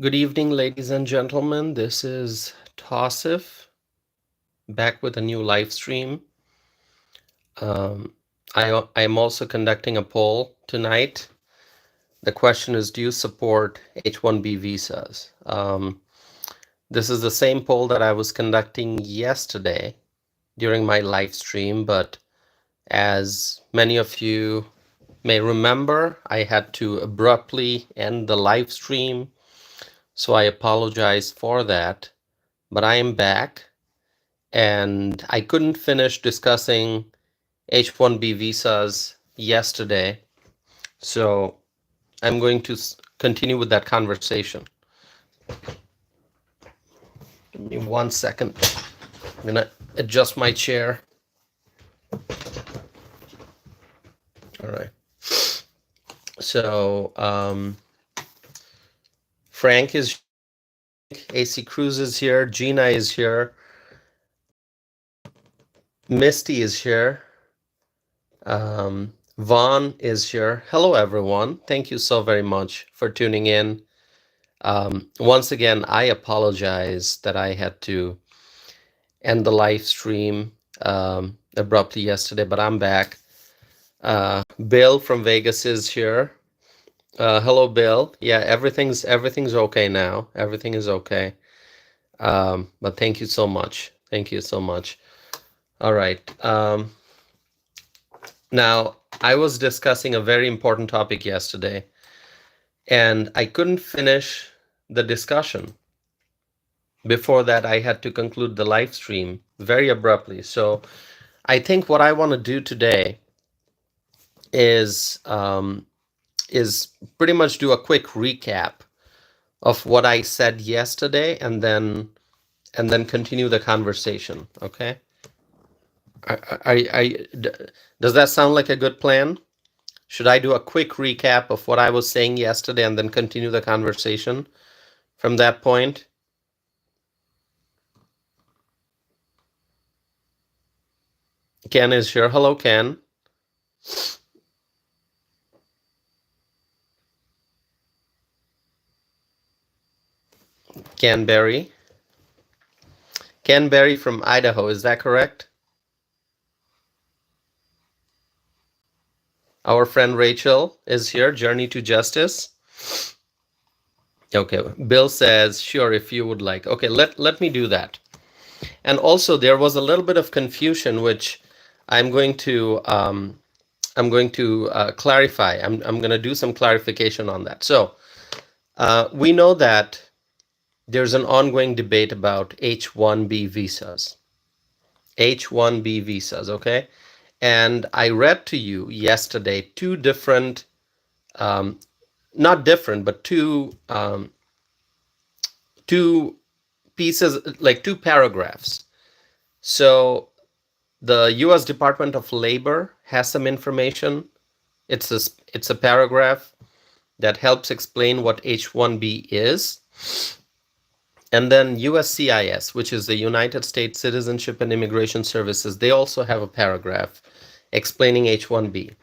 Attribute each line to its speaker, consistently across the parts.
Speaker 1: Good evening, ladies and gentlemen. This is Tausif back with a new live stream. I am also conducting a poll tonight. The question is, do you support H-1B visas? This is the same poll that I was conducting yesterday during my live stream, but as many of you may remember, I had to abruptly end the live stream, so I apologize for that. But I am back. And I couldn't finish discussing H-1B visas yesterday, so I'm going to continue with that conversation. Give me 1 second. I'm going to adjust my chair. All right. So Frank is here, AC Cruz is here, Gina is here, Misty is here, Vaughn is here. Hello, everyone. Thank you so very much for tuning in. Once again, I apologize that I had to end the live stream abruptly yesterday, but I'm back. Bill from Vegas is here. Hello, Bill. Yeah, everything's okay now. Everything is okay. But thank you so much. Thank you so much. All right. Now, I was discussing a very important topic yesterday, and I couldn't finish the discussion. Before that, I had to conclude the live stream very abruptly. So I think what I want to do today is pretty much do a quick recap of what I said yesterday, and then continue the conversation. Okay? Does that sound like a good plan? Should I do a quick recap of what I was saying yesterday and then continue the conversation from that point? Ken is here. Hello, Ken. Ken Berry. Ken Berry from Idaho, is that correct? Our friend Rachel is here, Journey to Justice. Okay, Bill says, sure, if you would like. Okay, let me do that. And also, there was a little bit of confusion, which I'm going to clarify. I'm going to do some clarification on that. So we know that there's an ongoing debate about H-1B visas. H-1B visas, okay? And I read to you yesterday two different, not different, but two pieces, like two paragraphs. So the U.S. Department of Labor has some information. It's a paragraph that helps explain what H-1B is. And then USCIS, which is the United States Citizenship and Immigration Services, they also have a paragraph explaining H-1B.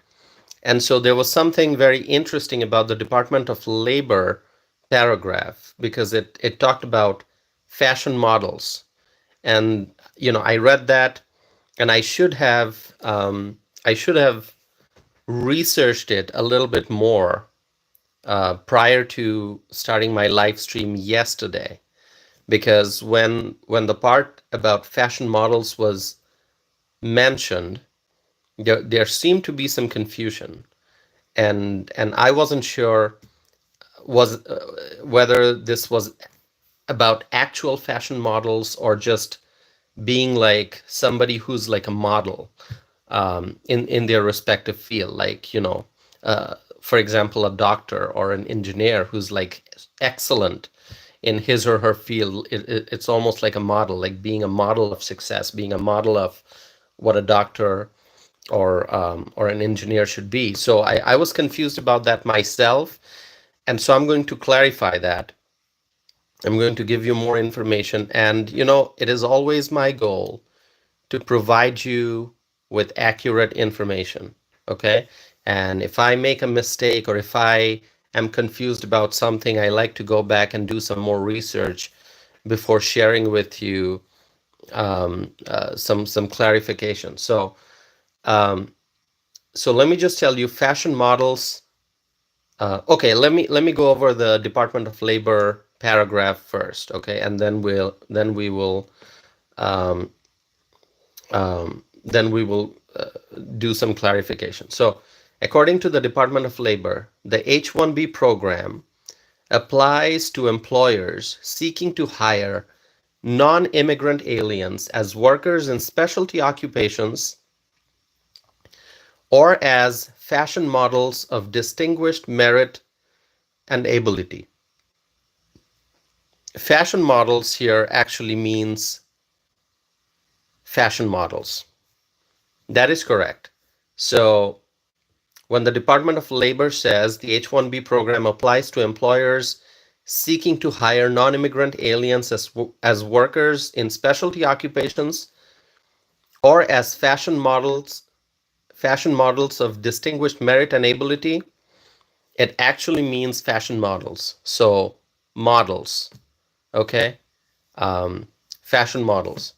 Speaker 1: And so there was something very interesting about the Department of Labor paragraph, because it talked about fashion models. And, you know, I read that, and I should have researched it a little bit more prior to starting my live stream yesterday. Because when the part about fashion models was mentioned, there seemed to be some confusion, and I wasn't sure whether this was about actual fashion models or just being like somebody who's like a model in their respective field, like, you know, for example, a doctor or an engineer who's like excellent in his or her field. It's almost like a model, like being a model of success, being a model of what a doctor or an engineer should be. So I was confused about that myself, and so I'm going to clarify that. I'm going to give you more information, and you know, it is always my goal to provide you with accurate information. Okay, and if I make a mistake, or if I am confused about something, I like to go back and do some more research before sharing with you some clarification. Um, so let me just tell you, fashion models. Okay, let me go over the Department of Labor paragraph first, okay, and um, then we will do some clarification. So, according to the Department of Labor, the H-1B program applies to employers seeking to hire non-immigrant aliens as workers in specialty occupations or as fashion models of distinguished merit and ability. Fashion models here actually means fashion models. That is correct. So when the Department of Labor says the H-1B program applies to employers seeking to hire non-immigrant aliens as workers in specialty occupations or as fashion models of distinguished merit and ability, it actually means fashion models. So models, okay? Fashion models.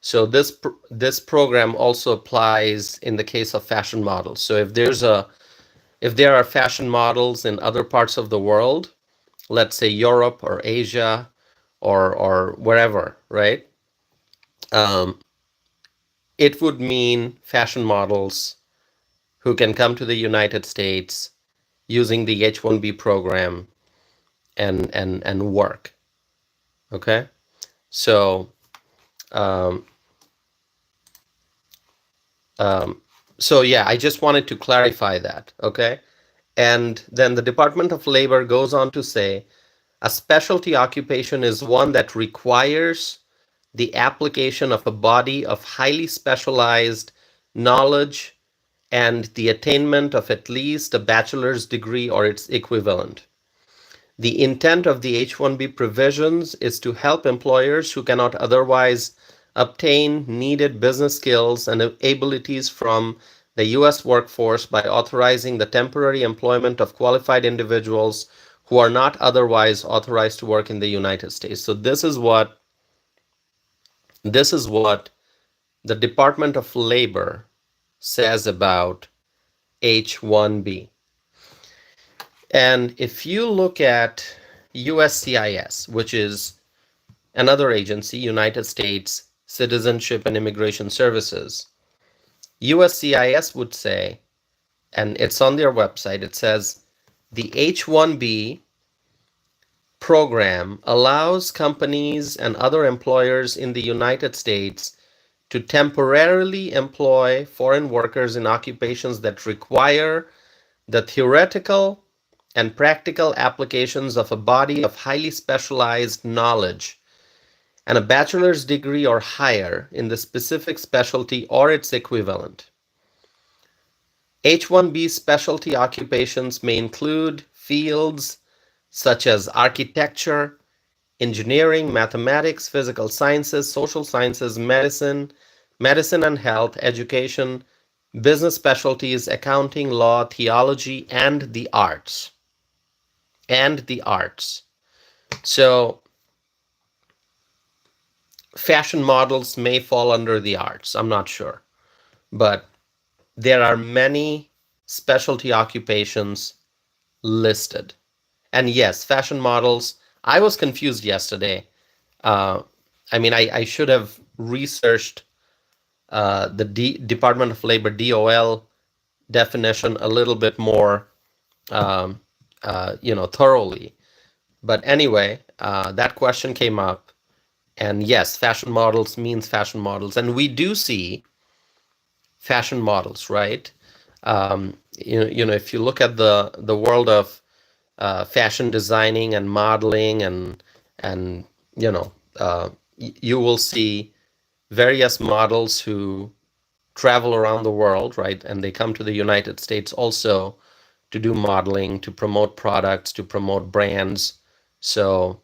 Speaker 1: So this program also applies in the case of fashion models. So if there are fashion models in other parts of the world, let's say Europe or Asia or wherever, right? Um, it would mean fashion models who can come to the United States using the H-1B program and work. Okay, so um, um, so yeah, I just wanted to clarify that. Okay, and then the Department of Labor goes on to say a specialty occupation is one that requires the application of a body of highly specialized knowledge and the attainment of at least a bachelor's degree or its equivalent. The intent of the H-1B provisions is to help employers who cannot otherwise obtain needed business skills and abilities from the U.S. workforce by authorizing the temporary employment of qualified individuals who are not otherwise authorized to work in the United States. So this is what the Department of Labor says about H-1B. And if you look at USCIS, which is another agency, United States Citizenship and Immigration Services, USCIS would say, and it's on their website, it says the H-1B program allows companies and other employers in the United States to temporarily employ foreign workers in occupations that require the theoretical and practical applications of a body of highly specialized knowledge and a bachelor's degree or higher in the specific specialty or its equivalent. H-1B specialty occupations may include fields such as architecture, engineering, mathematics, physical sciences, social sciences, medicine and health, education, business specialties, accounting, law, theology, and the arts. And the arts. So fashion models may fall under the arts. I'm not sure. But there are many specialty occupations listed. And yes, fashion models. I was confused yesterday. Uh, I should have researched the Department of Labor DOL definition a little bit more, um, thoroughly. But anyway, that question came up, and yes, fashion models means fashion models, and we do see fashion models, right? If you look at the world of fashion designing and modeling, and you will see various models who travel around the world, right? And they come to the United States also to do modeling, to promote products, to promote brands. So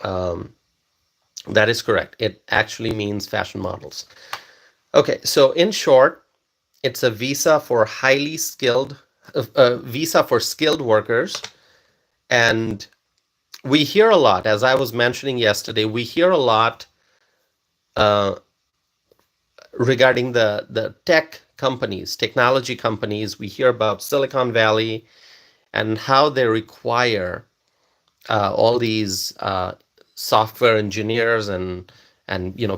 Speaker 1: um, that is correct. It actually means fashion models. Okay, so in short, it's a visa for skilled workers And we hear a lot, as I was mentioning yesterday, we hear a lot uh, regarding the tech companies, technology companies. We hear about Silicon Valley and how they require all these software engineers and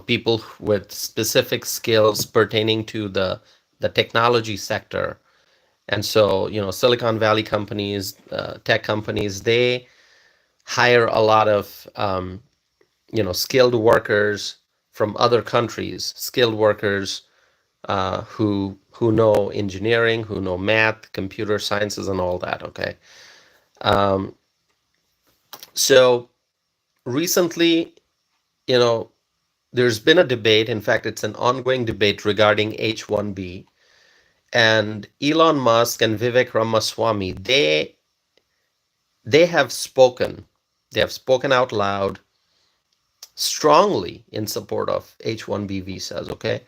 Speaker 1: people with specific skills pertaining to the technology sector. And so Silicon Valley companies, tech companies, they hire a lot of skilled workers from other countries, skilled workers who know engineering, who know math, computer sciences, and all that. Okay, um, so recently, you know, there's been a debate. In fact, it's an ongoing debate regarding H-1B. And Elon Musk and Vivek Ramaswamy, they have spoken. They have spoken out loud strongly in support of H-1B visas. Okay,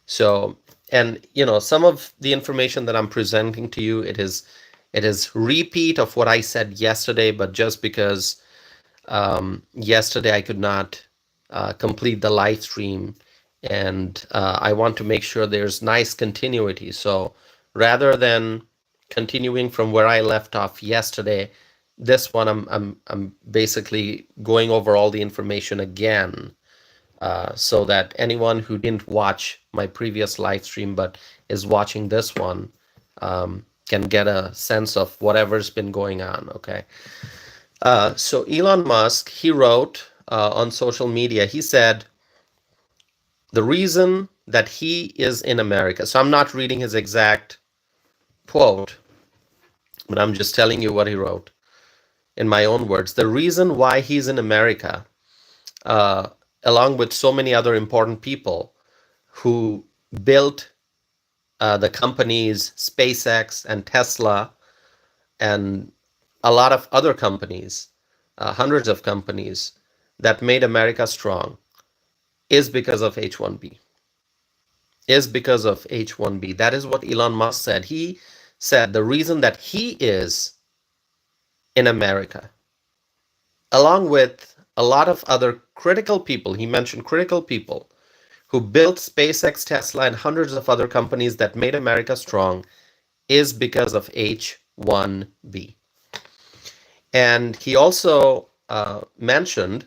Speaker 1: so and some of the information that I'm presenting to you, it is repeat of what I said yesterday, but just because yesterday I could not complete the live stream, and I want to make sure there's nice continuity. So rather than continuing from where I left off yesterday, this one I'm basically going over all the information again, so that anyone who didn't watch my previous live stream but is watching this one can get a sense of whatever's been going on. Okay. So Elon Musk, he wrote on social media, he said the reason that he is in America, so I'm not reading his exact quote, but I'm just telling you what he wrote in my own words. The reason why he's in America, uh, along with so many other important people who built the companies SpaceX and Tesla and a lot of other companies, hundreds of companies that made America strong, is because of H-1B. Is because of H-1B. That is what Elon Musk said. He said the reason that he is in America, along with a lot of other critical people, he mentioned critical people who built SpaceX, Tesla, and hundreds of other companies that made America strong, is because of H-1B. And he also mentioned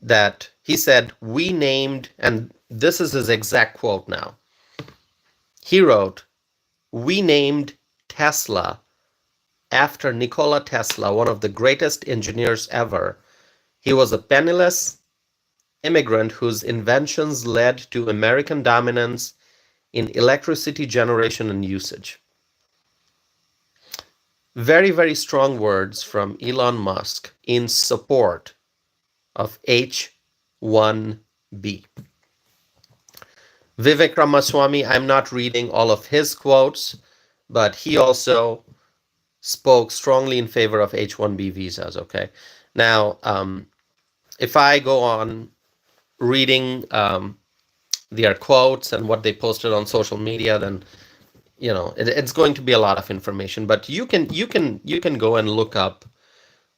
Speaker 1: that he said, we named, and this is his exact quote now. He wrote, we named Tesla after Nikola Tesla, one of the greatest engineers ever. He was a penniless immigrant whose inventions led to American dominance in electricity generation and usage. Very, very strong words from Elon Musk in support of H-1B. Vivek Ramaswamy, I'm not reading all of his quotes, but he also spoke strongly in favor of H-1B visas. Okay. Now, if I go on reading their quotes and what they posted on social media, then it's going to be a lot of information. But you can go and look up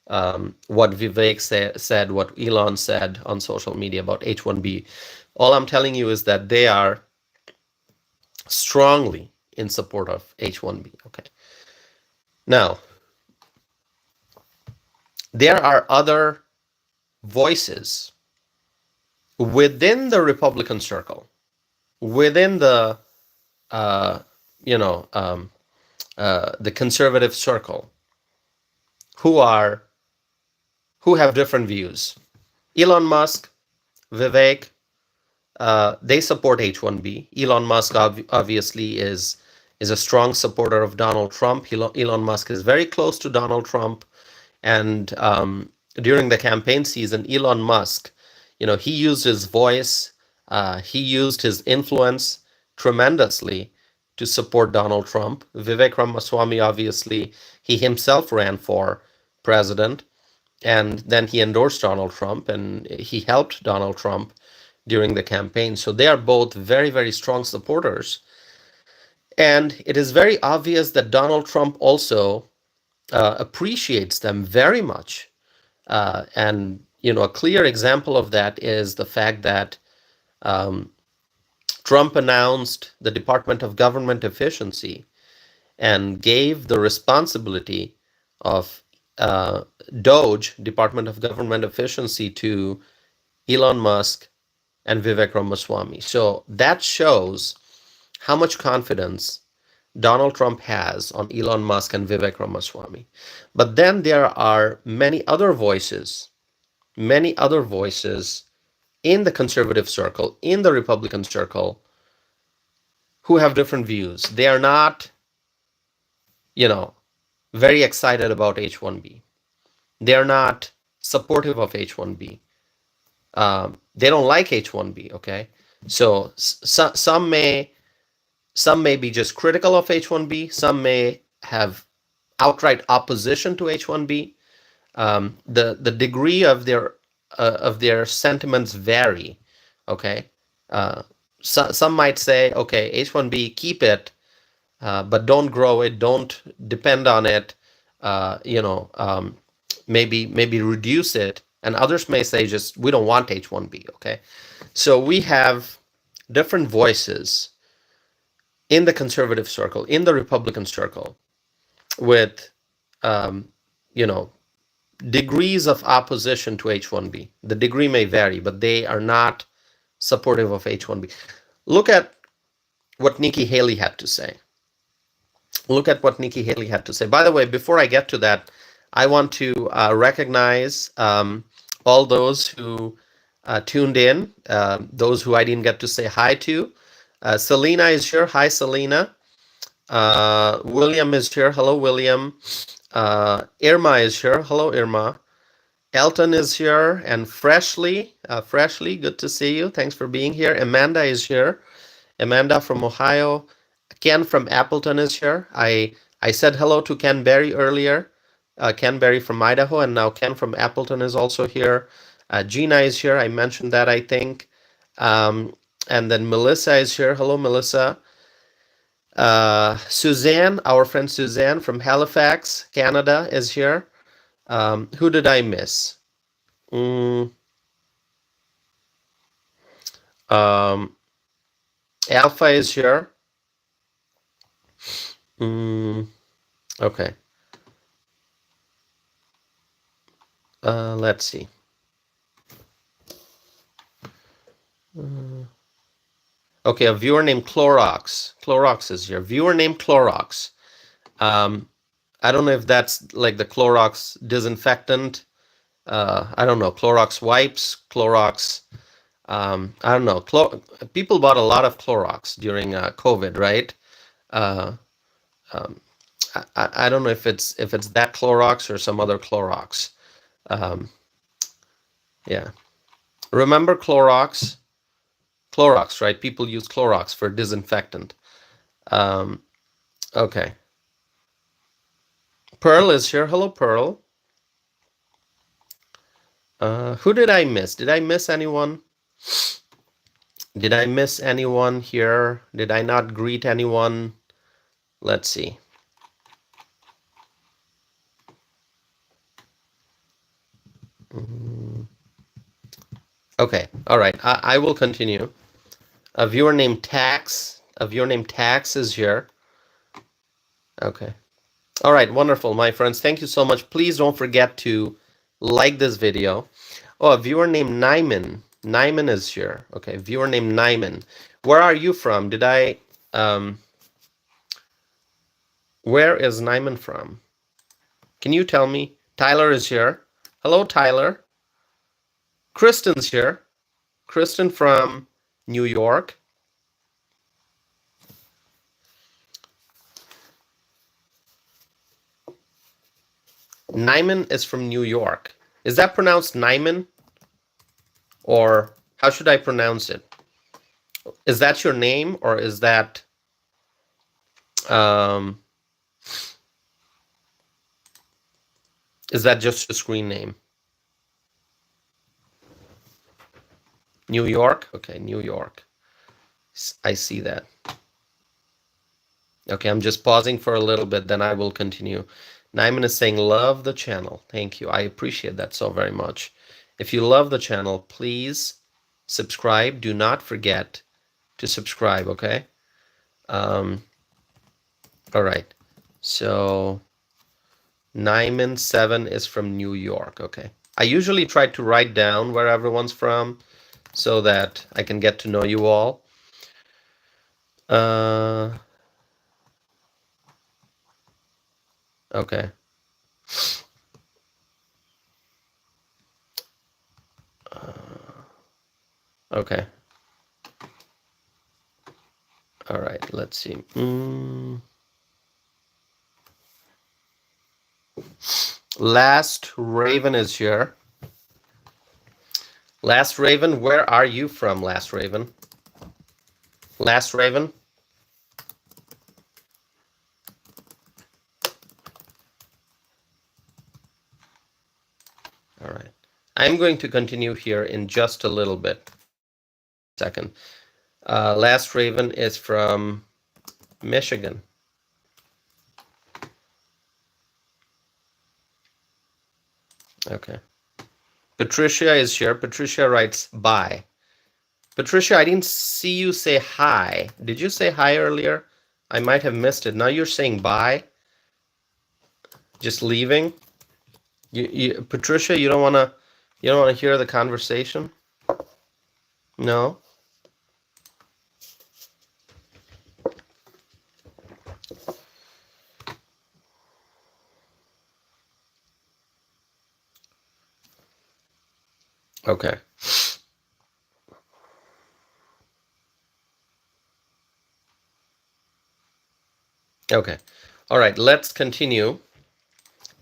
Speaker 1: what Vivek said, what Elon said on social media about H-1B. All I'm telling you is that they are strongly in support of H-1B. Okay. Now, there are other voices within the Republican circle, within the the conservative circle, who have different views. Elon Musk, Vivek, they support H-1B. Elon Musk obviously is a strong supporter of Donald Trump. Elon Musk is very close to Donald Trump, and during the campaign season, Elon Musk, he used his voice, he used his influence tremendously to support Donald Trump. Vivek Ramaswamy, obviously, he himself ran for president, and then he endorsed Donald Trump, and he helped Donald Trump during the campaign. So they are both very, very strong supporters. And it is very obvious that Donald Trump also appreciates them very much. And a clear example of that is the fact that um, Trump announced the Department of Government Efficiency and gave the responsibility of Doge, Department of Government Efficiency, to Elon Musk and Vivek Ramaswamy. So that shows how much confidence Donald Trump has on Elon Musk and Vivek Ramaswamy. But then there are many other voices in the conservative circle, in the Republican circle, who have different views. They are not, you know, very excited about H-1B. They are not supportive of H-1B. They don't like H-1B. Okay, so some may be just critical of H-1B. Some may have outright opposition to H-1B. The degree of their sentiments vary. Okay, some might say, okay, H-1B, keep it, but don't grow it, don't depend on it. Maybe reduce it. And others may say, just we don't want H-1B. Okay, so we have different voices in the conservative circle, in the Republican circle, with degrees of opposition to H-1B. The degree may vary, but they are not supportive of H-1B. Look at what Nikki Haley had to say. By the way, before I get to that, I want to recognize all those who tuned in, those who I didn't get to say hi to. Selena is here. Hi, Selena. William is here. Hello, William. Irma is here. Hello, Irma. Elton is here, and Freshly, good to see you. Thanks for being here. Amanda is here. Amanda from Ohio. Ken from Appleton is here. I said hello to Ken Berry earlier. Ken Berry from Idaho, and now Ken from Appleton is also here. Gina is here. I mentioned that, I think. And then Melissa is here. Hello, Melissa. Suzanne, our friend Suzanne from Halifax, Canada, is here. Who did I miss? Alpha is here. Okay. Let's see. Okay, a viewer named Clorox. Clorox is here. Viewer named Clorox. I don't know if that's like the Clorox disinfectant. I don't know. Clorox wipes, Clorox. I don't know. People bought a lot of Clorox during COVID, right? I don't know if it's that Clorox or some other Clorox. Yeah. Remember Clorox? Clorox, right? People use Clorox for disinfectant. Okay. Pearl is here. Hello, Pearl. Who did I miss? Did I miss anyone? Did I miss anyone here? Did I not greet anyone? Let's see. Okay. All right. I will continue. A viewer named Tax. Is here. Okay. All right. Wonderful, my friends. Thank you so much. Please don't forget to like this video. Oh, a viewer named Nyman. Nyman is here. Okay. Viewer named Nyman. Where are you from? Did I... where is Nyman from? Can you tell me? Tyler is here. Hello, Tyler. Kristen's here. Kristen from New York. Nyman is from New York. Is that pronounced Nyman? Or how should I pronounce it? Is that your name, or is that just a screen name? New York? Okay, New York. I see that. Okay, I'm just pausing for a little bit, then I will continue. Nyman is saying, love the channel. Thank you. I appreciate that so very much. If you love the channel, please subscribe. Do not forget to subscribe, okay? All right. So Nyman 7 is from New York, okay. I usually try to write down where everyone's from so that I can get to know you all. Okay. Okay. All right, let's see. Last Raven is here. Last Raven, where are you from, Last Raven? Last Raven? All right. I'm going to continue here in just a little bit. Second. Last Raven is from Michigan. Okay. Patricia is here. Patricia writes, bye. Patricia, I didn't see you say hi. Did you say hi earlier? I might have missed it. Now you're saying bye? Just leaving? Patricia, you don't wanna hear the conversation? No? Okay. Okay. All right, let's continue.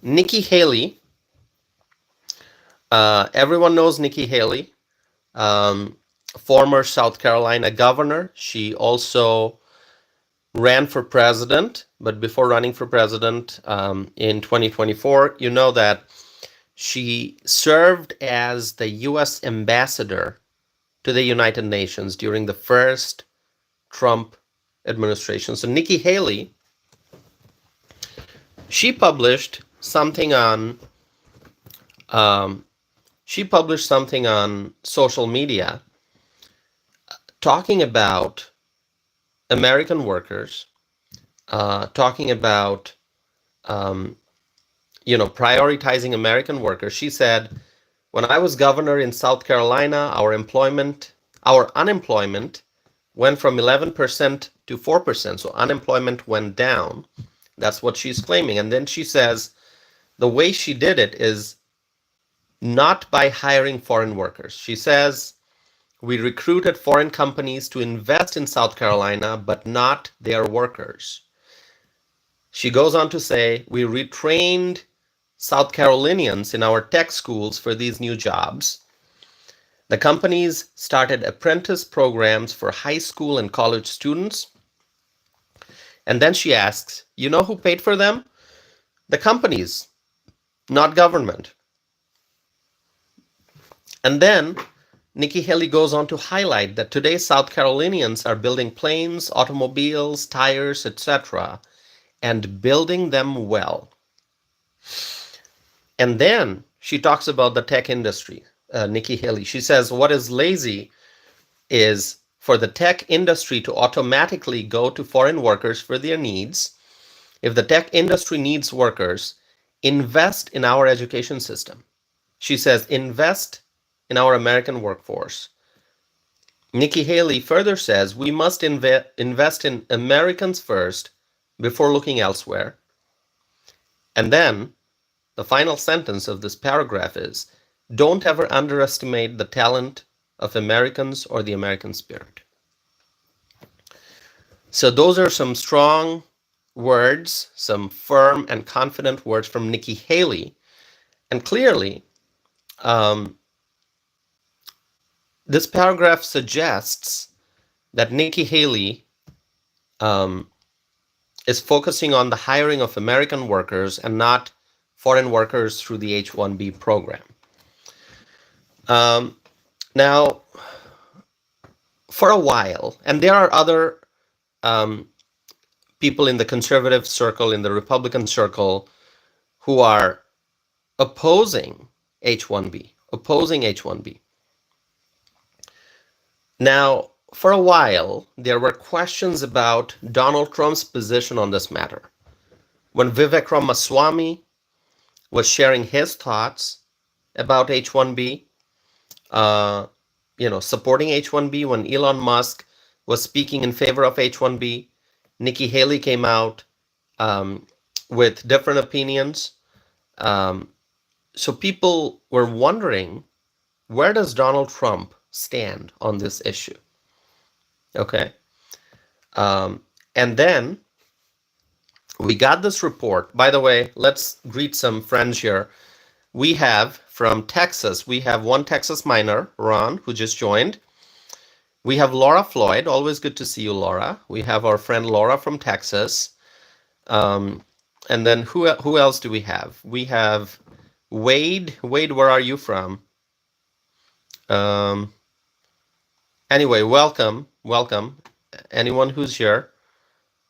Speaker 1: Nikki Haley. Everyone knows Nikki Haley, former South Carolina governor. She also ran for president, but before running for president in 2024, you know that she served as the U.S. ambassador to the United Nations during the first Trump administration. So Nikki Haley, she published something on social media talking about American workers, talking about prioritizing American workers. She said, when I was governor in South Carolina, our unemployment went from 11% to 4%. So unemployment went down. That's what she's claiming. And then she says the way she did it is not by hiring foreign workers. She says, we recruited foreign companies to invest in South Carolina, but not their workers. She goes on to say, we retrained South Carolinians in our tech schools for these new jobs. The companies started apprentice programs for high school and college students. And then she asks, you know who paid for them? The companies, not government. And then Nikki Haley goes on to highlight that today South Carolinians are building planes, automobiles, tires, etc., and building them well. And then she talks about the tech industry, Nikki Haley. She says what is lazy is for the tech industry to automatically go to foreign workers for their needs. If the tech industry needs workers, invest in our education system. She says invest in our American workforce. Nikki Haley further says we must invest in Americans first before looking elsewhere. And then the final sentence of this paragraph is, don't ever underestimate the talent of Americans or the American spirit. So those are some strong words, some firm and confident words from Nikki Haley. And clearly, this paragraph suggests that Nikki Haley is focusing on the hiring of American workers and not foreign workers through the H-1B program. Now, for a while, and there are other people in the conservative circle, in the Republican circle, who are opposing H-1B, opposing H-1B. Now, for a while, there were questions about Donald Trump's position on this matter. When Vivek Ramaswamy was sharing his thoughts about H-1B, supporting H-1B, when Elon Musk was speaking in favor of H-1B, Nikki Haley came out with different opinions. So people were wondering, where does Donald Trump stand on this issue? Okay. And then we got this report. By the way, let's greet some friends here. We have from Texas, we have one Texas miner, Ron, who just joined. We have Laura Floyd. Always good to see you, Laura. We have our friend Laura from Texas. And then who else do we have? We have Wade. Wade, where are you from? Anyway, welcome. Anyone who's here,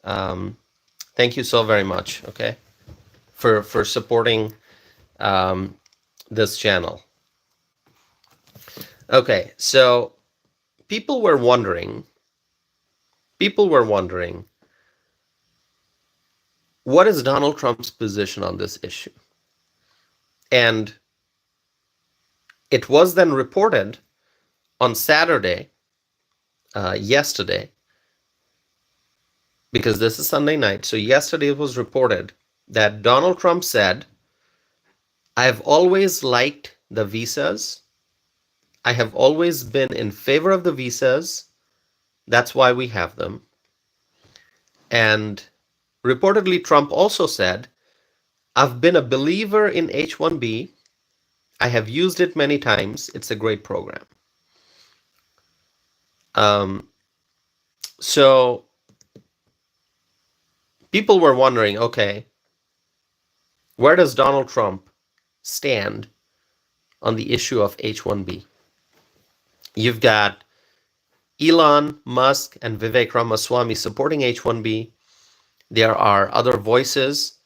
Speaker 1: thank you so very much, okay, for supporting this channel. Okay, so people were wondering, what is Donald Trump's position on this issue? And it was then reported on Saturday, yesterday, because this is Sunday night. So yesterday it was reported that Donald Trump said, I've always liked the visas. I have always been in favor of the visas. That's why we have them. And reportedly, Trump also said, I've been a believer in H-1B. I have used it many times. It's a great program. So people were wondering, okay, where does Donald Trump stand on the issue of H-1B? You've got Elon Musk and Vivek Ramaswamy supporting H-1B. There are other voices,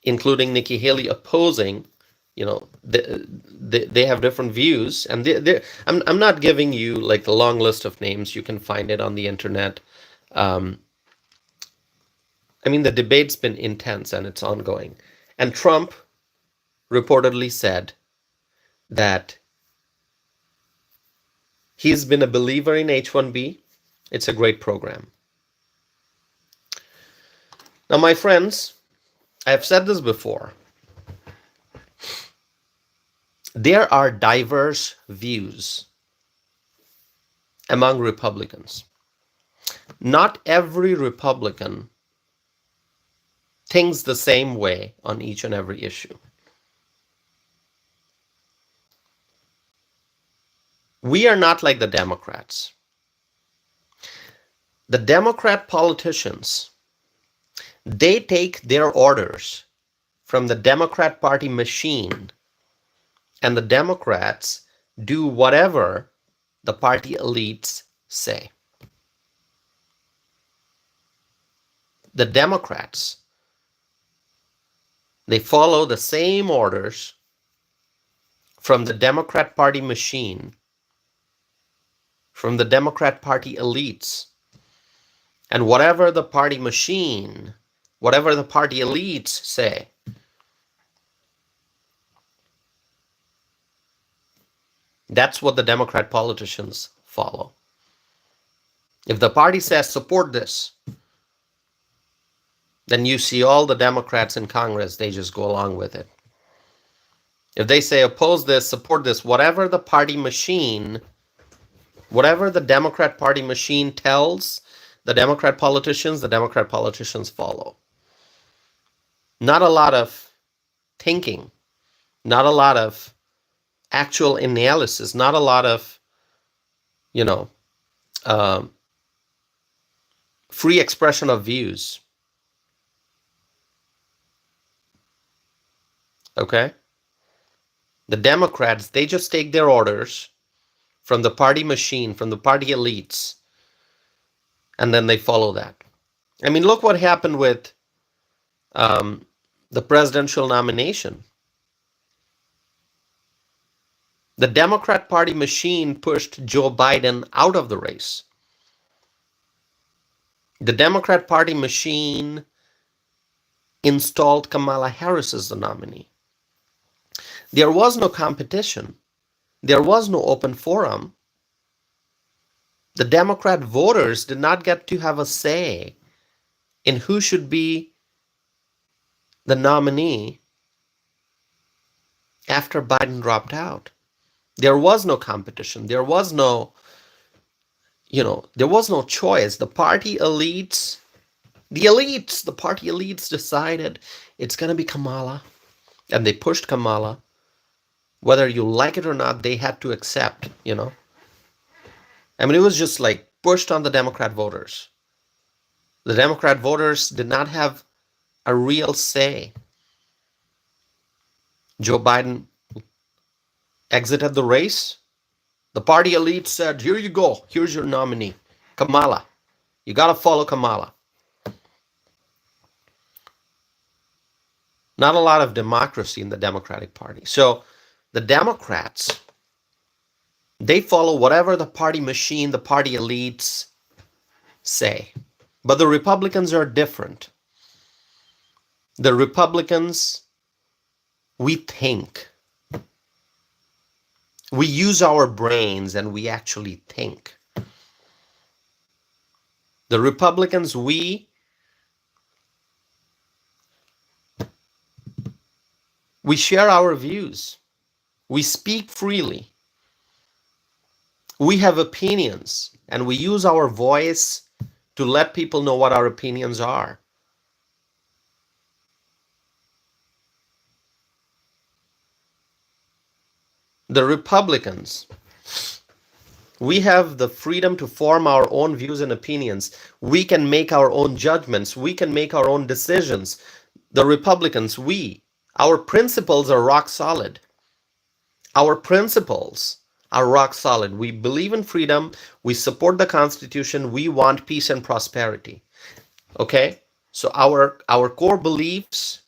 Speaker 1: including Nikki Haley, opposing. They have different views, and I'm not giving you like the long list of names. You can find it on the internet. I mean, the debate's been intense and it's ongoing. And Trump reportedly said that he's been a believer in H-1B. It's a great program. Now, my friends, I've said this before. There are diverse views among Republicans. Not every Republican thinks the same way on each and every issue. We are not like the Democrats. The Democrat politicians, they take their orders from the Democrat Party machine, and the Democrats do whatever the party elites say. The Democrats, they follow the same orders from the Democrat Party machine, from the Democrat Party elites. And whatever the party machine, whatever the party elites say, that's what the Democrat politicians follow. If the party says support this, then you see all the Democrats in Congress, they just go along with it. If they say oppose this, support this, whatever the party machine, whatever the Democrat Party machine tells the Democrat politicians follow. Not a lot of thinking, not a lot of actual analysis, not a lot of, free expression of views. Okay? The Democrats, they just take their orders from the party machine, from the party elites, and then they follow that. I mean, look what happened with the presidential nomination. The Democrat Party machine pushed Joe Biden out of the race. The Democrat Party machine installed Kamala Harris as the nominee. There was no competition. There was no open forum. The Democrat voters did not get to have a say in who should be the nominee after Biden dropped out. There was no competition. There was no, there was no choice. The party elites, the party elites decided it's going to be Kamala, and they pushed Kamala. Whether you like it or not, they had to accept, I mean, it was just like pushed on the Democrat voters. The Democrat voters did not have a real say. Joe Biden exited the race. The party elite said, here you go. Here's your nominee, Kamala. You got to follow Kamala. Not a lot of democracy in the Democratic Party. So the Democrats, they follow whatever the party machine, the party elites say. But the Republicans are different. The Republicans, we think. We use our brains and we actually think. The Republicans, we share our views. We speak freely. We have opinions, and we use our voice to let people know what our opinions are. The Republicans, we have the freedom to form our own views and opinions. We can make our own judgments. We can make our own decisions. The Republicans, our principles are rock solid. Our principles are rock solid. We believe in freedom. We support the Constitution. We want peace and prosperity. Okay? So our core beliefs,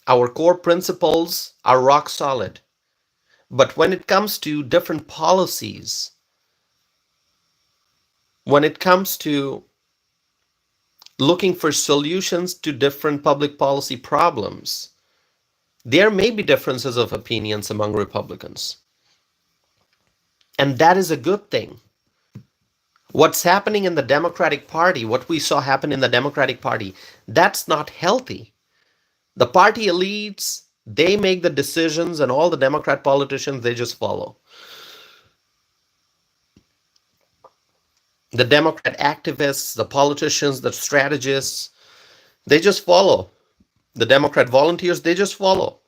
Speaker 1: our core principles are rock solid. But when it comes to different policies, when it comes to looking for solutions to different public policy problems, there may be differences of opinions among Republicans. And that is a good thing. What's happening in the Democratic Party, what we saw happen in the Democratic Party, that's not healthy. The party elites, they make the decisions, and all the Democrat politicians, they just follow. The Democrat activists, the politicians, the strategists, they just follow. The Democrat volunteers, they just follow.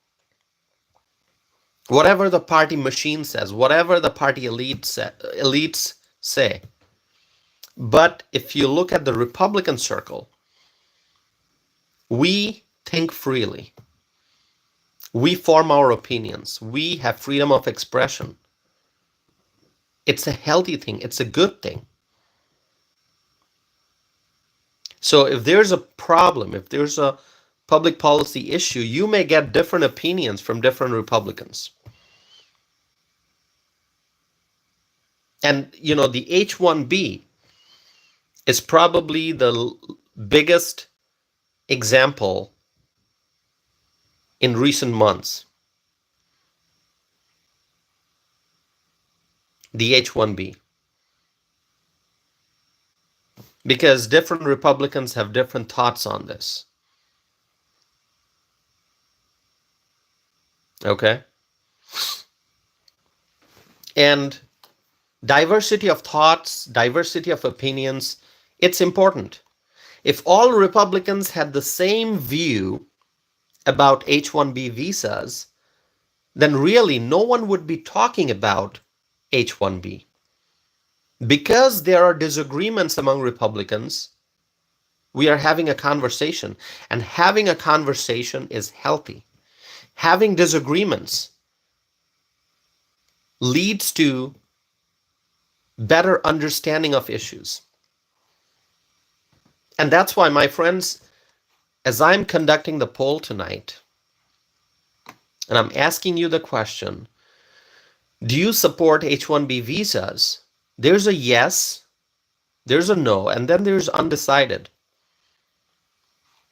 Speaker 1: Whatever the party machine says, whatever the party elites say. But if you look at the Republican circle, we think freely. We form our opinions. We have freedom of expression. It's a healthy thing. It's a good thing. So if there's a problem, if there's a public policy issue, you may get different opinions from different Republicans. And, the H-1B is probably the biggest example in recent months. The H-1B. Because different Republicans have different thoughts on this. Okay? And diversity of thoughts, diversity of opinions, it's important. If all Republicans had the same view about H-1B visas, then really no one would be talking about H-1B. Because there are disagreements among Republicans, we are having a conversation, and having a conversation is healthy. Having disagreements leads to better understanding of issues. And that's why, my friends, as I'm conducting the poll tonight, and I'm asking you the question, do you support H-1B visas? There's a yes, there's a no, and then there's undecided.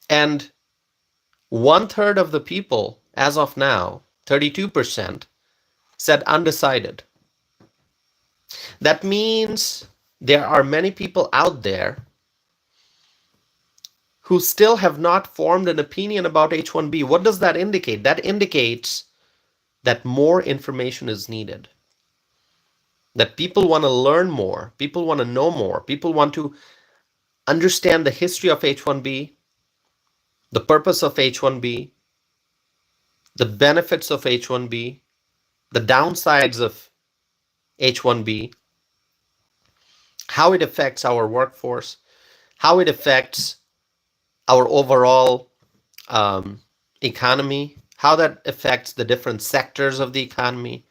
Speaker 1: And 1/3 of the people, as of now, 32%, said undecided. That means there are many people out there who still have not formed an opinion about H-1B. What does that indicate? That indicates that more information is needed. That people want to learn more, people want to know more, people want to understand the history of H-1B, the purpose of H-1B, the benefits of H-1B, the downsides of H-1B, how it affects our workforce, how it affects our overall economy, how that affects the different sectors of the economy.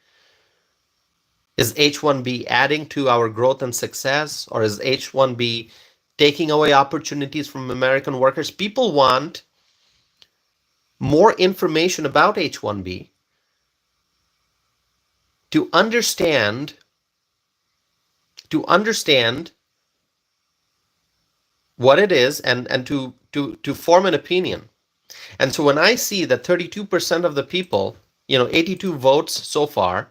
Speaker 1: Is H-1B adding to our growth and success, or is H-1B taking away opportunities from American workers? People want more information about H-1B to understand what it is and to form an opinion. And so when I see that 32% of the people, 82 votes so far,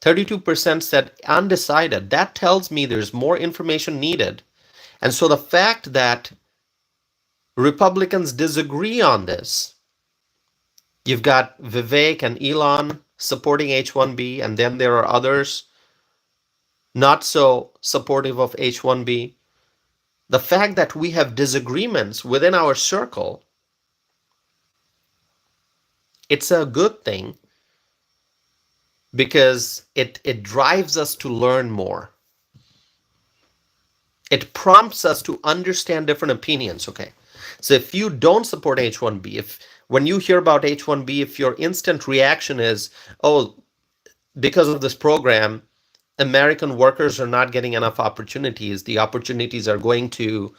Speaker 1: 32% said undecided, that tells me there's more information needed. And so the fact that Republicans disagree on this, you've got Vivek and Elon supporting H-1B, and then there are others not so supportive of H-1B. The fact that we have disagreements within our circle, it's a good thing because it drives us to learn more. It prompts us to understand different opinions, okay? So if you don't support H-1B, when you hear about H-1B, if your instant reaction is, oh, because of this program, American workers are not getting enough opportunities, the opportunities are going to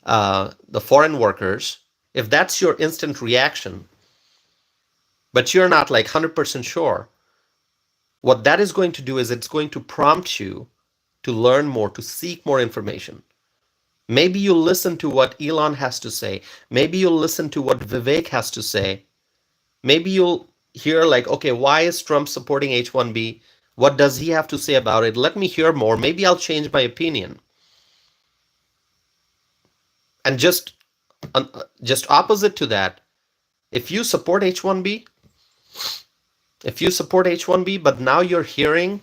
Speaker 1: the foreign workers, if that's your instant reaction, but you're not like 100% sure, what that is going to do is it's going to prompt you to learn more, to seek more information. Maybe you'll listen to what Elon has to say. Maybe you'll listen to what Vivek has to say. Maybe you'll hear like, okay, why is Trump supporting H-1B? What does he have to say about it? Let me hear more. Maybe I'll change my opinion. And just opposite to that, if you support H-1B, but now you're hearing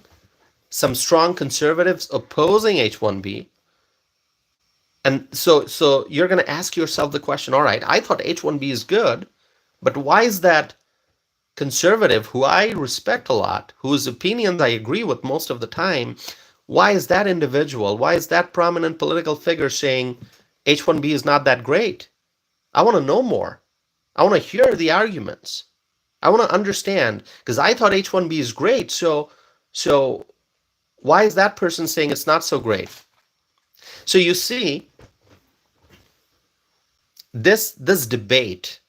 Speaker 1: some strong conservatives opposing H-1B, and so you're going to ask yourself the question, all right, I thought H-1B is good, but why is that conservative, who I respect a lot, whose opinions I agree with most of the time, why is that individual, why is that prominent political figure saying H-1B is not that great? I want to know more. I want to hear the arguments. I want to understand, because I thought H-1B is great, so why is that person saying it's not so great? So you see, this debate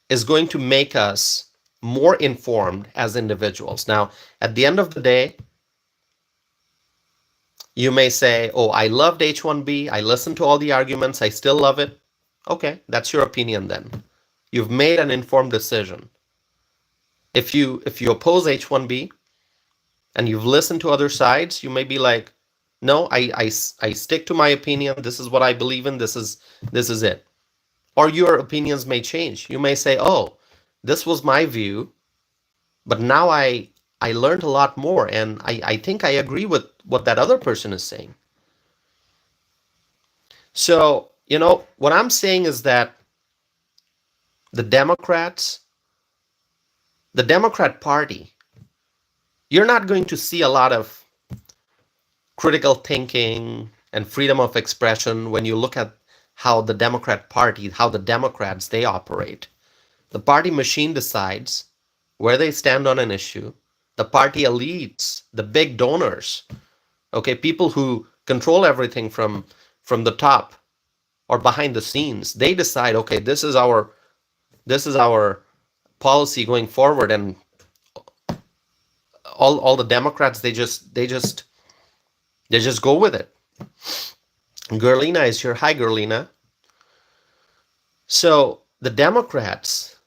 Speaker 1: is going to make us more informed as individuals. Now, at the end of the day, you may say, oh, I loved H-1B, I listened to all the arguments, I still love it. Okay, that's your opinion then. You've made an informed decision. If you oppose H-1B and you've listened to other sides, you may be like, no, I stick to my opinion, this is what I believe in, this is it. Or your opinions may change. You may say, oh, this was my view, but now I learned a lot more, and I think I agree with what that other person is saying. So, what I'm saying is that the Democrat Party, you're not going to see a lot of critical thinking and freedom of expression when you look at how the Democrat Party, how the Democrats, they operate. The party machine decides where they stand on an issue. The party elites, the big donors, okay, people who control everything from the top, or behind the scenes. They decide, okay, this is our policy going forward, and all the Democrats, they just go with it. Gerlina is here. Hi, Gerlina. So the Democrats,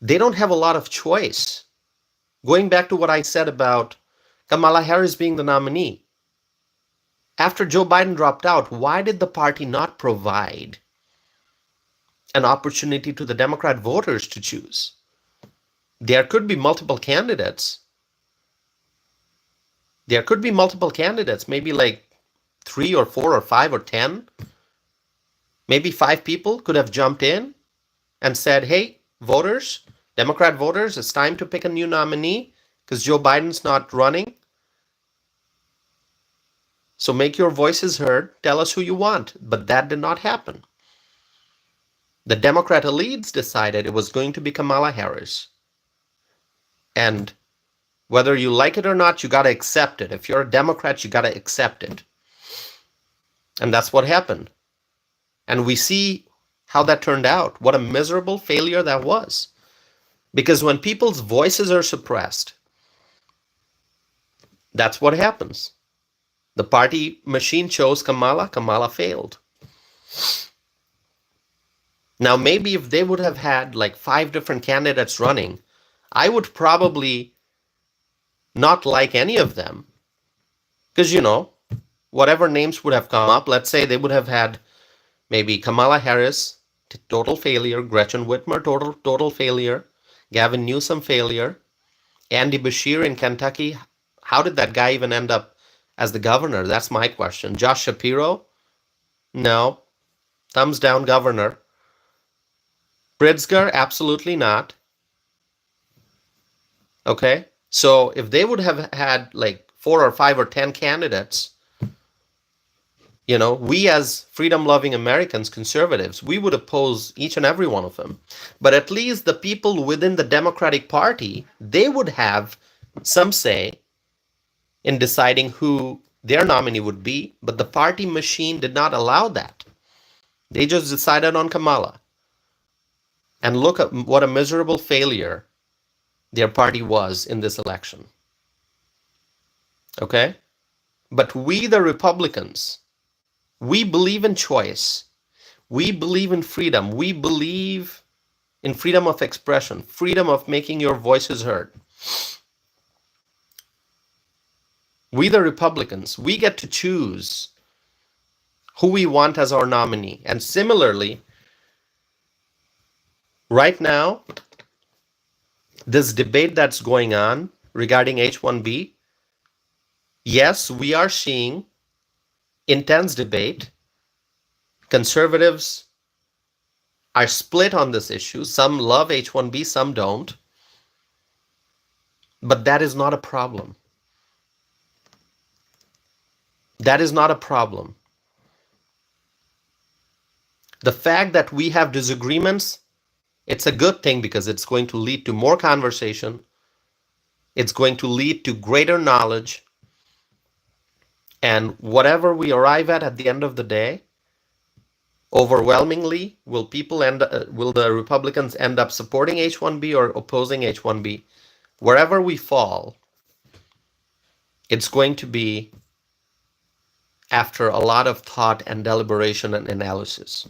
Speaker 1: they don't have a lot of choice. Going back to what I said about Kamala Harris being the nominee, after Joe Biden dropped out, why did the party not provide an opportunity to the Democrat voters to choose? There could be multiple candidates. Maybe like 3 or 4 or 5 or 10. Maybe 5 people could have jumped in and said, hey, voters, Democrat voters, it's time to pick a new nominee because Joe Biden's not running. So make your voices heard. Tell us who you want. But that did not happen. The Democrat elites decided it was going to be Kamala Harris. And whether you like it or not, you got to accept it. If you're a Democrat, you got to accept it. And that's what happened. And we see how that turned out. What a miserable failure that was. Because when people's voices are suppressed, that's what happens. The party machine chose Kamala. Kamala failed. Now, maybe if they would have had like 5 different candidates running, I would probably not like any of them. Because, whatever names would have come up, let's say they would have had maybe Kamala Harris, total failure, Gretchen Whitmer, total failure, Gavin Newsom, failure, Andy Beshear in Kentucky. How did that guy even end up as the governor? That's my question. Josh Shapiro? No. Thumbs down, governor. Pritzker? Absolutely not. Okay? So if they would have had like 4 or 5 or 10 candidates, we as freedom-loving Americans, conservatives, we would oppose each and every one of them. But at least the people within the Democratic Party, they would have some say in deciding who their nominee would be. But the party machine did not allow that. They just decided on Kamala. And look at what a miserable failure their party was in this election. Okay? But we, the Republicans, we believe in choice. We believe in freedom. We believe in freedom of expression, freedom of making your voices heard. We, the Republicans, we get to choose who we want as our nominee. And similarly, right now, this debate that's going on regarding H-1B, yes, we are seeing intense debate. Conservatives are split on this issue. Some love H-1B, some don't. But that is not a problem. That is not a problem. The fact that we have disagreements, it's a good thing because it's going to lead to more conversation. It's going to lead to greater knowledge. And whatever we arrive at the end of the day, overwhelmingly, will the Republicans end up supporting H-1B or opposing H-1B? Wherever we fall, it's going to be after a lot of thought and deliberation and analysis.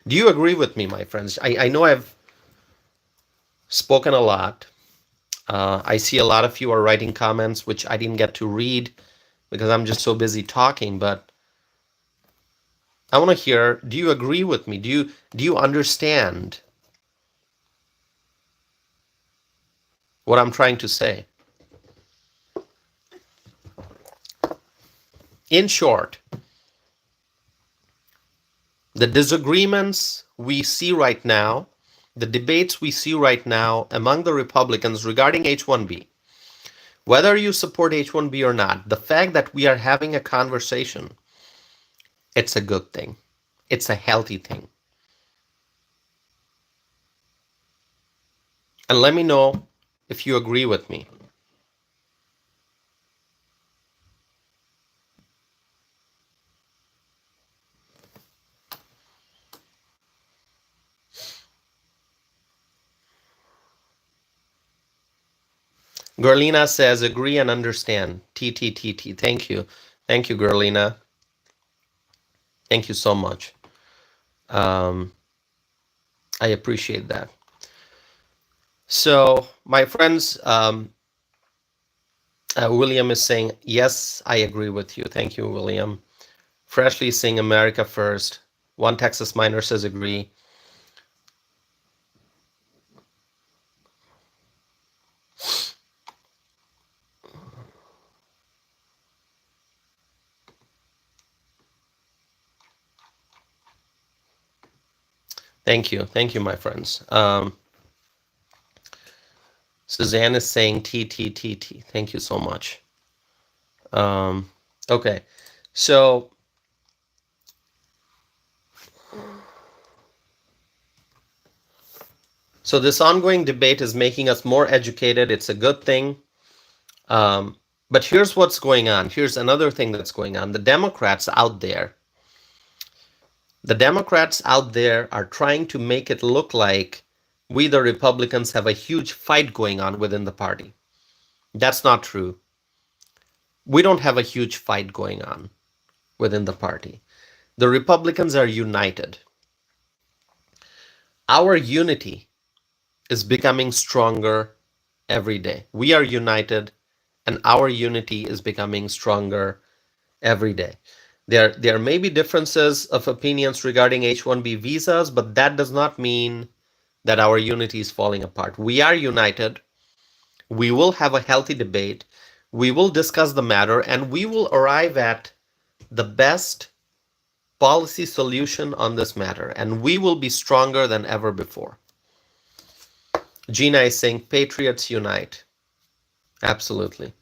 Speaker 1: Do you agree with me, my friends? I know I've spoken a lot. I see a lot of you are writing comments, which I didn't get to read because I'm just so busy talking, but I want to hear, do you agree with me? Do you understand what I'm trying to say? In short, the disagreements we see right now, the debates we see right now among the Republicans regarding H-1B, whether you support H-1B or not, the fact that we are having a conversation, it's a good thing. It's a healthy thing. And let me know if you agree with me. Gerlina says, agree and understand. TTTT. Thank you. Thank you, Gerlina. Thank you so much. I appreciate that. So, my friends, William is saying, yes, I agree with you. Thank you, William. Freshly saying America first. One Texas miner says agree. Thank you. Thank you, my friends. Suzanne is saying T, T, T, T. Thank you so much. Okay. So this ongoing debate is making us more educated. It's a good thing. But here's what's going on. Here's another thing that's going on. The Democrats out there are trying to make it look like we, the Republicans, have a huge fight going on within the party. That's not true. We don't have a huge fight going on within the party. The Republicans are united. Our unity is becoming stronger every day. We are united, and our unity is becoming stronger every day. There may be differences of opinions regarding H-1B visas, but that does not mean that our unity is falling apart. We are united. We will have a healthy debate. We will discuss the matter, and we will arrive at the best policy solution on this matter, and we will be stronger than ever before. Gina is saying, Patriots unite. Absolutely.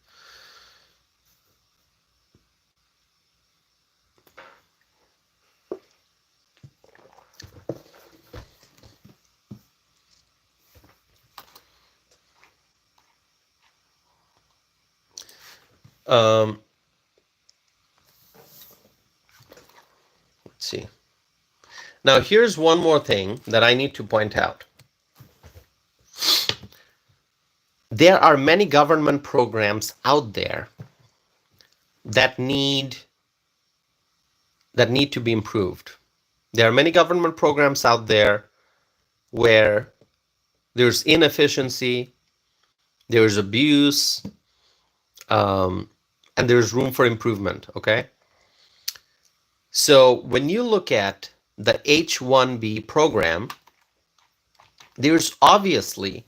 Speaker 1: Let's see. Now, here's one more thing that I need to point out. There are many government programs out there that need to be improved. There are many government programs out there where there's inefficiency, there's abuse, and there's room for improvement, okay? So when you look at the H-1B program, there's obviously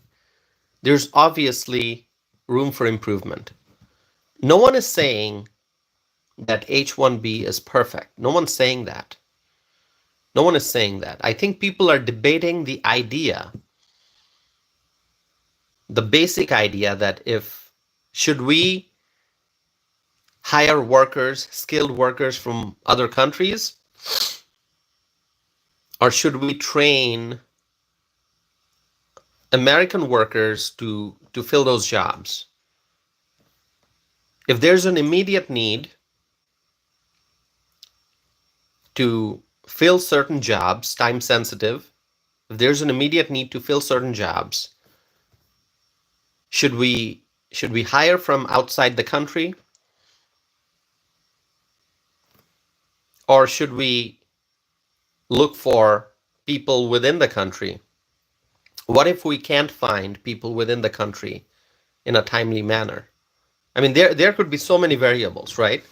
Speaker 1: room for improvement. No one is saying that H-1B is perfect. No one's saying that. No one is saying that. I think people are debating the idea, the basic idea that should we hire workers, skilled workers from other countries, or should we train American workers to fill those jobs? If there's an immediate need to fill certain jobs, time sensitive, if there's an immediate need to fill certain jobs, should we hire from outside the country? Or should we look for people within the country? What if we can't find people within the country in a timely manner? I mean, there could be so many variables, right?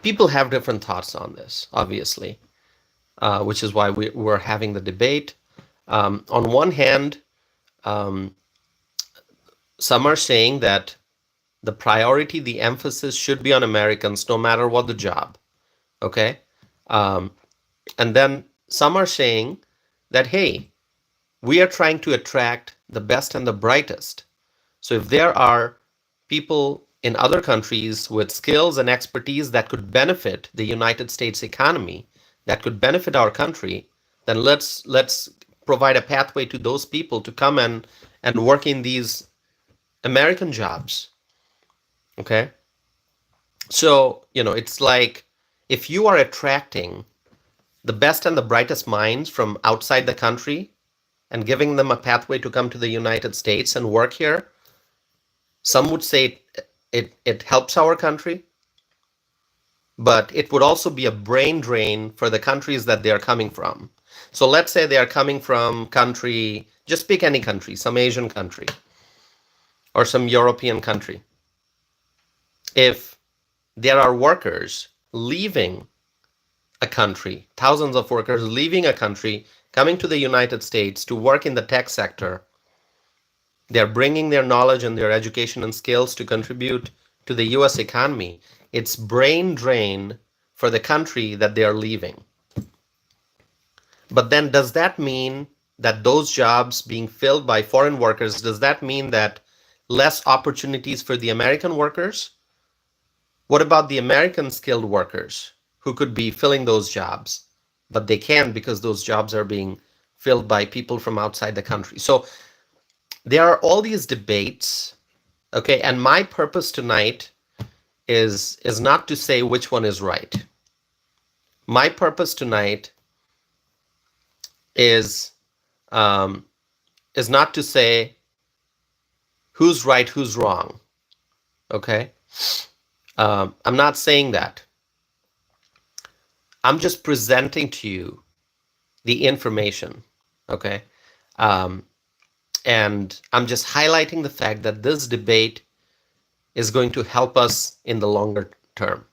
Speaker 1: People have different thoughts on this, obviously, which is why we're having the debate. On one hand, some are saying that the priority, the emphasis should be on Americans, no matter what the job, okay? And then some are saying that, hey, we are trying to attract the best and the brightest. So if there are people in other countries with skills and expertise that could benefit the United States economy, that could benefit our country, then let's provide a pathway to those people to come and work in these American jobs. Okay? So, it's like if you are attracting the best and the brightest minds from outside the country, and giving them a pathway to come to the United States and work here, some would say it helps our country, but it would also be a brain drain for the countries that they are coming from. So let's say they are coming from country, just pick any country, some Asian country or some European country. If there are workers leaving a country, thousands of workers leaving a country, coming to the United States to work in the tech sector, they're bringing their knowledge and their education and skills to contribute to the US economy. It's brain drain for the country that they are leaving. But then does that mean that those jobs being filled by foreign workers, does that mean that less opportunities for the American workers? What about the American skilled workers who could be filling those jobs? But they can't because those jobs are being filled by people from outside the country. So there are all these debates, okay? And my purpose tonight is not to say which one is right. My purpose tonight is not to say who's right, who's wrong, okay? I'm not saying that. I'm just presenting to you the information, okay? And I'm just highlighting the fact that this debate is going to help us in the longer term.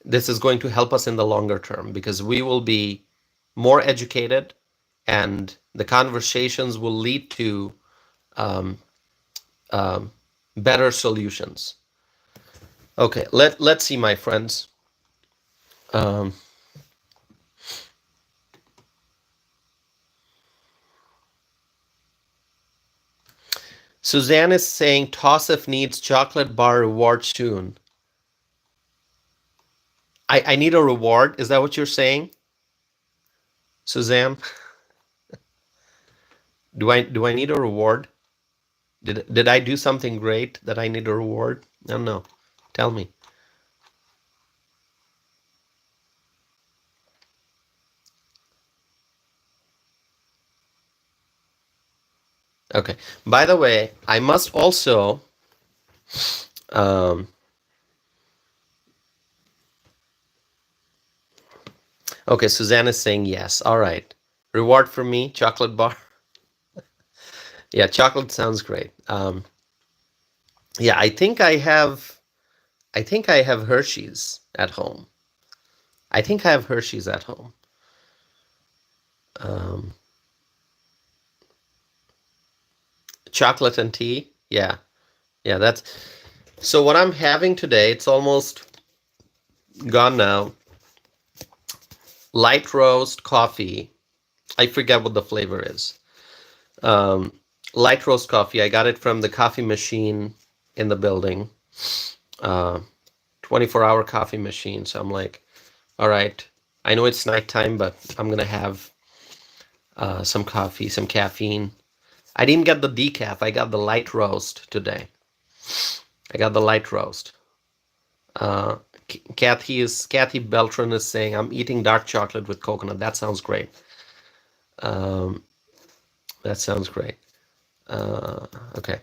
Speaker 1: This is going to help us in the longer term because we will be more educated and the conversations will lead to better solutions. Okay, let's see, my friends. Suzanne is saying Tosif needs chocolate bar reward soon. I need a reward. Is that what you're saying, Suzanne? Do I need a reward? Did I do something great that I need a reward? No. Tell me. Okay. By the way, I must also okay, Suzanne is saying yes. All right. Reward for me, chocolate bar. Yeah, chocolate sounds great. Yeah, I think I have Hershey's at home. I think I have Hershey's at home. Chocolate and tea. Yeah, that's so what I'm having today. It's almost gone now. Light roast coffee. I forget what the flavor is. Light roast coffee. I got it from the coffee machine in the building. 24-hour coffee machine. So I'm like, all right, I know it's nighttime, but I'm gonna have some coffee, some caffeine. I didn't get the decaf. I got the light roast today. I got the light roast. Kathy Beltran is saying, I'm eating dark chocolate with coconut. That sounds great. That sounds great. Okay.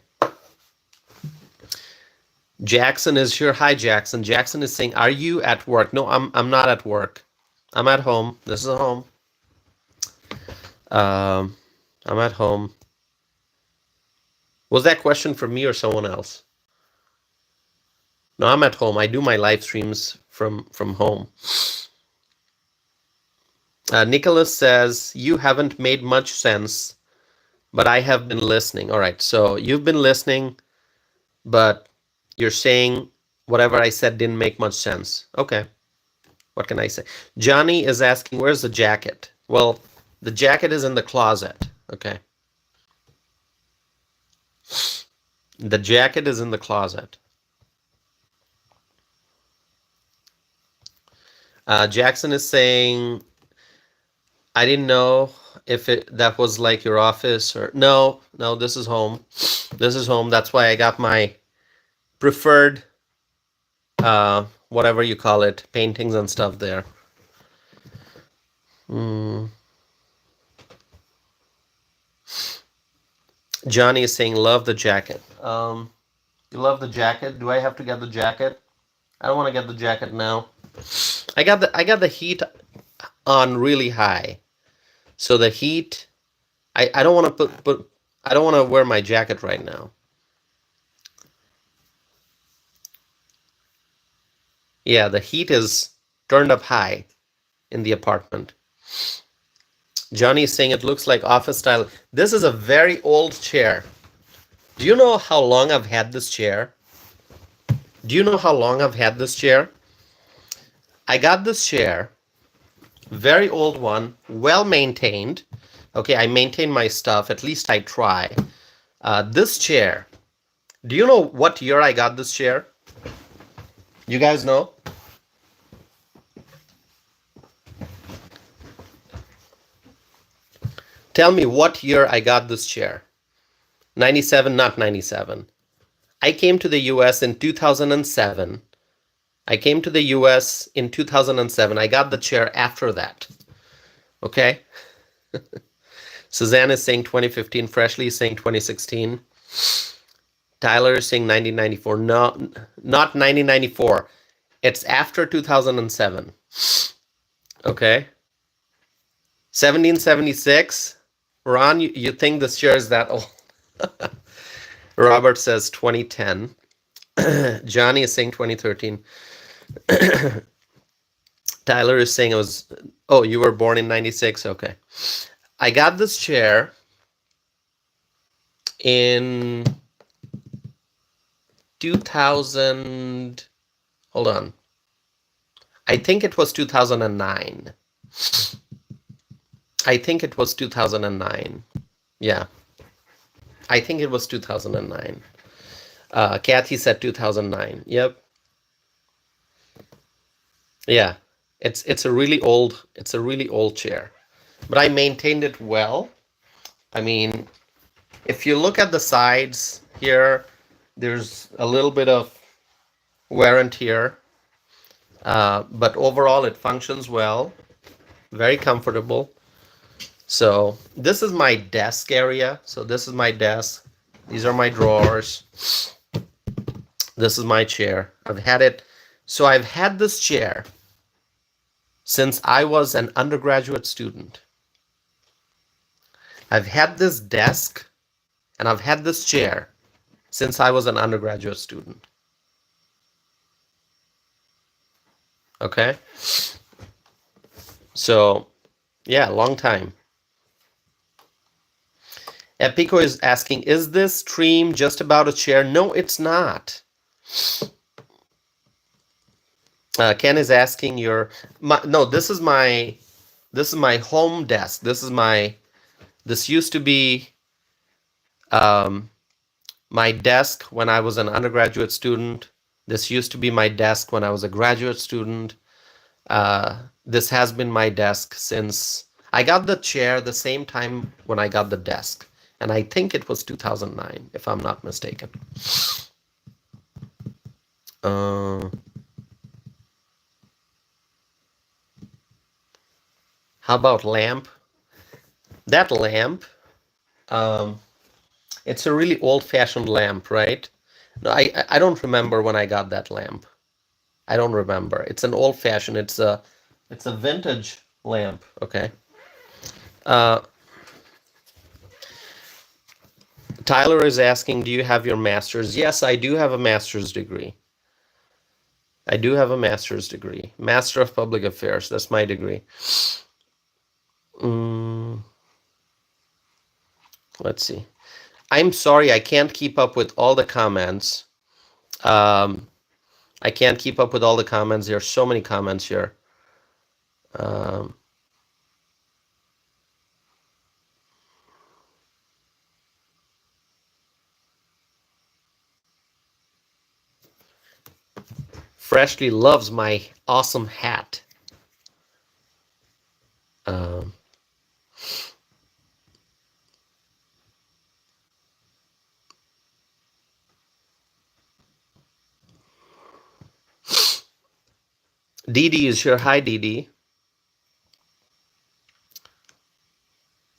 Speaker 1: Jackson is here. Hi, Jackson. Jackson is saying, are you at work? No, I'm not at work. I'm at home. This is home. I'm at home. Was that question for me or someone else? No, I'm at home. I do my live streams from home. Nicholas says, you haven't made much sense, but I have been listening. All right, so you've been listening, but you're saying whatever I said didn't make much sense. Okay, what can I say? Johnny is asking, where's the jacket? Well, the jacket is in the closet, okay? The jacket is in the closet. Jackson is saying, I didn't know if that was like your office or no, this is home. This is home. That's why I got my preferred, whatever you call it, paintings and stuff there. Johnny is saying, love the jacket. You love the jacket? Do I have to get the jacket? I don't want to get the jacket now. I got the heat on really high. So the heat, I don't want to put I don't want to wear my jacket right now. Yeah, the heat is turned up high in the apartment. Johnny is saying it looks like office style. This is a very old chair. Do you know how long I've had this chair? Do you know how long I've had this chair? I got this chair, very old one, well maintained. Okay, I maintain my stuff, at least I try. This chair, do you know what year I got this chair? You guys know? Tell me what year I got this chair. 97, not 97. I came to the US in 2007. I came to the US in 2007. I got the chair after that. Okay? Suzanne is saying 2015. Freshly is saying 2016. Tyler is saying 1994. No, not 1994. It's after 2007. Okay? 1776. Ron, you think this chair is that old? Robert says 2010. Johnny is saying 2013. Tyler is saying it was, oh, you were born in 96? Okay. I got this chair in 2000, hold on. I think it was 2009. I think it was 2009. Yeah. I think it was 2009. Kathy said 2009. Yep. Yeah. It's a really old chair. But I maintained it well. I mean, if you look at the sides here, there's a little bit of wear and tear. But overall it functions well. Very comfortable. So this is my desk area. So this is my desk. These are my drawers. This is my chair. I've had it. So I've had this chair since I was an undergraduate student. I've had this desk and I've had this chair since I was an undergraduate student. Okay? So, yeah, long time. Epico is asking, is this stream just about a chair? No, it's not. Ken is asking no, this is my home desk. This used to be my desk when I was an undergraduate student. This used to be my desk when I was a graduate student. This has been my desk since I got the chair the same time when I got the desk. And I think it was 2009, if I'm not mistaken. How about lamp? That lamp, it's a really old-fashioned lamp, right? No, I don't remember when I got that lamp. I don't remember. It's an old-fashioned. It's a vintage lamp. Okay. Tyler is asking, do you have your master's? Yes, I do have a master's degree. I do have a master's degree. Master of Public Affairs. That's my degree. Let's see. I'm sorry, I can't keep up with all the comments. I can't keep up with all the comments. There are so many comments here. Freshly loves my awesome hat. Dee is here. Hi, Dee.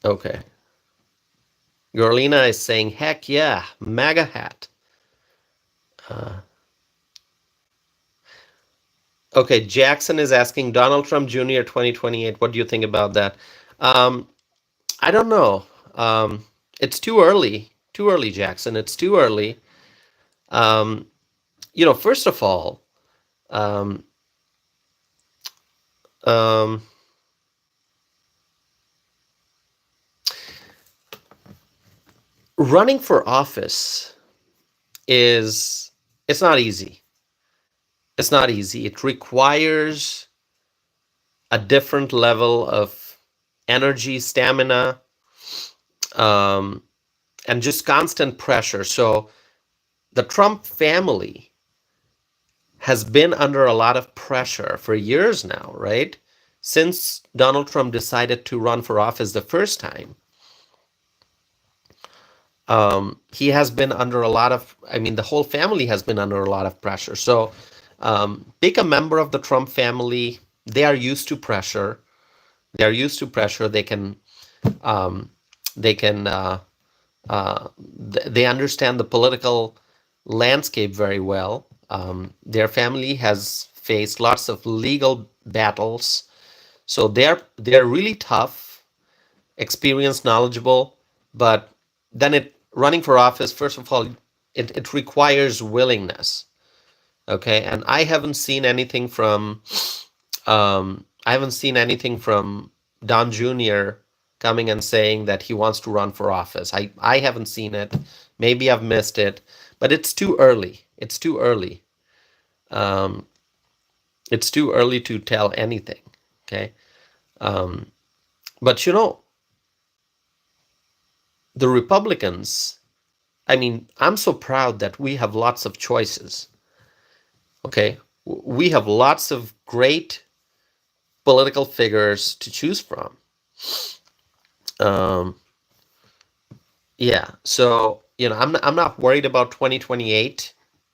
Speaker 1: Okay. Gorlina is saying, heck yeah, MAGA hat. Uh, okay, Jackson is asking Donald Trump Jr. 2028. What do you think about that? Um, I don't know. It's too early. Too early, Jackson. It's too early. Um, first of all, um, um, running for office is it's not easy. It's not easy. It requires a different level of energy, stamina, um, and just constant pressure. So the Trump family has been under a lot of pressure for years now, right? Since Donald Trump decided to run for office the first time, he has been under a lot of, I mean, the whole family has been under a lot of pressure. So, pick a member of the Trump family. They are used to pressure. They are used to pressure. Um, they can, they understand the political landscape very well. Their family has faced lots of legal battles, so they're really tough, experienced, knowledgeable. But then it running for office, first of all, it requires willingness. Okay, and I haven't seen anything from Don Jr. coming and saying that he wants to run for office. I haven't seen it. Maybe I've missed it, but it's too early. It's too early. Um, it's too early to tell anything. Okay, um, but the Republicans. I mean, I'm so proud that we have lots of choices. Okay, we have lots of great political figures to choose from. Um, Yeah. So, I'm not worried about 2028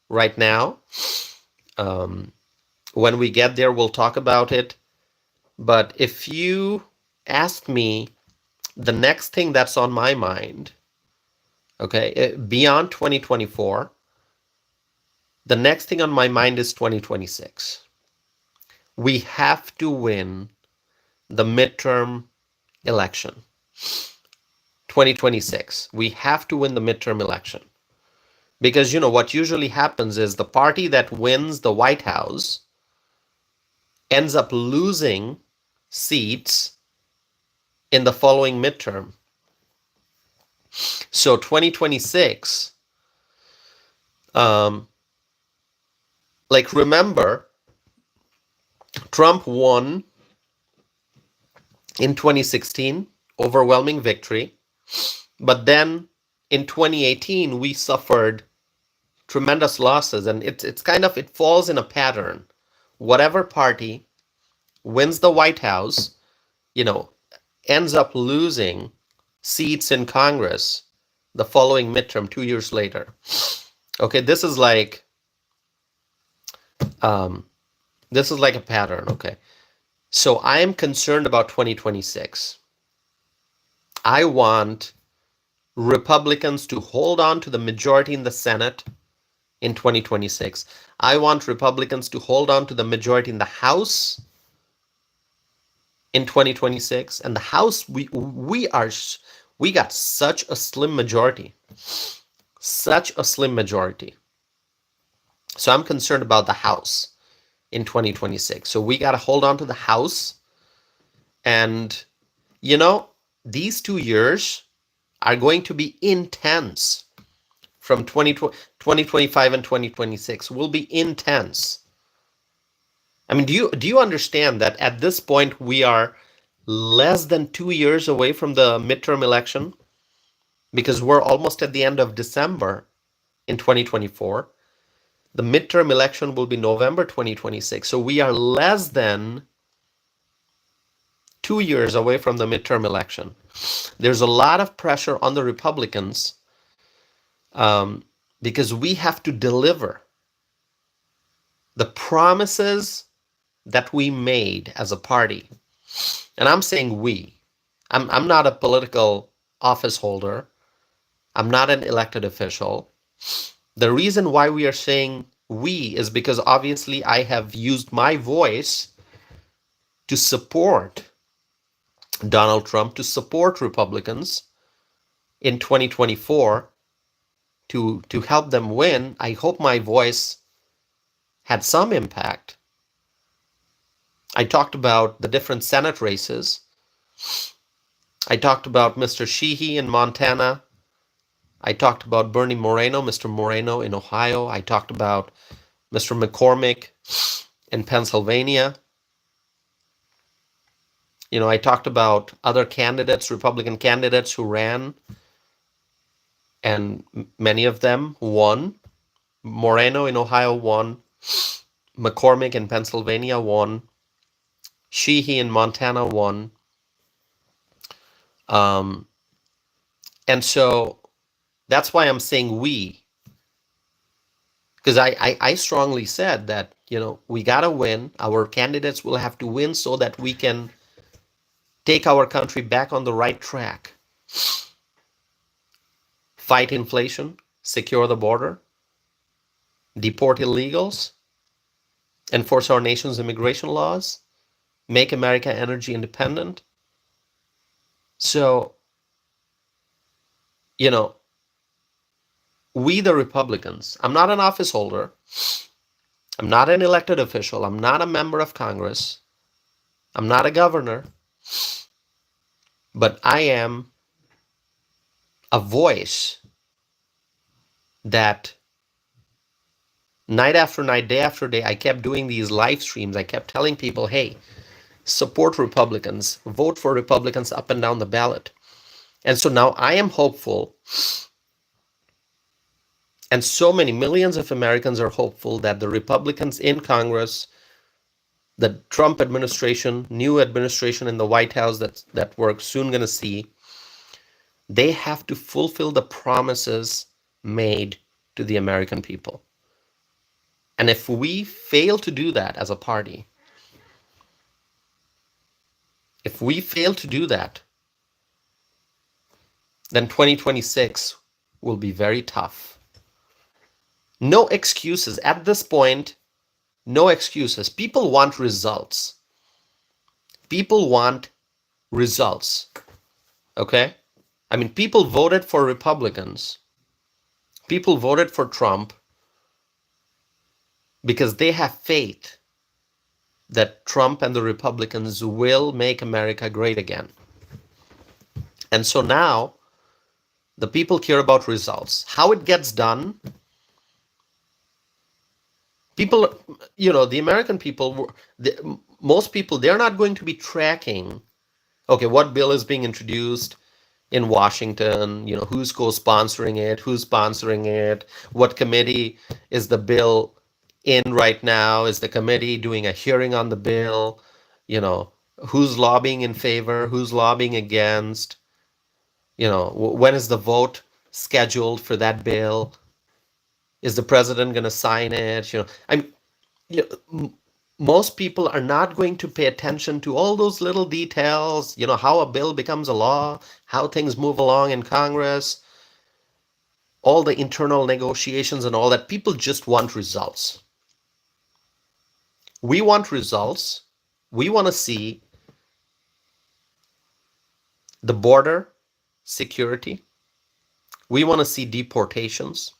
Speaker 1: right now. Um, when we get there, we'll talk about it. But if you ask me the next thing that's on my mind, okay, beyond 2024, the next thing on my mind is 2026. We have to win the midterm election. 2026. We have to win the midterm election. Because what usually happens is the party that wins the White House ends up losing seats in the following midterm. So 2026, remember, Trump won in 2016, overwhelming victory. But then in 2018, we suffered tremendous losses, and it falls in a pattern. Whatever party wins the White House, you know, ends up losing seats in Congress the following midterm 2 years later. Okay, um, this is like a pattern. Okay, so I am concerned about 2026. I want Republicans to hold on to the majority in the Senate in 2026. I want Republicans to hold on to the majority in the House in 2026. And the House, we got such a slim majority, such a slim majority. So I'm concerned about the House in 2026. So we got to hold on to the House. And, these 2 years are going to be intense. From 2025 and 2026 will be intense. I mean, do you understand that at this point we are less than 2 years away from the midterm election? Because we're almost at the end of December in 2024. The midterm election will be November 2026. So we are less than 2 years away from the midterm election. There's a lot of pressure on the Republicans, because we have to deliver the promises that we made as a party. And I'm saying we. I'm not a political office holder. I'm not an elected official. The reason why we are saying we is because obviously I have used my voice to support Donald Trump, to support Republicans in 2024, to help them win. I hope my voice had some impact. I talked about the different Senate races. I talked about Mr. Sheehy in Montana. I talked about Bernie Moreno, Mr. Moreno in Ohio. I talked about Mr. McCormick in Pennsylvania. I talked about other candidates, Republican candidates who ran, and many of them won. Moreno in Ohio won. McCormick in Pennsylvania won. Sheehy in Montana won. And so that's why I'm saying we, because I strongly said that, we got to win. Our candidates will have to win so that we can take our country back on the right track. Fight inflation, secure the border, deport illegals, enforce our nation's immigration laws, make America energy independent. So, we the Republicans, I'm not an office holder, I'm not an elected official, I'm not a member of Congress, I'm not a governor, but I am a voice that night after night, day after day, I kept doing these live streams. I kept telling people, hey, support Republicans, vote for Republicans up and down the ballot. And so now I am hopeful, and so many millions of Americans are hopeful, that the Republicans in Congress, the Trump administration, new administration in the White House that we're soon going to see, they have to fulfill the promises made to the American people. And if we fail to do that as a party, if we fail to do that, then 2026 will be very tough. No excuses. At this point, no excuses. People want results. People want results. Okay? I mean, people voted for Republicans. People voted for Trump because they have faith that Trump and the Republicans will make America great again. And so now, the people care about results. How it gets done, people, the American people, most people, they're not going to be tracking, okay, what bill is being introduced in Washington, who's co-sponsoring it, what committee is the bill in right now, is the committee doing a hearing on the bill, who's lobbying in favor, who's lobbying against, when is the vote scheduled for that bill? Is the president going to sign it? Most people are not going to pay attention to all those little details, how a bill becomes a law, how things move along in Congress, all the internal negotiations and all that. People just want results. We want results. We want to see the border security. We want to see deportations.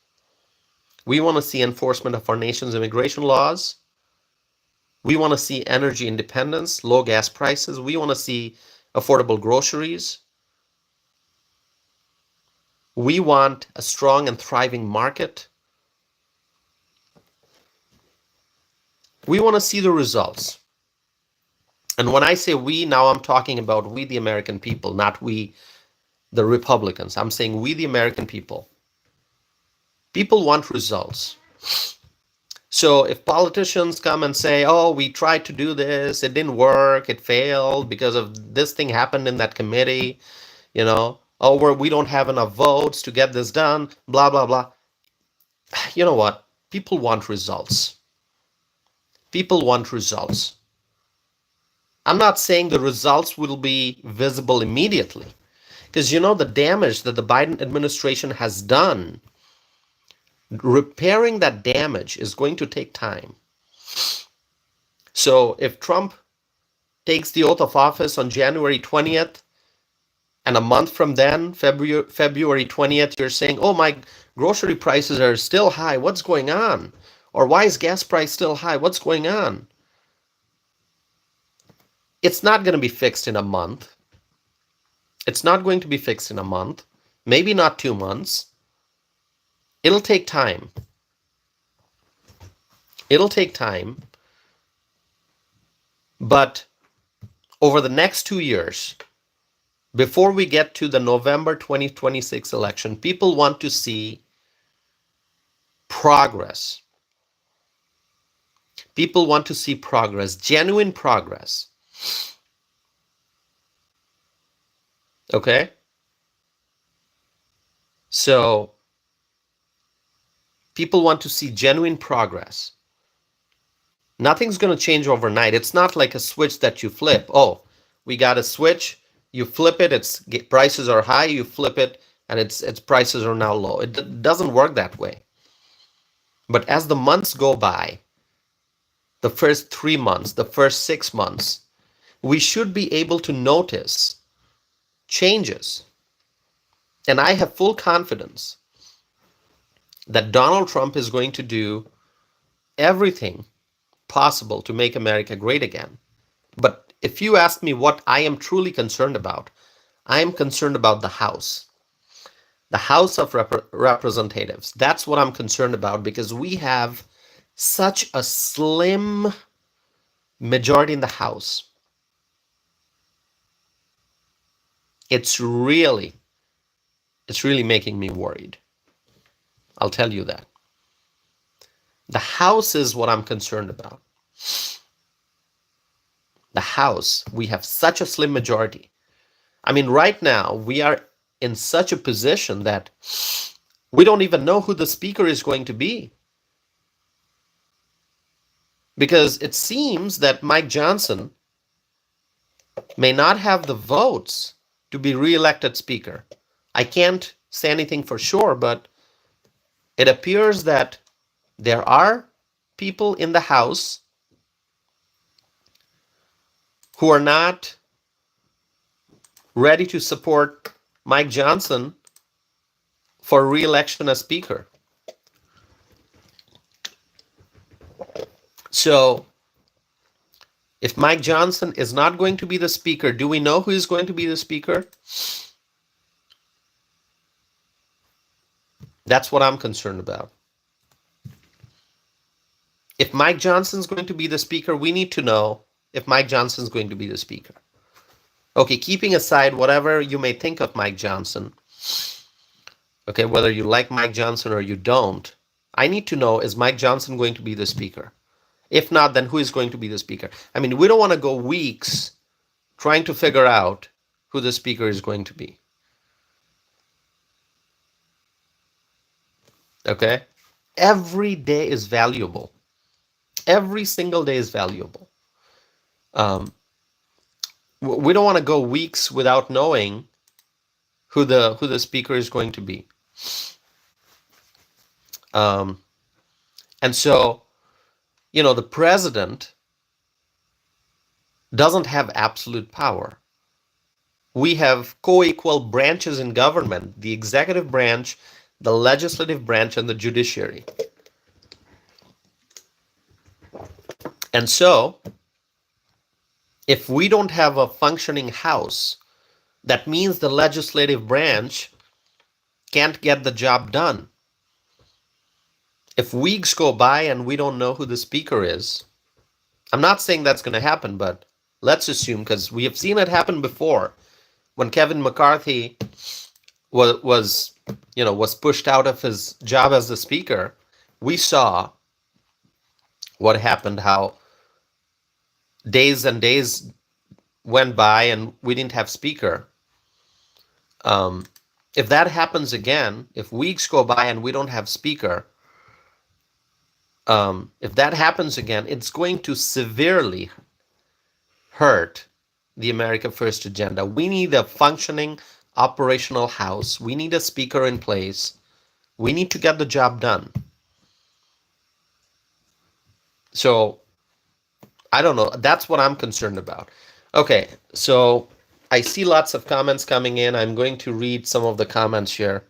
Speaker 1: We want to see enforcement of our nation's immigration laws. We want to see energy independence, low gas prices. We want to see affordable groceries. We want a strong and thriving market. We want to see the results. And when I say we, now I'm talking about we, the American people, not we, the Republicans. I'm saying we, the American people. People want results. So if politicians come and say, oh, we tried to do this, it didn't work, it failed because of this thing happened in that committee, oh, we don't have enough votes to get this done, blah, blah, blah. You know what? People want results. People want results. I'm not saying the results will be visible immediately, Because the damage that the Biden administration has done, repairing that damage is going to take time. So if Trump takes the oath of office on January 20th, and a month from then, February 20th, you're saying, oh, my grocery prices are still high. What's going on? Or why is gas price still high? What's going on? It's not going to be fixed in a month. It's not going to be fixed in a month. Maybe not 2 months. It'll take time. It'll take time. But over the next 2 years, before we get to the November 2026 election, people want to see progress. People want to see progress, genuine progress. Okay? So, people want to see genuine progress. Nothing's going to change overnight. It's not like a switch that you flip. Oh, we got a switch. You flip it. Its prices are high. You flip it, and its prices are now low. It doesn't work that way. But as the months go by, the first 3 months, the first 6 months, we should be able to notice changes. And I have full confidence that Donald Trump is going to do everything possible to make America great again. But if you ask me what I am truly concerned about, I am concerned about the House of Representatives. That's what I'm concerned about, because we have such a slim majority in the House. It's really making me worried. I'll tell you that. The House is what I'm concerned about. The House, we have such a slim majority. I mean, right now, we are in such a position that we don't even know who the speaker is going to be. Because it seems that Mike Johnson may not have the votes to be reelected speaker. I can't say anything for sure, but it appears that there are people in the House who are not ready to support Mike Johnson for re-election as Speaker. So, if Mike Johnson is not going to be the Speaker, do we know who is going to be the Speaker? That's what I'm concerned about. If Mike Johnson's going to be the Speaker, we need to know if Mike Johnson's going to be the Speaker. Okay, keeping aside whatever you may think of Mike Johnson, okay, whether you like Mike Johnson or you don't, I need to know, is Mike Johnson going to be the Speaker? If not, then who is going to be the Speaker? I mean, we don't want to go weeks trying to figure out who the Speaker is going to be. Okay? Every day is valuable. Every single day is valuable. We don't want to go weeks without knowing who the Speaker is going to be. And so, the president doesn't have absolute power. We have co-equal branches in government: the executive branch, the legislative branch, and the judiciary. And so, if we don't have a functioning House, that means the legislative branch can't get the job done. If weeks go by and we don't know who the Speaker is, I'm not saying that's going to happen, but let's assume, because we have seen it happen before. When Kevin McCarthy was pushed out of his job as the Speaker, we saw what happened, how days and days went by and we didn't have Speaker. If that happens again, if weeks go by and we don't have Speaker, if that happens again, it's going to severely hurt the America First agenda. We need a functioning, operational house. We need a speaker in place. We need to get the job done. So I don't know. That's what I'm concerned about. Okay, so I see lots of comments coming in. I'm going to read some of the comments here.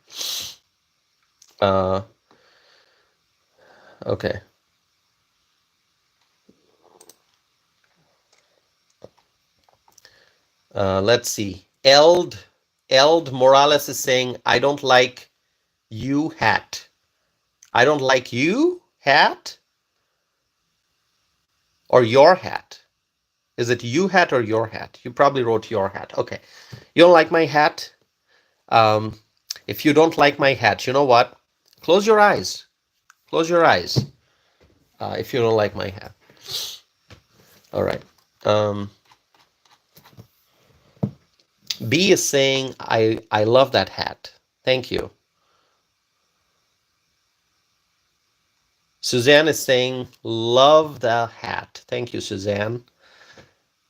Speaker 1: Uh, okay. Let's see. Eld Morales is saying, I don't like you hat. I don't like you hat or your hat. Is it you hat or your hat? You probably wrote your hat. Okay. You don't like my hat? Um, if you don't like my hat, you know what? Close your eyes. Close your eyes if you don't like my hat. All right. B is saying, I love that hat. Thank you. Suzanne is saying, love the hat. Thank you, Suzanne.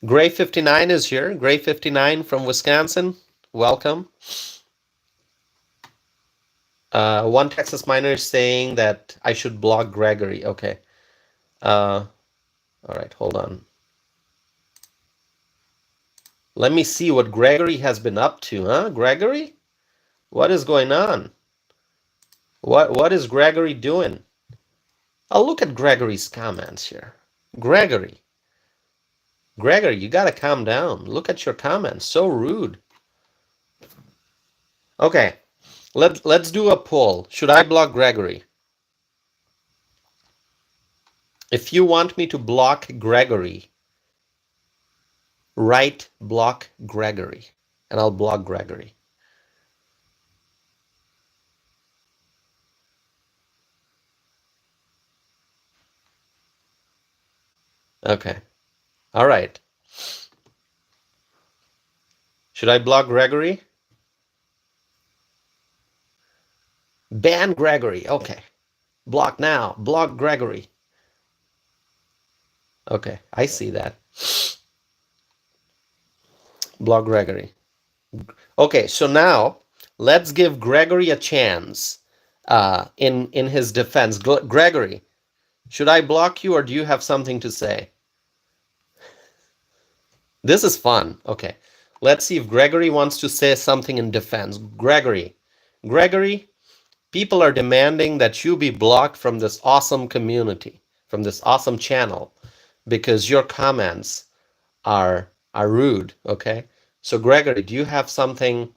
Speaker 1: Gray 59 is here. Gray 59 from Wisconsin. Welcome. One Texas miner is saying that I should block Gregory. Okay. All right, hold on. Let me see what Gregory has been up to, huh? Gregory? What is going on? What is Gregory doing? I'll look at Gregory's comments here. Gregory, you gotta calm down. Look at your comments. So rude. Okay, let's do a poll. Should I block Gregory? If you want me to block Gregory, write block Gregory, and I'll block Gregory. Okay. All right. Should I block Gregory? Ban Gregory. Okay. Block now. Block Gregory. Okay, I see that. Block Gregory. Okay, so now let's give Gregory a chance in his defense. Gregory, should I block you or do you have something to say? This is fun. Okay, let's see if Gregory wants to say something in defense. Gregory, people are demanding that you be blocked from this awesome community, from this awesome channel, because your comments are rude. Okay, so Gregory, do you have something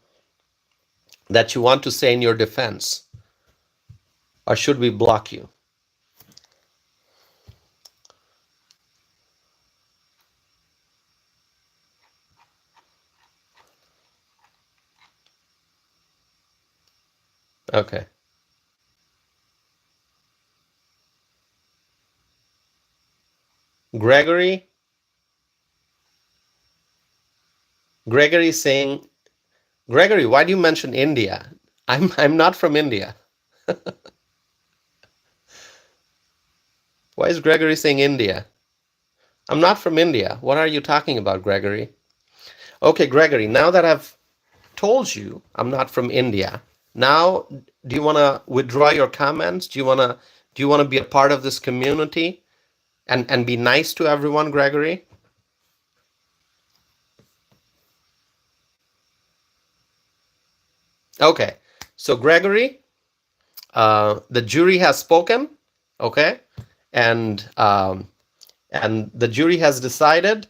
Speaker 1: that you want to say in your defense, or should we block you? Okay. Gregory is saying, Gregory, why do you mention India? I'm not from India. Why is Gregory saying India? I'm not from India. What are you talking about, Gregory? Okay, Gregory, now that I've told you I'm not from India, now do you want to withdraw your comments? Do you want to be a part of this community and be nice to everyone, Gregory? Okay. So Gregory, the jury has spoken, okay? And the jury has decided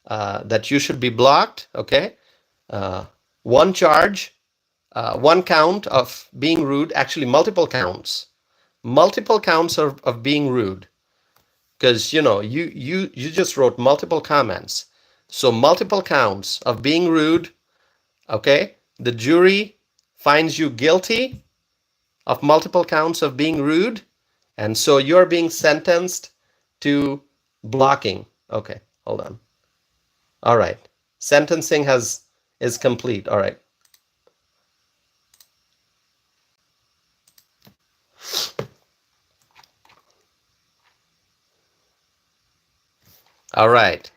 Speaker 1: that you should be blocked, okay? One charge, one count of being rude, actually multiple counts of being rude, because you just wrote multiple comments, so multiple counts of being rude, okay? The jury finds you guilty of multiple counts of being rude, and so you're being sentenced to blocking. Okay, hold on. All right. Sentencing is complete. All right. All right.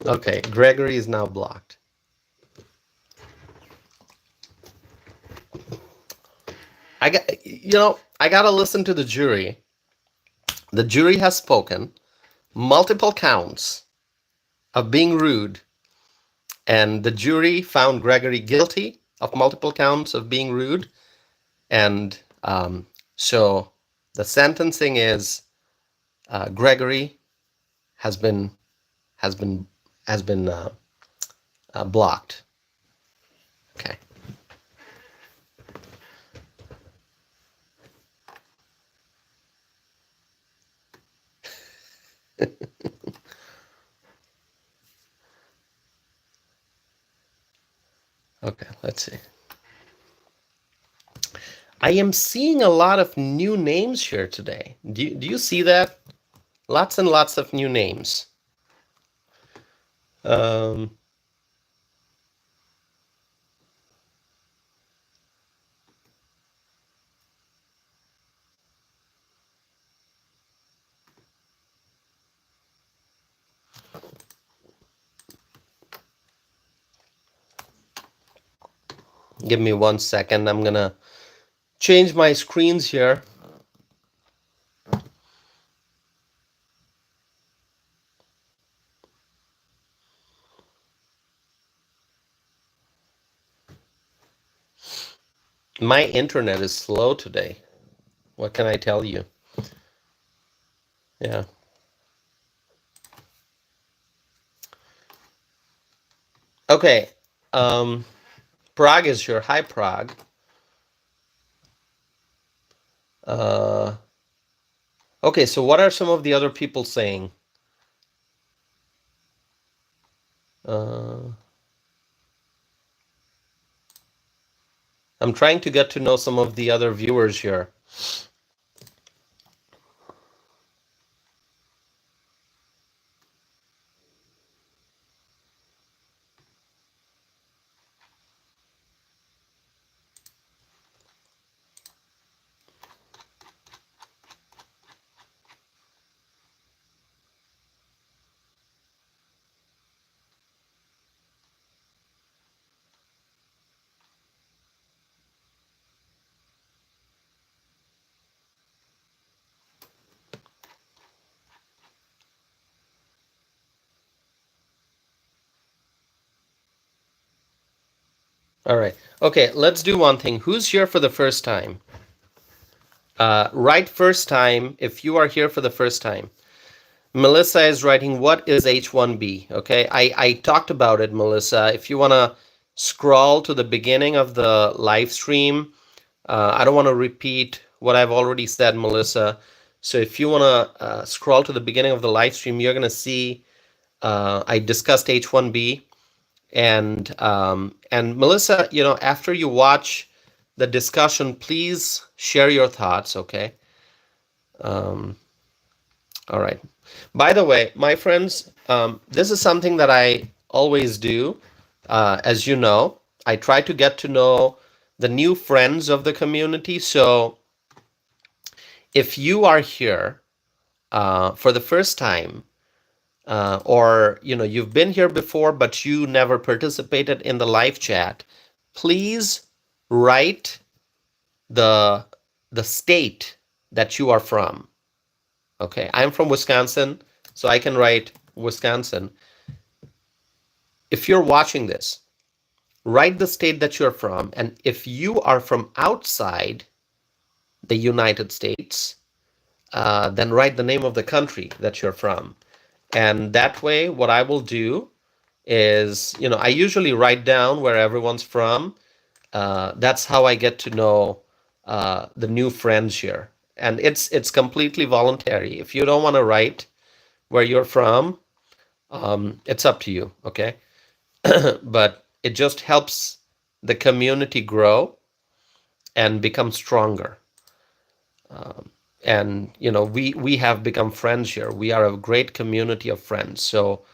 Speaker 1: Okay, Gregory is now blocked. I gotta listen to the jury. The jury has spoken. Multiple counts of being rude, and the jury found Gregory guilty of multiple counts of being rude. And so the sentencing is Gregory has been has been has been blocked. Okay. Okay. Let's see. I am seeing a lot of new names here today. Do you see that? Lots and lots of new names. Um, Give me 1 second. I'm gonna change my screens here. My internet is slow today. What can I tell you? Yeah. Okay. Prague is here. Hi, Prague. Okay, so what are some of the other people saying? I'm trying to get to know some of the other viewers here. All right. Okay, let's do one thing. Who's here for the first time? Write first time if you are here for the first time. Melissa is writing, what is H-1B? Okay, I talked about it, Melissa. If you want to scroll to the beginning of the live stream, I don't want to repeat what I've already said, Melissa. So if you want to scroll to the beginning of the live stream, you're going to see I discussed H-1B. And Melissa, after you watch the discussion, please share your thoughts, okay? All right. By the way, my friends, this is something that I always do. As you know, I try to get to know the new friends of the community. So if you are here for the first time, or you've been here before but you never participated in the live chat, please write the state that you are from. Okay, I'm from Wisconsin, so I can write Wisconsin. If you're watching this, write the state that you're from, and if you are from outside the United States, then write the name of the country that you're from. And that way, what I will do is, I usually write down where everyone's from. That's how I get to know the new friends here. And it's completely voluntary. If you don't want to write where you're from, it's up to you, okay? But it just helps the community grow and become stronger. And we have become friends here. We are a great community of friends. So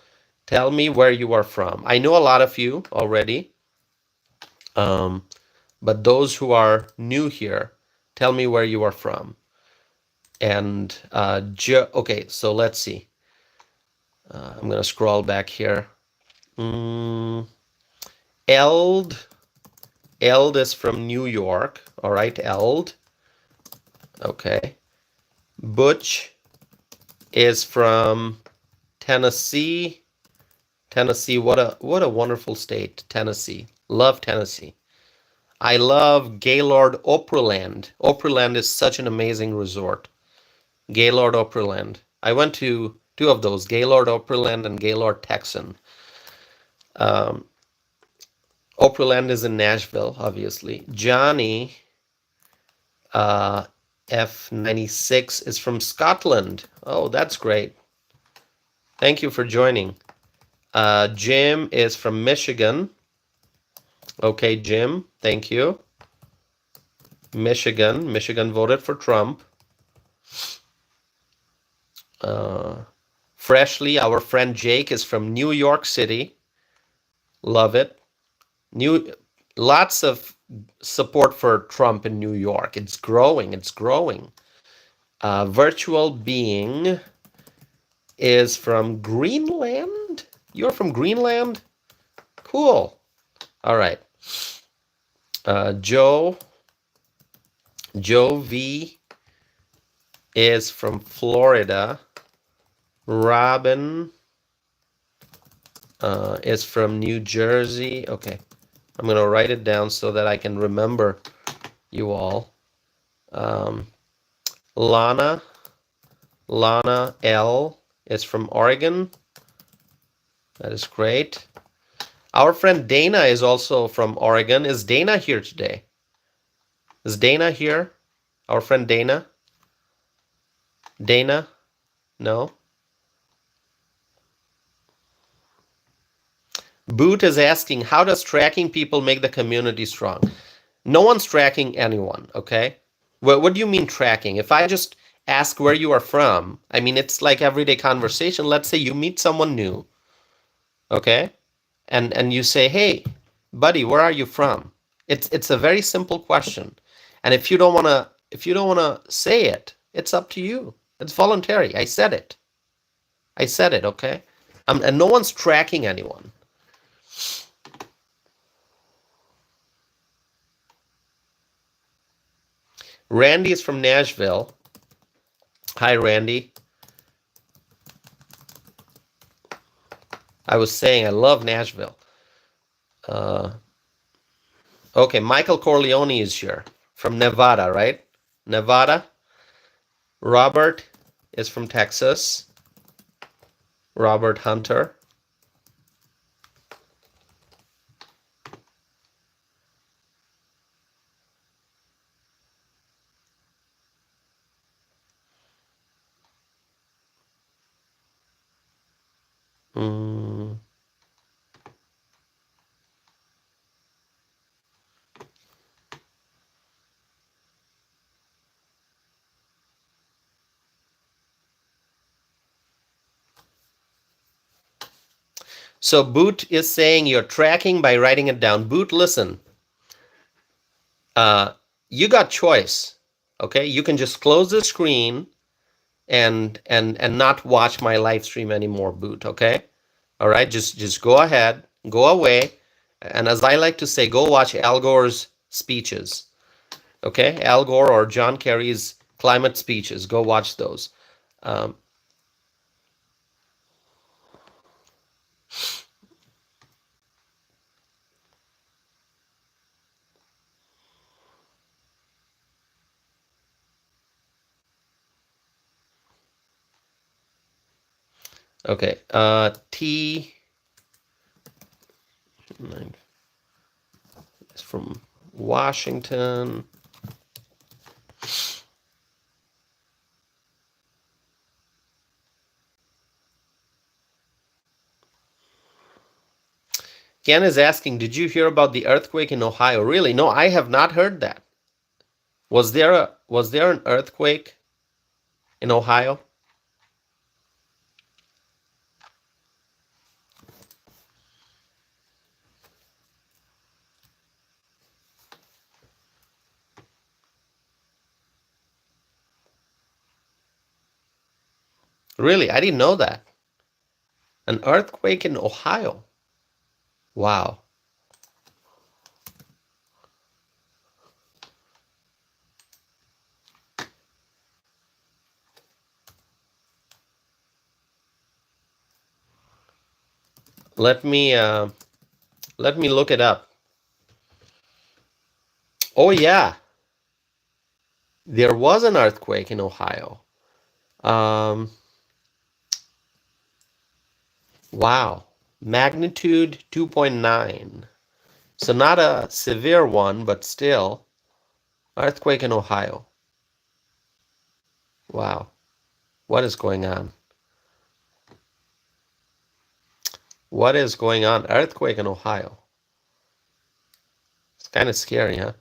Speaker 1: tell me where you are from. I know a lot of you already, but those who are new here, tell me where you are from. And okay, so let's see. I'm going to scroll back here. Mm, Eld. Eld is from New York. All right, Eld. Okay. Butch is from Tennessee. Tennessee, what a wonderful state, Tennessee. Love Tennessee. I love Gaylord Opryland. Opryland is such an amazing resort. Gaylord Opryland. I went to two of those, Gaylord Opryland and Gaylord Texan. Um, Opryland is in Nashville, obviously. Johnny uh, F96 is from Scotland. Oh, that's great. Thank you for joining. Jim is from Michigan. Okay, Jim, thank you. Michigan. Michigan voted for Trump. Freshly, our friend Jake is from New York City. Love it. New, lots of support for Trump in New York. It's growing. It's growing. Virtual Being is from Greenland. You're from Greenland? Cool. All right. Joe V is from Florida. Robin is from New Jersey. Okay. I'm going to write it down so that I can remember you all. Um, Lana L is from Oregon. That is great. Our friend Dana is also from Oregon. Is Dana here today? Is Dana here? Our friend Dana? Dana? No? Boot is asking, how does tracking people make the community strong? No one's tracking anyone, okay? What do you mean tracking? If I just ask where you are from, I mean, it's like everyday conversation. Let's say you meet someone new, okay? And you say, hey, buddy, where are you from? It's a very simple question. And if you don't wanna say it, it's up to you. It's voluntary. I said it. I said it, okay? And no one's tracking anyone. Randy is from Nashville. Hi, Randy. I was saying I love Nashville. Okay, Michael Corleone is here from Nevada, right? Nevada. Robert is from Texas. Robert Hunter. Mm. So Boot is saying you're tracking by writing it down. Boot, listen. Uh, you got choice. Okay, you can just close the screen and not watch my live stream anymore, Boot. Okay, all right. Just go ahead, go away, and as I like to say, go watch Al Gore's speeches. Okay, Al Gore or John Kerry's climate speeches. Go watch those. Um, okay, T is from Washington. Ken is asking, did you hear about the earthquake in Ohio? Really? No, I have not heard that. Was there an earthquake in Ohio? Really? I didn't know that. An earthquake in Ohio. Wow. Let me look it up. Oh yeah, there was an earthquake in Ohio. Um, wow, magnitude 2.9. So not a severe one, but still earthquake in Ohio. Wow, what is going on? What is going on? Earthquake in Ohio. It's kind of scary, huh?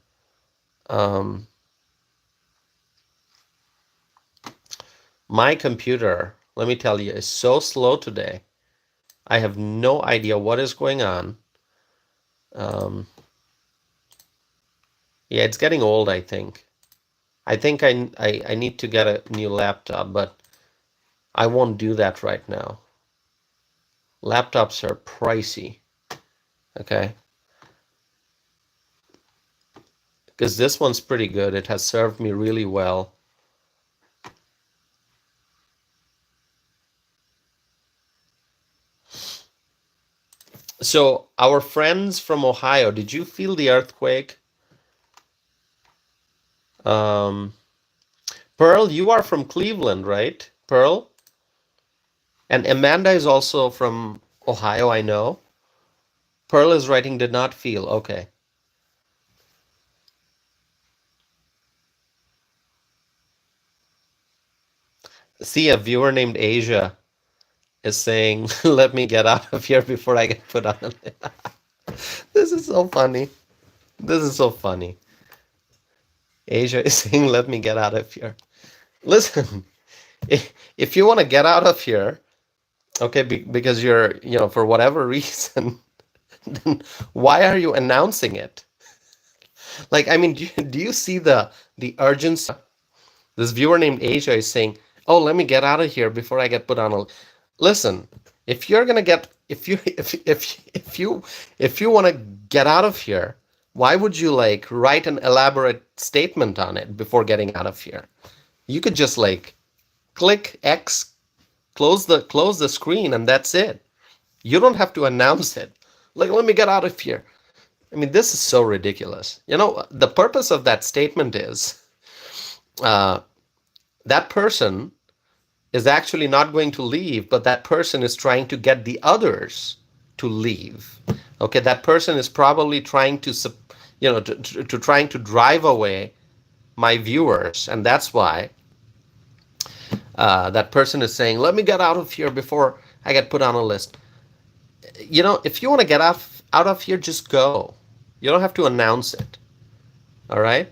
Speaker 1: Um, my computer, let me tell you, is so slow today. I have no idea what is going on. Um, yeah, it's getting old, I think. I think I need to get a new laptop, but I won't do that right now. Laptops are pricey, okay? Because this one's pretty good. It has served me really well. So, our friends from Ohio, did you feel the earthquake? Um, Pearl, you are from Cleveland, right? Pearl? And Amanda is also from Ohio, I know. Pearl is writing did not feel. Okay. See, a viewer named Asia is saying, let me get out of here before I get put on. This is so funny. This is so funny. Asia is saying, let me get out of here. Listen, if you want to get out of here, okay, because you're, for whatever reason, then why are you announcing it? Like, I mean, do you see the urgency? This viewer named Asia is saying, "Oh, let me get out of here before I get put on a." Listen, if you're gonna get, if you want to get out of here, why would you like write an elaborate statement on it before getting out of here? You could just like click X, close the screen, and that's it. You don't have to announce it. Like, let me get out of here. I mean, this is so ridiculous. The purpose of that statement is uh, that person is actually not going to leave, but that person is trying to get the others to leave. Okay, that person is probably trying to trying to drive away my viewers, and that's why that person is saying, "Let me get out of here before I get put on a list." If you want to get out of here, just go. You don't have to announce it. All right.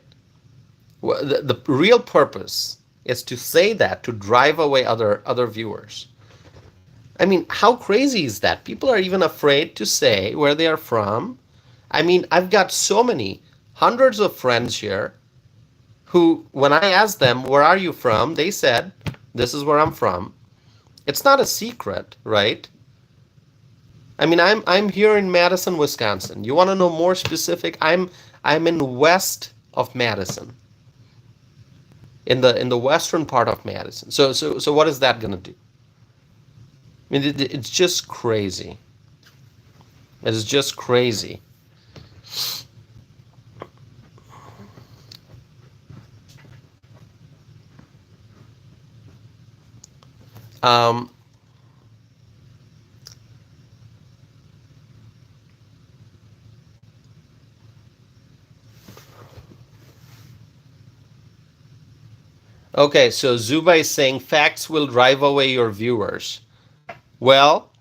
Speaker 1: Well, the real purpose is to say that to drive away other viewers. I mean, how crazy is that? People are even afraid to say where they are from. I mean, I've got so many hundreds of friends here who, when I asked them, where are you from? They said, this is where I'm from. It's not a secret, right? I mean, I'm here in Madison, Wisconsin. You want to know more specific? I'm in west of Madison, in the western part of Madison. So what is that going to do? I mean, it's just crazy. It's just crazy. Um, okay, so Zuba is saying facts will drive away your viewers. Well,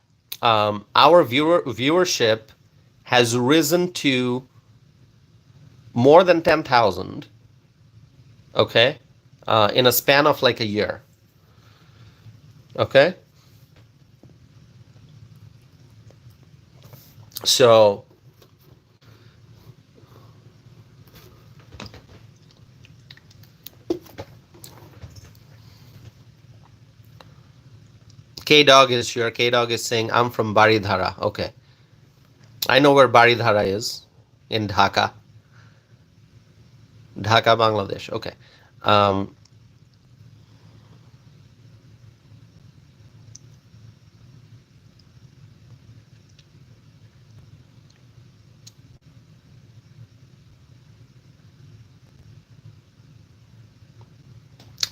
Speaker 1: our viewership has risen to more than 10,000, okay, in a span of like a year. Okay? So, K Dog is here. K Dog is saying, I'm from Baridhara. Okay. I know where Baridhara is, in Dhaka. Dhaka, Bangladesh. Okay. Um,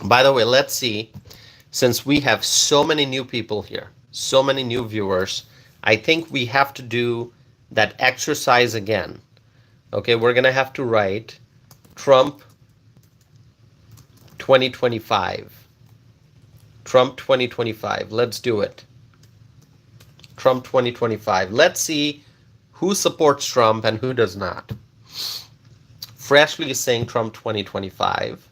Speaker 1: by the way, let's see. Since we have so many new people here, so many new viewers, I think we have to do that exercise again. Okay, we're going to have to write Trump 2025. Trump 2025. Let's do it. Trump 2025. Let's see who supports Trump and who does not. Freshly is saying Trump 2025.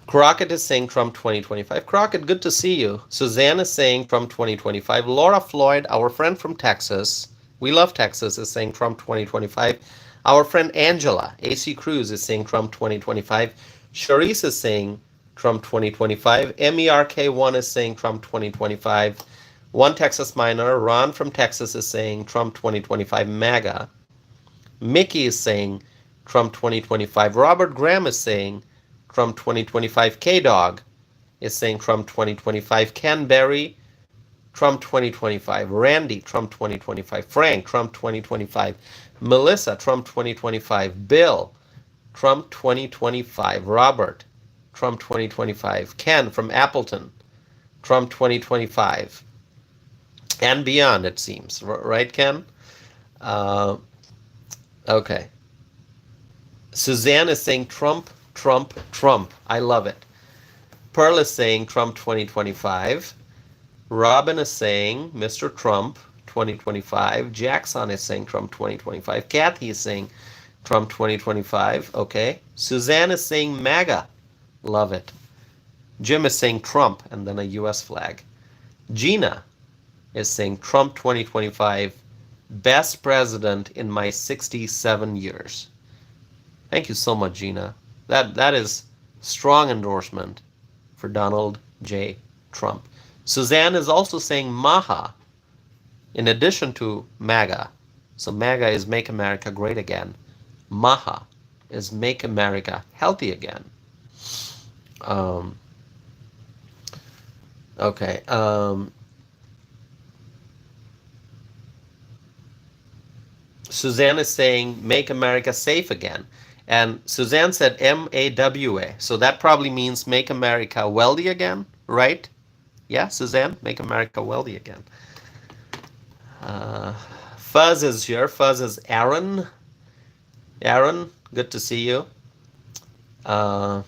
Speaker 1: Crockett is saying Trump 2025. Crockett, good to see you. Suzanne is saying Trump 2025. Laura Floyd, our friend from Texas, we love Texas, is saying Trump 2025. Our friend Angela, AC Cruz, is saying Trump 2025. Charisse is saying Trump 2025. MERK1 is saying Trump 2025. One Texas Miner, Ron from Texas, is saying Trump 2025 MAGA. Mickey is saying Trump 2025. Robert Graham is saying Trump 2025. K-Dog is saying Trump 2025. Ken Berry, Trump 2025. Randy, Trump 2025. Frank, Trump 2025. Melissa, Trump 2025. Bill, Trump 2025. Robert, Trump 2025. Ken from Appleton, Trump 2025. And beyond, it seems. Right, Ken? Okay. Suzanne is saying Trump, Trump, Trump. I love it. Pearl is saying Trump 2025. Robin is saying Mr. Trump 2025. Jackson is saying Trump 2025. Kathy is saying Trump 2025. Okay. Suzanne is saying MAGA. Love it. Jim is saying Trump and then a US flag. Gina is saying Trump 2025. Best president in my 67 years. Thank you so much, Gina. That is strong endorsement for Donald J. Trump. Suzanne is also saying MAHA in addition to MAGA. So MAGA is Make America Great Again. MAHA is Make America Healthy Again. Okay. Suzanne is saying Make America Safe Again. And Suzanne said MAWA. So that probably means Make America Wealthy Again, right? Yeah, Suzanne, Make America Wealthy Again. Fuzz is here. Fuzz is Aaron. Aaron, good to see you. Aaron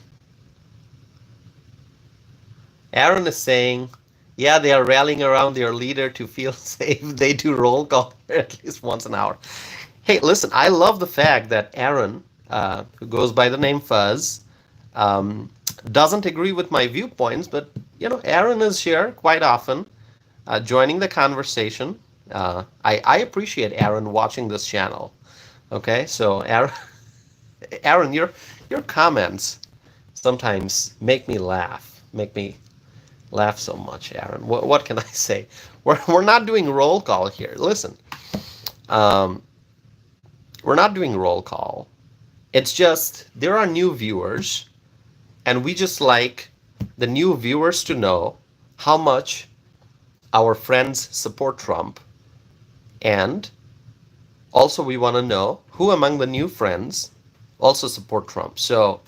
Speaker 1: is saying, yeah, they are rallying around their leader to feel safe. They do roll call at least once an hour. Hey, listen, I love the fact that Aaron, who goes by the name Fuzz, doesn't agree with my viewpoints, but, you know, Aaron is here quite often, joining the conversation. I appreciate Aaron watching this channel. Okay, so Aaron, your comments sometimes make me laugh so much, Aaron. What can I say? We're not doing roll call here. Listen, we're not doing roll call. It's just there are new viewers, and we just like the new viewers to know how much our friends support Trump, and also we want to know who among the new friends also support Trump. So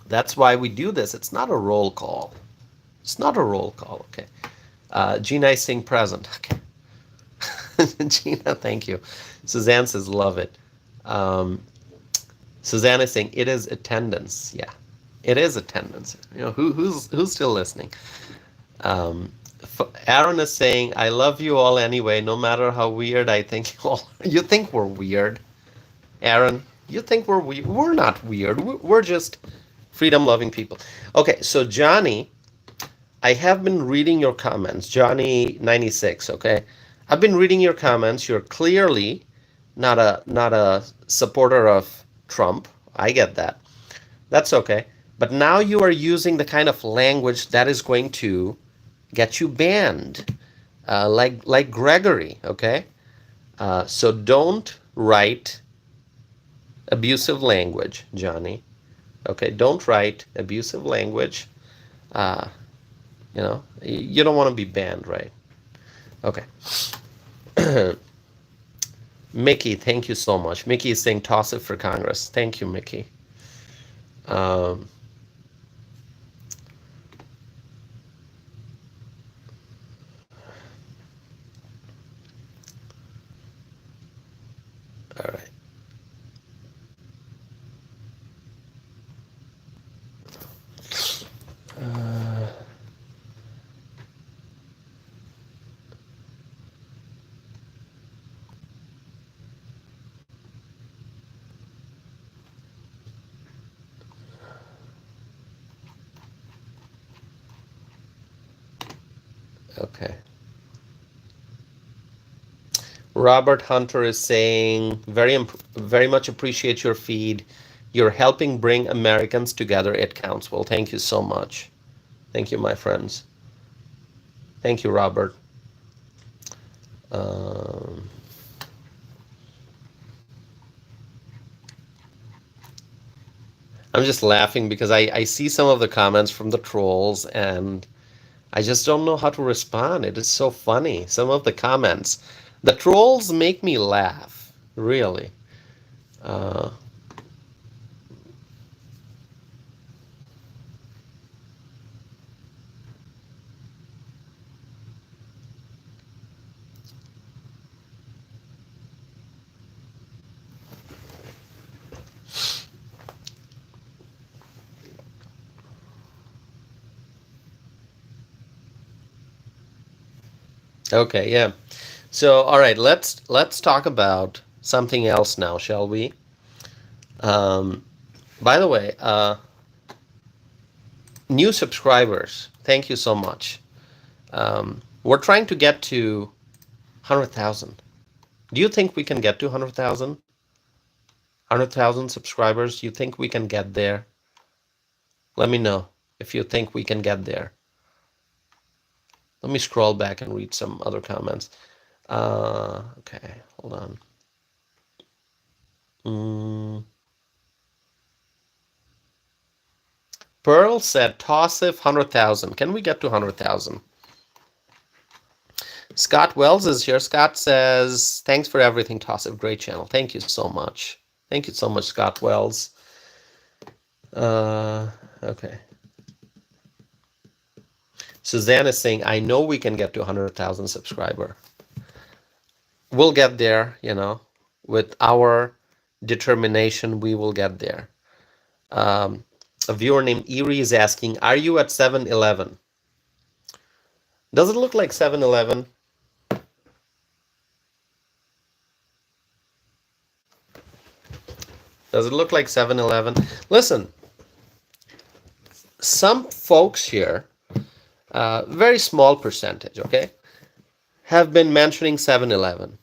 Speaker 1: that's why we do this. It's not a roll call. It's not a roll call, okay. Gina is saying present, okay. Gina, thank you. Suzanne says, love it. Suzanne is saying, it is attendance. Yeah, it is attendance. You know, who's still listening? Aaron is saying, I love you all anyway, no matter how weird I think you all are. You think we're weird, Aaron? You think we're weird? We're not weird. We're just freedom-loving people. Okay, so Johnny, I have been reading your comments. Johnny96, okay? I've been reading your comments. You're clearly not a supporter of Trump. I get that. That's okay. But now you are using the kind of language that is going to get you banned, like Gregory, okay? So don't write abusive language, Johnny. Okay, don't write abusive language. Uh, you don't want to be banned, right? Okay. Mickey, thank you so much. Mickey is saying toss it for Congress. Thank you, Mickey. Um, all right. Okay. Robert Hunter is saying very much appreciate your feed. You're helping bring Americans together. It counts. Well, thank you so much. Thank you, my friends. Thank you, Robert. Um, I'm just laughing because I see some of the comments from the trolls and I just don't know how to respond. It is so funny. Some of the comments. The trolls make me laugh, really. Uh, okay, yeah. So, all right, let's talk about something else now, shall we? Um, by the way, new subscribers, thank you so much. We're trying to get to 100,000. Do you think we can get to 100,000? 100,000 subscribers? Do you think we can get there? Let me know if you think we can get there. Let me scroll back and read some other comments. Okay, hold on. Pearl said, toss if 100,000. Can we get to 100,000? Scott Wells is here. Scott says, thanks for everything, Tossif. Great channel. Thank you so much. Thank you so much, Scott Wells. Okay. Suzanne is saying, I know we can get to 100,000 subscriber. We'll get there, with our determination, we will get there. A viewer named Erie is asking, are you at 7-Eleven? Does it look like 7-Eleven? Does it look like 7-Eleven? Listen, some folks here, very small percentage, okay, have been mentioning 7-Eleven.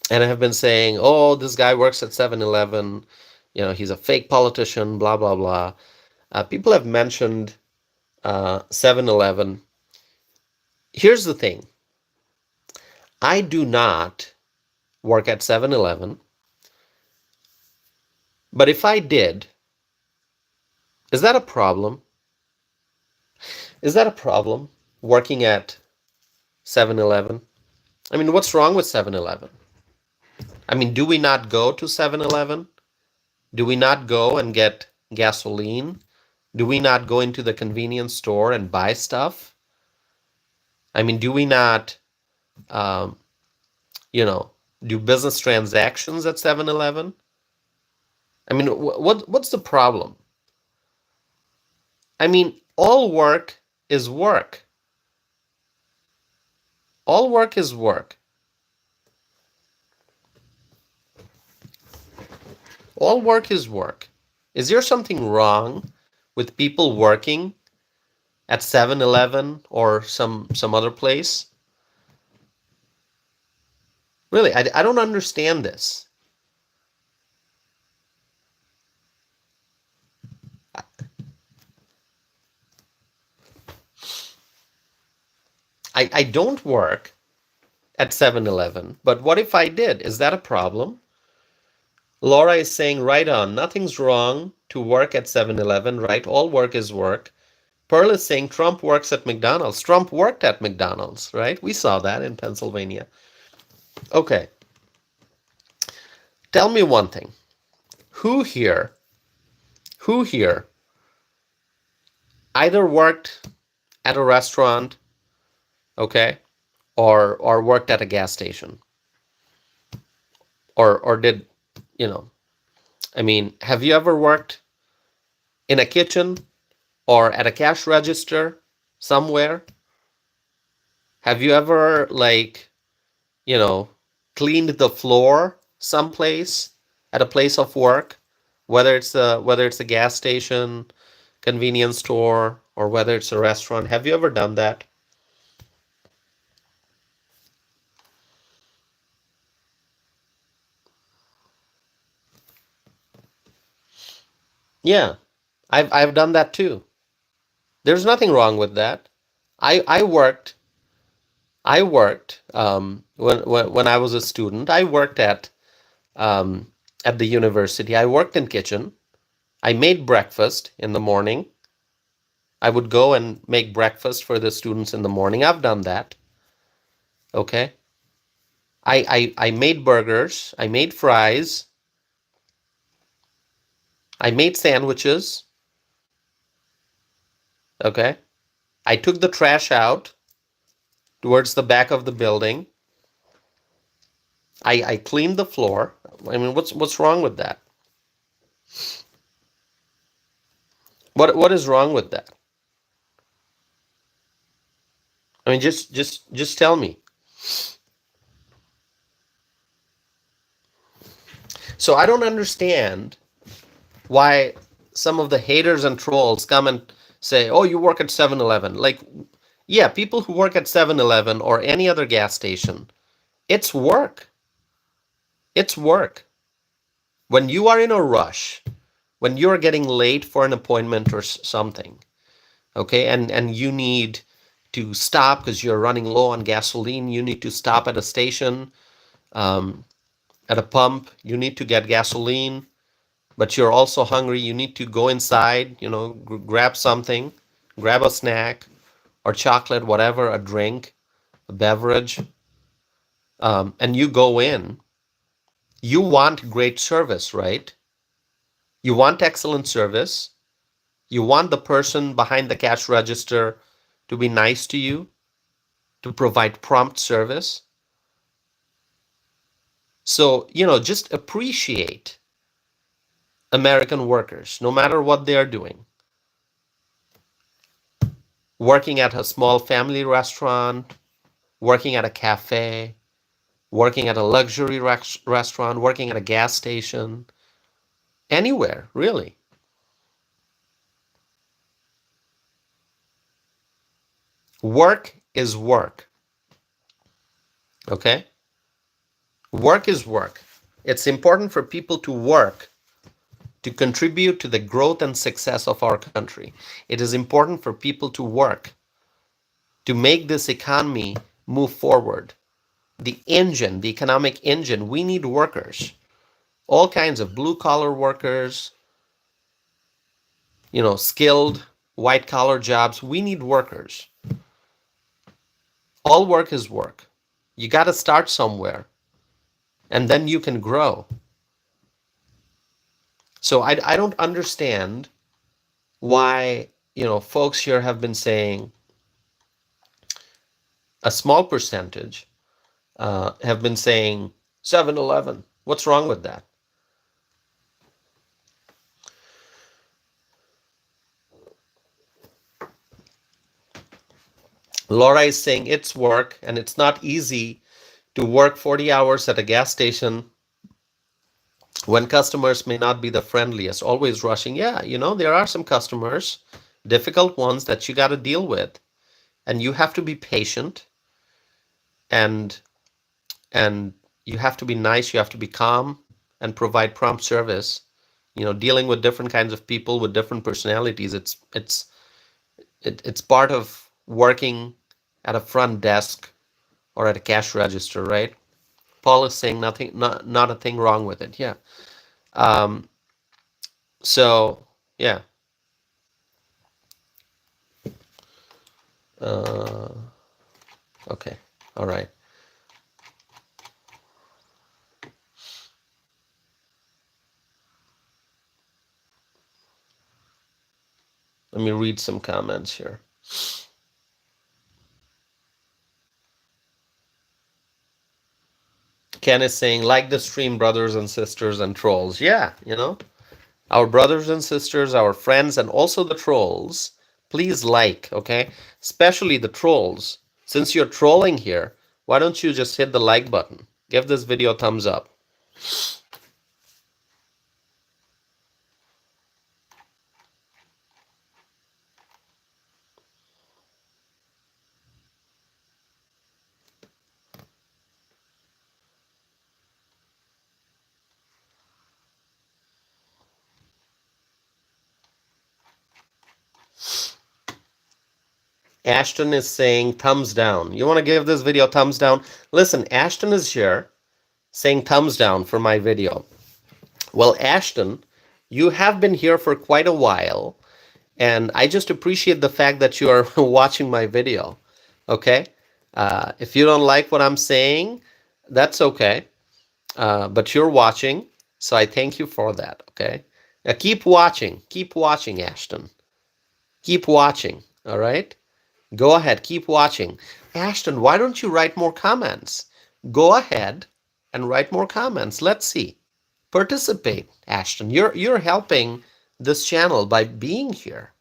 Speaker 1: And have been saying, oh, this guy works at 7-Eleven, he's a fake politician, blah, blah, blah. People have mentioned 7-Eleven. Here's the thing. I do not work at 7-Eleven. But if I did, is that a problem? Is that a problem, working at 7-Eleven? I mean, what's wrong with 7-Eleven? I mean, do we not go to 7-Eleven? Do we not go and get gasoline? Do we not go into the convenience store and buy stuff? I mean, do we not, um, do business transactions at 7-Eleven? I mean, what's the problem? I mean, all work is work. All work is work. All work is work. Is there something wrong with people working at 7-Eleven or some other place? Really, I don't understand this. I don't work at 7-Eleven. But what if I did? Is that a problem? Laura is saying, right on, nothing's wrong to work at 7-Eleven, right? All work is work. Pearl is saying Trump works at McDonald's. Trump worked at McDonald's, right? We saw that in Pennsylvania. Okay, tell me one thing. Who here, who here either worked at a restaurant, okay, or worked at a gas station, or did, you know, I mean, have you ever worked in a kitchen or at a cash register somewhere? Have you ever, like, you know, cleaned the floor someplace at a place of work, whether it's a gas station, convenience store, or whether it's a restaurant? Have you ever done that? Yeah, I've done that too. There's nothing wrong with that. I worked when I was a student. I worked at the university. I worked in kitchen. I made breakfast in the morning. I would go and make breakfast for the students in the morning. I've done that. Okay. I made burgers. I made fries. I made sandwiches. Okay. I took the trash out towards the back of the building. I cleaned the floor. I mean, what's wrong with that? What is wrong with that? I mean, just tell me. So I don't understand why some of the haters and trolls come and say, "Oh, you work at 7-Eleven." Like, yeah, people who work at 7-Eleven or any other gas station, it's work. It's work. When you are in a rush, when you're getting late for an appointment or something, okay, and you need to stop because you're running low on gasoline, you need to stop at a station, um, at a pump, you need to get gasoline, but you're also hungry, you need to go inside, grab something, grab a snack or chocolate, whatever, a drink, a beverage, and you go in. You want great service, right? You want excellent service. You want the person behind the cash register to be nice to you, to provide prompt service. So, just appreciate American workers, no matter what they are doing. Working at a small family restaurant, working at a cafe, working at a luxury restaurant, working at a gas station, anywhere, really. Work is work, okay? Work is work. It's important for people to work to contribute to the growth and success of our country. It is important for people to work to make this economy move forward. The engine, the economic engine, we need workers. All kinds of blue collar workers, skilled white collar jobs. We need workers. All work is work. You got to start somewhere and then you can grow. So I don't understand why, folks here have been saying, a small percentage have been saying 7-Eleven. What's wrong with that? Laura is saying it's work and it's not easy to work 40 hours at a gas station when customers may not be the friendliest, always rushing. Yeah, there are some customers, difficult ones that you got to deal with, and you have to be patient, and you have to be nice, you have to be calm and provide prompt service. Dealing with different kinds of people with different personalities, it's part of working at a front desk or at a cash register, right? Paul is saying nothing, not a thing wrong with it. Yeah. Um, so yeah. Uh, okay. All right. Let me read some comments here. Ken is saying, like the stream, brothers and sisters and trolls. Yeah, our brothers and sisters, our friends, and also the trolls, please like, okay? Especially the trolls. Since you're trolling here, why don't you just hit the like button? Give this video a thumbs up. Ashton is saying thumbs down. You want to give this video a thumbs down? Listen, Ashton is here saying thumbs down for my video. Well, Ashton, you have been here for quite a while, and I just appreciate the fact that you are watching my video. Okay? If you don't like what I'm saying, that's okay. But you're watching, so I thank you for that. Okay? Now keep watching. Keep watching, Ashton. Keep watching. All right? Go ahead. Keep watching. Ashton, why don't you write more comments? Go ahead and write more comments. Let's see. Participate, Ashton. You're helping this channel by being here.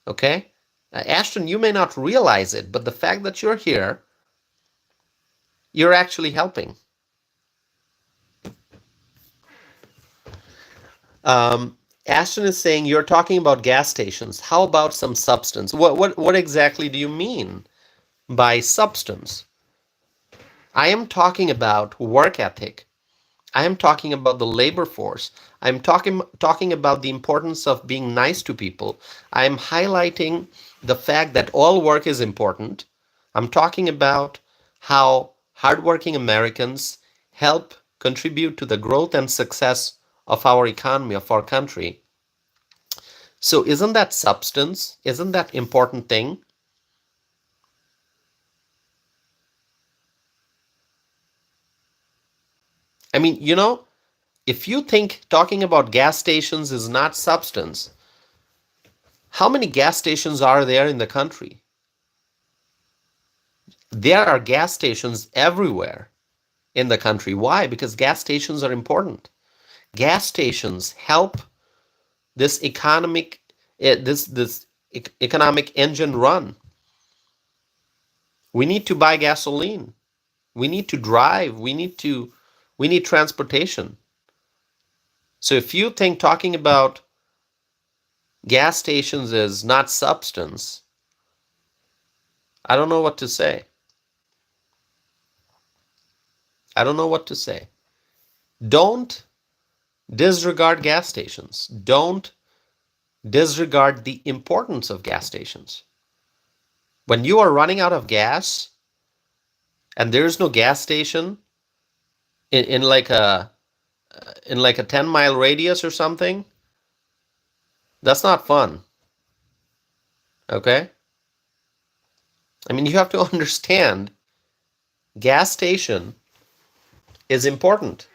Speaker 1: Okay? Ashton, you may not realize it, but the fact that you're here, you're actually helping. Ashton is saying you're talking about gas stations. How about some substance? What exactly do you mean by substance? I am talking about work ethic. I am talking about the labor force. I'm talking about the importance of being nice to people. I'm highlighting the fact that all work is important. I'm talking about how hardworking Americans help contribute to the growth and success of our economy, of our country. So isn't that substance? Isn't that important thing? I mean, if you think talking about gas stations is not substance, how many gas stations are there in the country? There are gas stations everywhere in the country. Why? Because gas stations are important. Gas stations help this economic engine run. We need to buy gasoline. We need to drive. We need transportation. So if you think talking about gas stations is not substance, I don't know what to say. I don't know what to say. Don't disregard gas stations. Don't disregard the importance of gas stations. When you are running out of gas and there's no gas station in like a 10-mile radius or something, that's not fun. Okay? I mean, you have to understand gas station is important.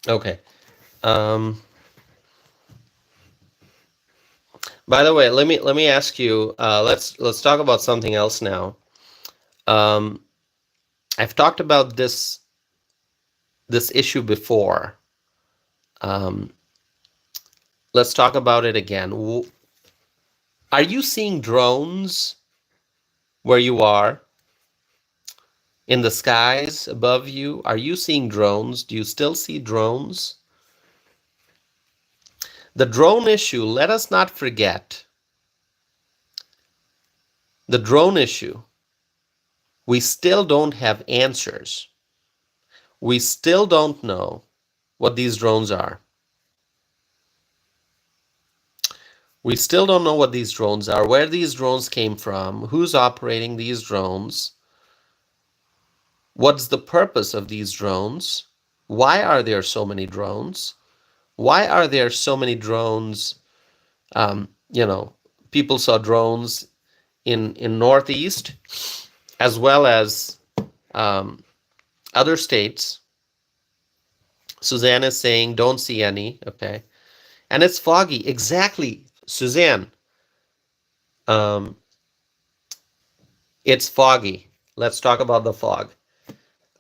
Speaker 1: Okay. By the way, let me ask you. Let's talk about something else now. I've talked about this issue before. let's talk about it again. Are you seeing drones where you are in the skies above you? Are you seeing drones? Do you still see drones? The drone issue, let us not forget the drone issue. We still don't have answers. We still don't know what these drones are. We still don't know what these drones are, where these drones came from, who's operating these drones, what's the purpose of these drones, why are there so many drones, why are there so many drones? You know, people saw drones in Northeast as well as other states. Suzanne is saying don't see any. Okay, and it's foggy. Exactly, Suzanne. It's foggy. Let's talk about the fog.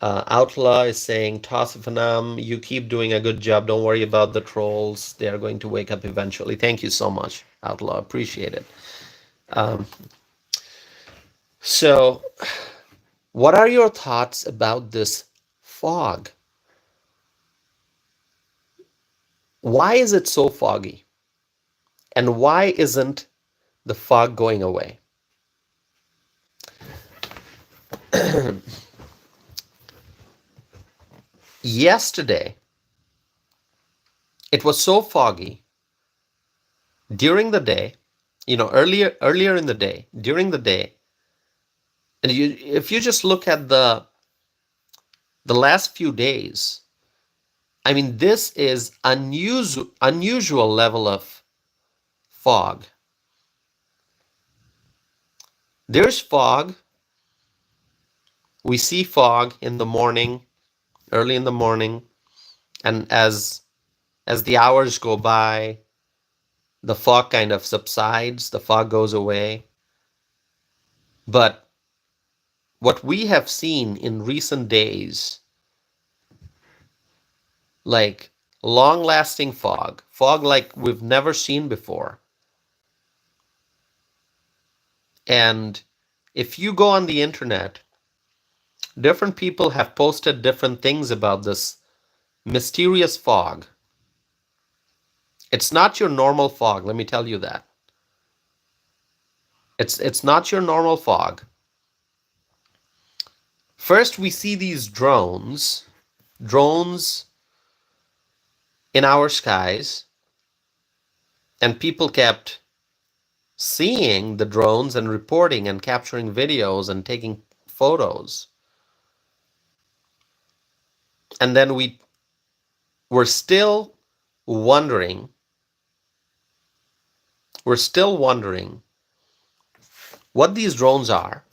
Speaker 1: Outlaw is saying, Tosifanam, you keep doing a good job. Don't worry about the trolls. They are going to wake up eventually. Thank you so much, Outlaw. Appreciate it. So, what are your thoughts about this fog? Why is it so foggy? And why isn't the fog going away? Yesterday, it was so foggy during the day, earlier in the day, during the day, and if you just look at the last few days, I mean, this is unusual level of fog. There's fog. We see fog in the morning, early in the morning, and as the hours go by, the fog kind of subsides, the fog goes away. But what we have seen in recent days, like long-lasting fog like we've never seen before. And if you go on the internet, different people have posted different things about this mysterious fog. It's not your normal fog, let me tell you that. It's not your normal fog. First, we see these drones in our skies, and people kept seeing the drones and reporting and capturing videos and taking photos. And then we're still wondering what these drones are.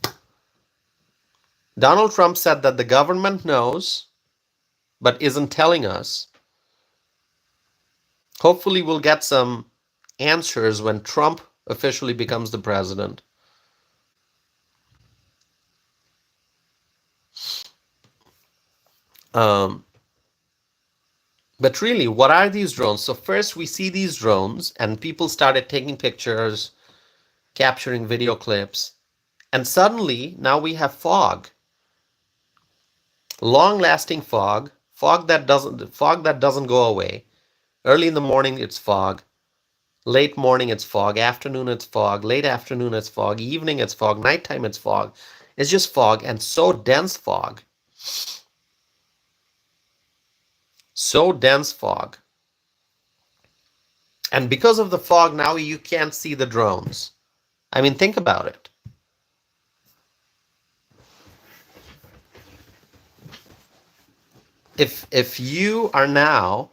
Speaker 1: Donald Trump said that the government knows, but isn't telling us. Hopefully we'll get some answers when Trump officially becomes the president. But really, what are these drones? So first we see these drones and people started taking pictures, capturing video clips, and suddenly now we have fog. Long-lasting fog that doesn't go away. Early in the morning it's fog, late morning it's fog, afternoon it's fog, late afternoon it's fog, evening it's fog, nighttime it's fog. It's just fog, and so dense fog. So dense fog. And because of the fog, now you can't see the drones. I mean, think about it. If you are now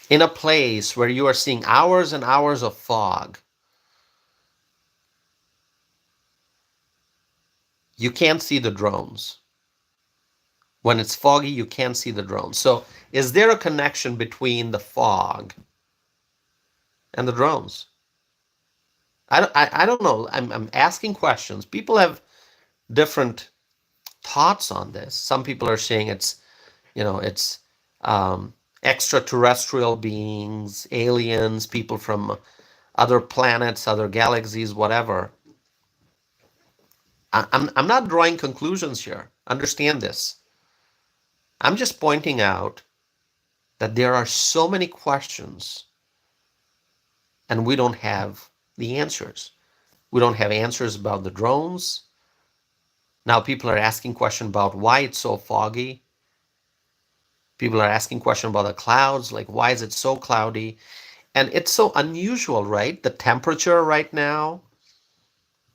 Speaker 1: in a place where you are seeing hours and hours of fog, you can't see the drones. When it's foggy, you can't see the drones. So is there a connection between the fog and the drones? I don't know. I'm asking questions. People have different thoughts on this. Some people are saying it's extraterrestrial beings, aliens, people from other planets, other galaxies, whatever. I'm not drawing conclusions here. Understand this. I'm just pointing out that there are so many questions and we don't have the answers. We don't have answers about the drones. Now people are asking questions about why it's so foggy. People are asking questions about the clouds, like why is it so cloudy? And it's so unusual, right? The temperature right now,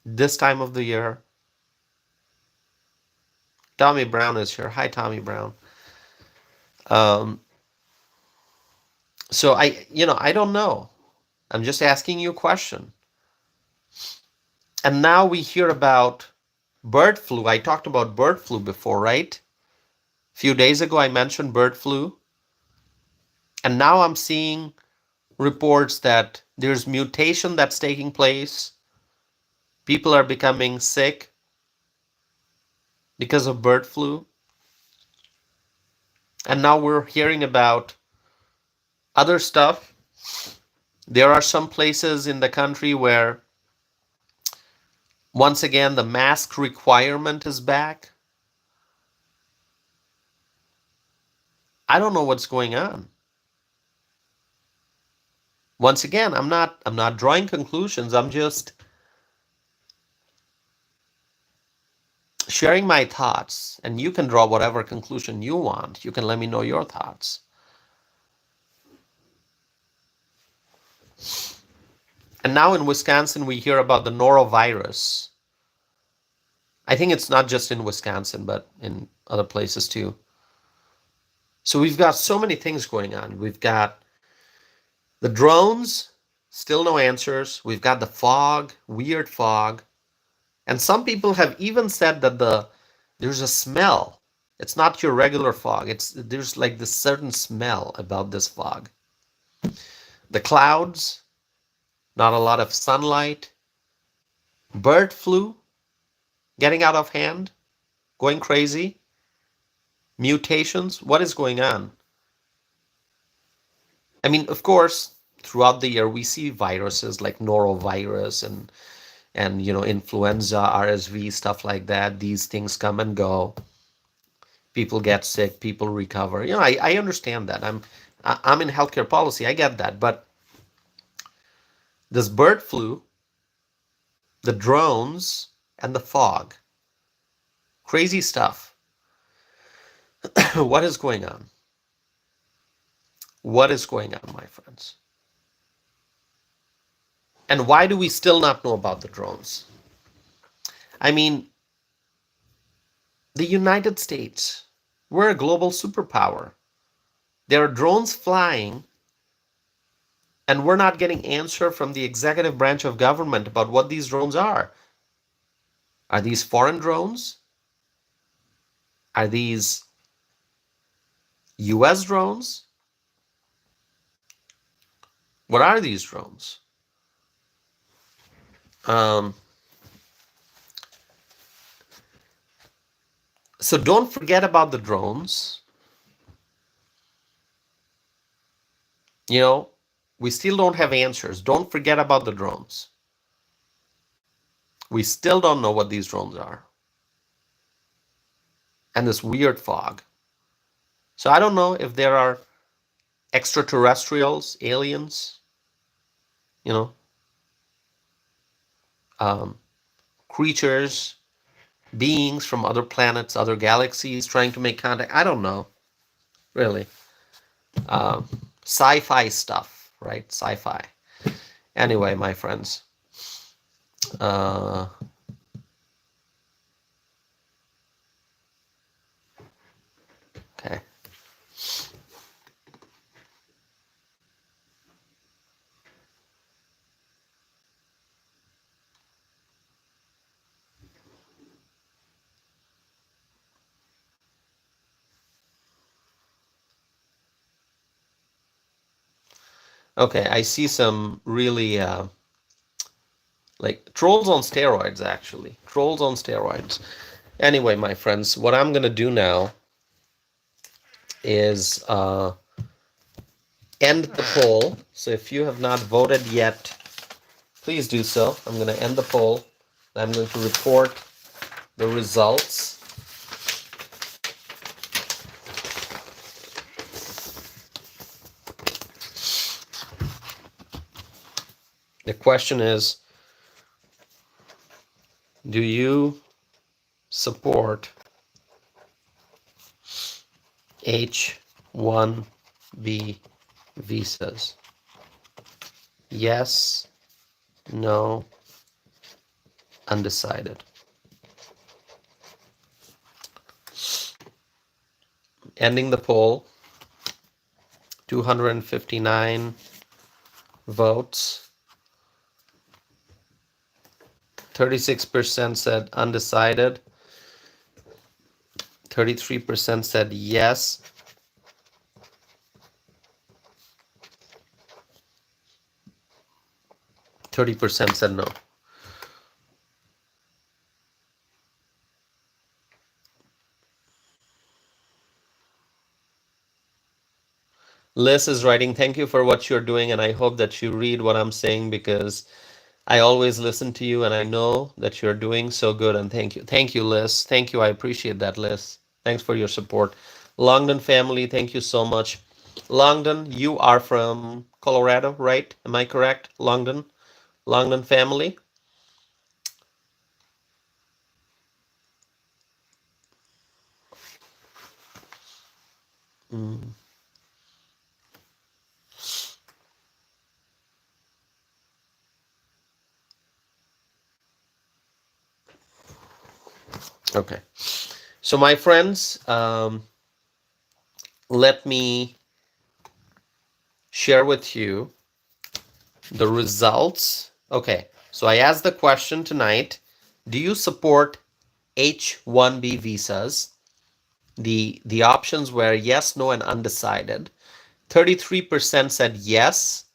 Speaker 1: this time of the year. Tommy Brown is here. Hi, Tommy Brown. Um, so I don't know. I'm just asking you a question. And now we hear about bird flu. I talked about bird flu before, right? A few days ago, I mentioned bird flu. And now I'm seeing reports that there's mutation that's taking place. People are becoming sick because of bird flu. And now we're hearing about other stuff. There are some places in the country where, once again, the mask requirement is back. I don't know what's going on. Once again, I'm not drawing conclusions. I'm just sharing my thoughts, and you can draw whatever conclusion you want. You can let me know your thoughts. And now in Wisconsin, we hear about the norovirus. I think it's not just in Wisconsin, but in other places too. So we've got so many things going on. We've got the drones, still no answers. We've got the fog, weird fog. And some people have even said that there's a smell. It's not your regular fog. There's like this certain smell about this fog. The clouds, not a lot of sunlight. Bird flu, getting out of hand, going crazy. Mutations, what is going on? I mean, of course, throughout the year we see viruses like norovirus and influenza, RSV, stuff like that. These things come and go. People get sick, people recover. I understand that. I'm in healthcare policy. I get that. But this bird flu, the drones, and the fog, crazy stuff. What is going on? What is going on, my friends? And why do we still not know about the drones? I mean, the United States, we're a global superpower. There are drones flying, and we're not getting answer from the executive branch of government about what these drones are. Are these foreign drones? Are these US drones? What are these drones? So don't forget about the drones. We still don't have answers. Don't forget about the drones. We still don't know what these drones are. And this weird fog. So I don't know if there are extraterrestrials, aliens, creatures, beings from other planets, other galaxies trying to make contact. I don't know, really. Sci-fi stuff, right? Sci-fi. Anyway, my friends. Okay. Okay, I see some really like trolls on steroids, actually. Trolls on steroids. Anyway, my friends, what I'm going to do now is end the poll. So if you have not voted yet, please do so. I'm going to end the poll. I'm going to report the results. The question is, do you support H-1B visas? Yes, no, undecided. Ending the poll, 259 votes. 36% said undecided. 33% said yes. 30% said no. Liz is writing, thank you for what you're doing, and I hope that you read what I'm saying because I always listen to you and I know that you're doing so good, and thank you. Thank you, Liz. Thank you. I appreciate that, Liz. Thanks for your support. Longdon family, thank you so much. Longdon, you are from Colorado, right? Am I correct? Longdon family? Mm. Okay. So my friends, let me share with you the results. Okay, so I asked the question tonight, do you support H-1B visas? The options were yes, no, and undecided. 33% said yes,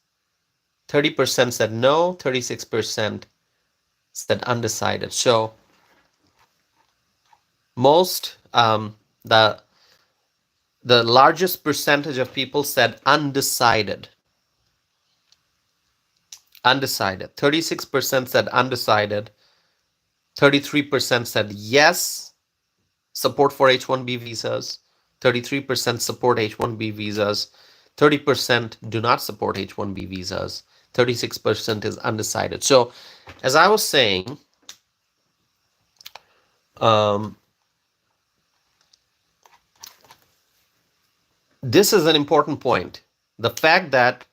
Speaker 1: 30% said no, 36% said undecided. So most, the largest percentage of people said undecided. Undecided. 36% said undecided. 33% said yes, support for H-1B visas. 33% support H-1B visas. 30% do not support H-1B visas. 36% is undecided. So, as I was saying, this is an important point. The fact that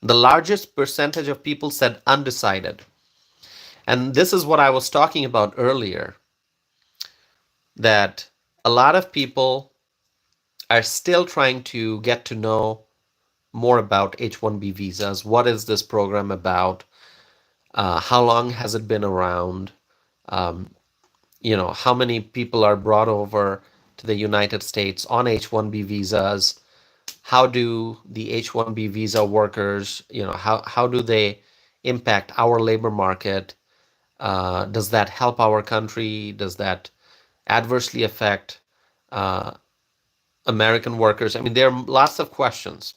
Speaker 1: the largest percentage of people said undecided. And this is what I was talking about earlier, that a lot of people are still trying to get to know more about H-1B visas. What is this program about? How long has it been around? How many people are brought over to the United States on H-1B visas? How do the H-1B visa workers, how do they impact our labor market? Does that help our country? Does that adversely affect American workers? I mean, there are lots of questions.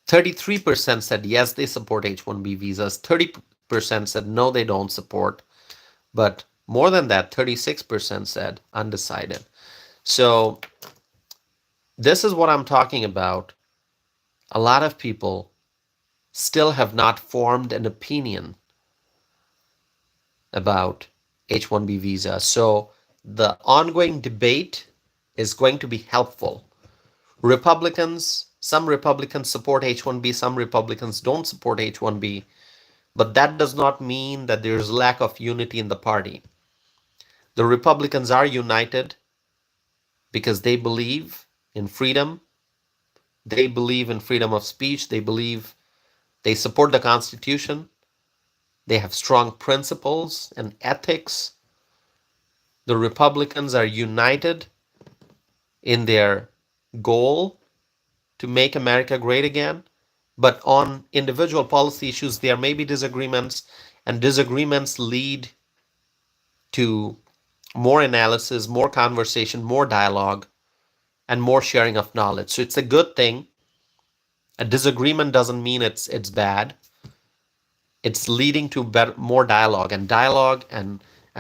Speaker 1: 33% said yes, they support H-1B visas. 30% said no, they don't support. But more than that, 36% said undecided. So this is what I'm talking about. A lot of people still have not formed an opinion about H-1B visa. So the ongoing debate is going to be helpful. Some Republicans support H-1B, some Republicans don't support H-1B, but that does not mean that there's lack of unity in the party. The Republicans are united because they believe in freedom. They believe in freedom of speech. They support the Constitution. They have strong principles and ethics. The Republicans are united in their goal to make America great again. But on individual policy issues, there may be disagreements, and disagreements lead to more analysis, more conversation, more dialogue. and more sharing of knowledge. So it's a good thing. A disagreement doesn't mean it's bad. It's leading to more dialogue, and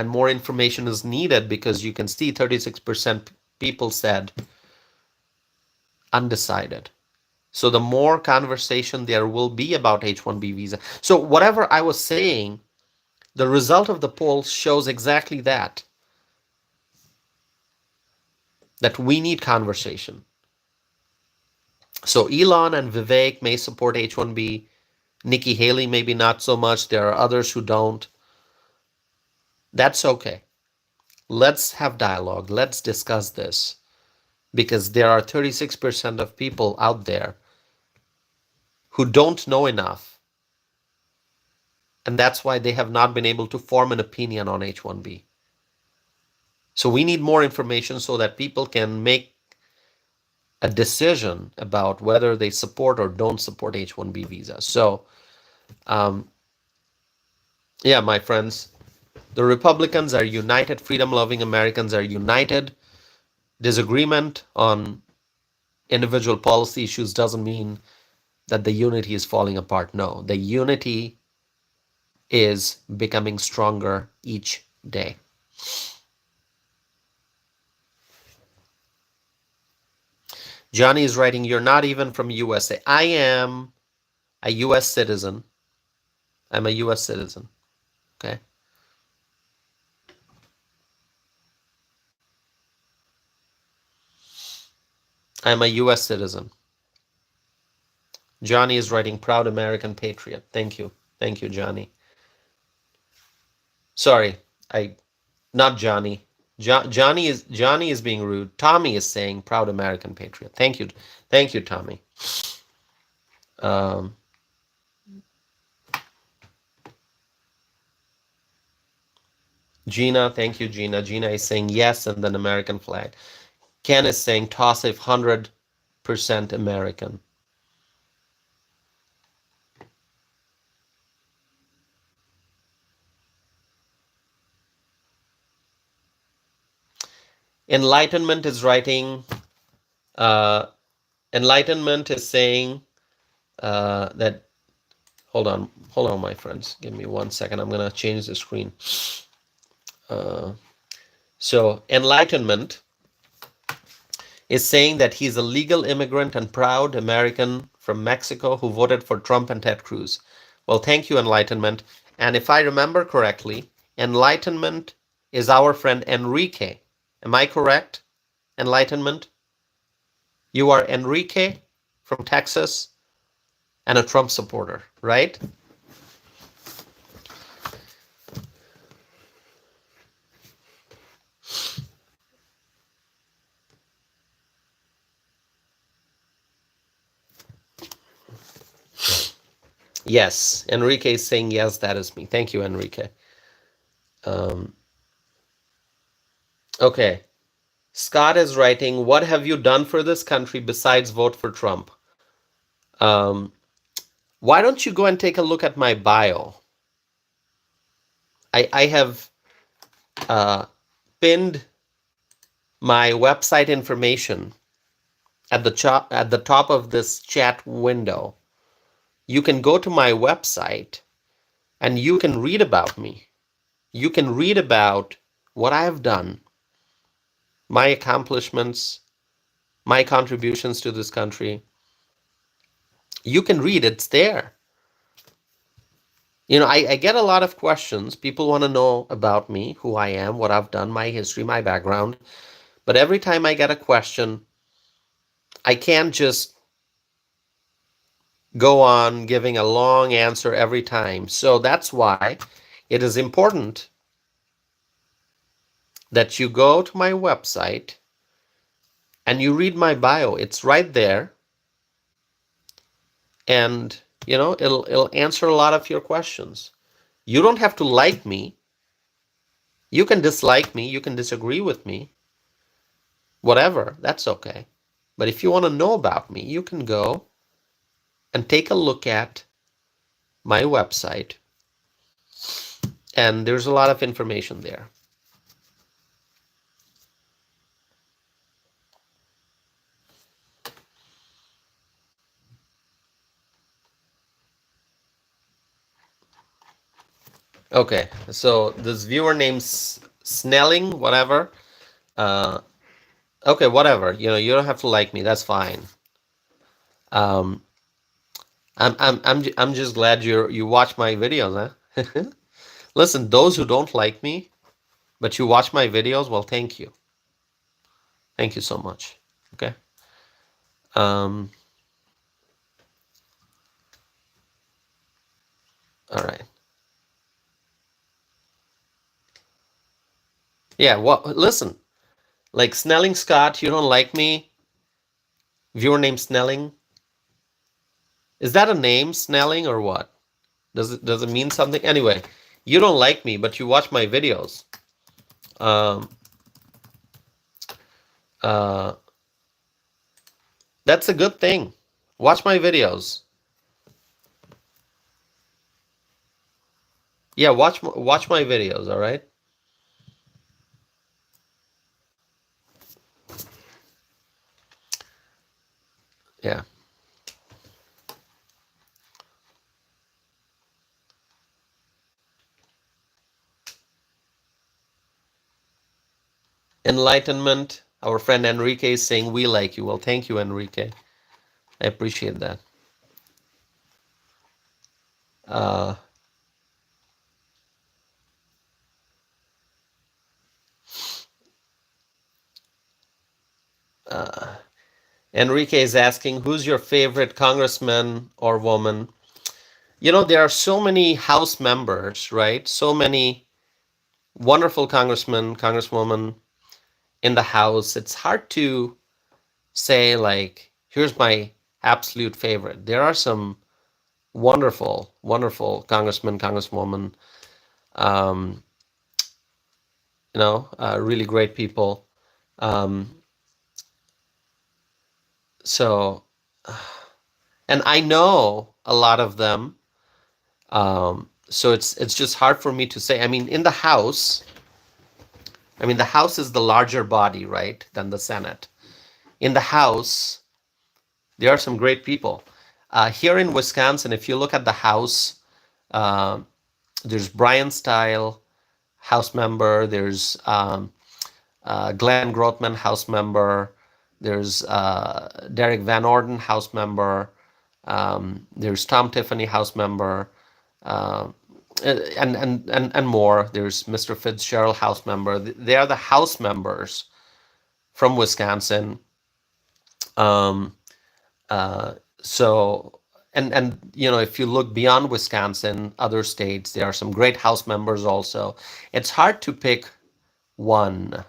Speaker 1: more information is needed, because you can see 36% people said undecided. So the more conversation there will be about H-1B visa. So whatever I was saying, the result of the poll shows exactly that we need conversation. So Elon and Vivek may support H-1B. Nikki Haley maybe not so much. There are others who don't. That's okay. Let's have dialogue. Let's discuss this, because there are 36% of people out there who don't know enough, and that's why they have not been able to form an opinion on H-1B. So we need more information so that people can make a decision about whether they support or don't support H-1B visa. So, yeah, my friends, the Republicans are united. Freedom-loving Americans are united. Disagreement on individual policy issues doesn't mean that the unity is falling apart. No, the unity is becoming stronger each day. Johnny is writing, you're not even from USA. I am a US citizen. I'm a US citizen. Okay. I'm a US citizen. Johnny is writing, proud American patriot. Thank you. Thank you, Johnny. Sorry, not Johnny. Johnny is being rude. Tommy is saying proud American patriot. Thank you. Thank you, Tommy. Gina, thank you, Gina. Gina is saying yes, and then American flag. Ken is saying toss if 100% American. Enlightenment is writing, Enlightenment is saying that, hold on, my friends. Give me 1 second. I'm going to change the screen. So Enlightenment is saying that he's a legal immigrant and proud American from Mexico who voted for Trump and Ted Cruz. Well, thank you, Enlightenment. And if I remember correctly, Enlightenment is our friend Enrique. Am I correct, Enlightenment? You are Enrique from Texas and a Trump supporter, right? Yes, Enrique is saying yes, that is me. Thank you, Enrique. Okay. Scott is writing, what have you done for this country besides vote for Trump? Why don't you go and take a look at my bio? I have pinned my website information at the top of this chat window. You can go to my website and you can read about me. You can read about what I have done, my accomplishments, my contributions to this country. You can read, it's there. You know, I get a lot of questions. People want to know about me, who I am, what I've done, my history, my background. But every time I get a question, I can't just go on giving a long answer every time. So that's why it is important that you go to my website and you read my bio. It's right there. And, you know, it'll answer a lot of your questions. You don't have to like me. You can dislike me. You can disagree with me. Whatever. That's okay. But if you want to know about me, you can go and take a look at my website. And there's a lot of information there. Okay, so this viewer named Snelling, whatever. Uh, okay, whatever. You don't have to like me. That's fine. Um, I'm just glad you watch my videos, huh? Listen, those who don't like me, but you watch my videos, well, thank you. Thank you so much. Okay. Um, all right. Yeah, well, listen, like Snelling Scott, you don't like me. Viewer name Snelling. Is that a name, Snelling, or what? Does it mean something? Anyway, you don't like me, but you watch my videos. Um, uh, that's a good thing. Watch my videos. Yeah, watch my videos. All right. Yeah. Enlightenment. Our friend Enrique is saying we like you. Well, thank you, Enrique. I appreciate that. Uh, uh, Enrique is asking, who's your favorite congressman or woman? There are so many House members, right? So many wonderful congressmen, congresswomen in the House. It's hard to say, like, here's my absolute favorite. There are some wonderful, wonderful congressmen, congresswomen, um, really great people. Um, so, and I know a lot of them. So it's just hard for me to say. I mean, in the House, the House is the larger body, right, than the Senate. In the House, there are some great people. Here in Wisconsin, if you look at the House, uh, there's Brian Style, House member. There's Glenn Grothman, House member. There's Derek Van Orden, House member. There's Tom Tiffany, House member. Uh, and more. There's Mr. Fitzgerald, House member. They are the House members from Wisconsin. Um, so if you look beyond Wisconsin, other states, there are some great House members also. It's hard to pick one.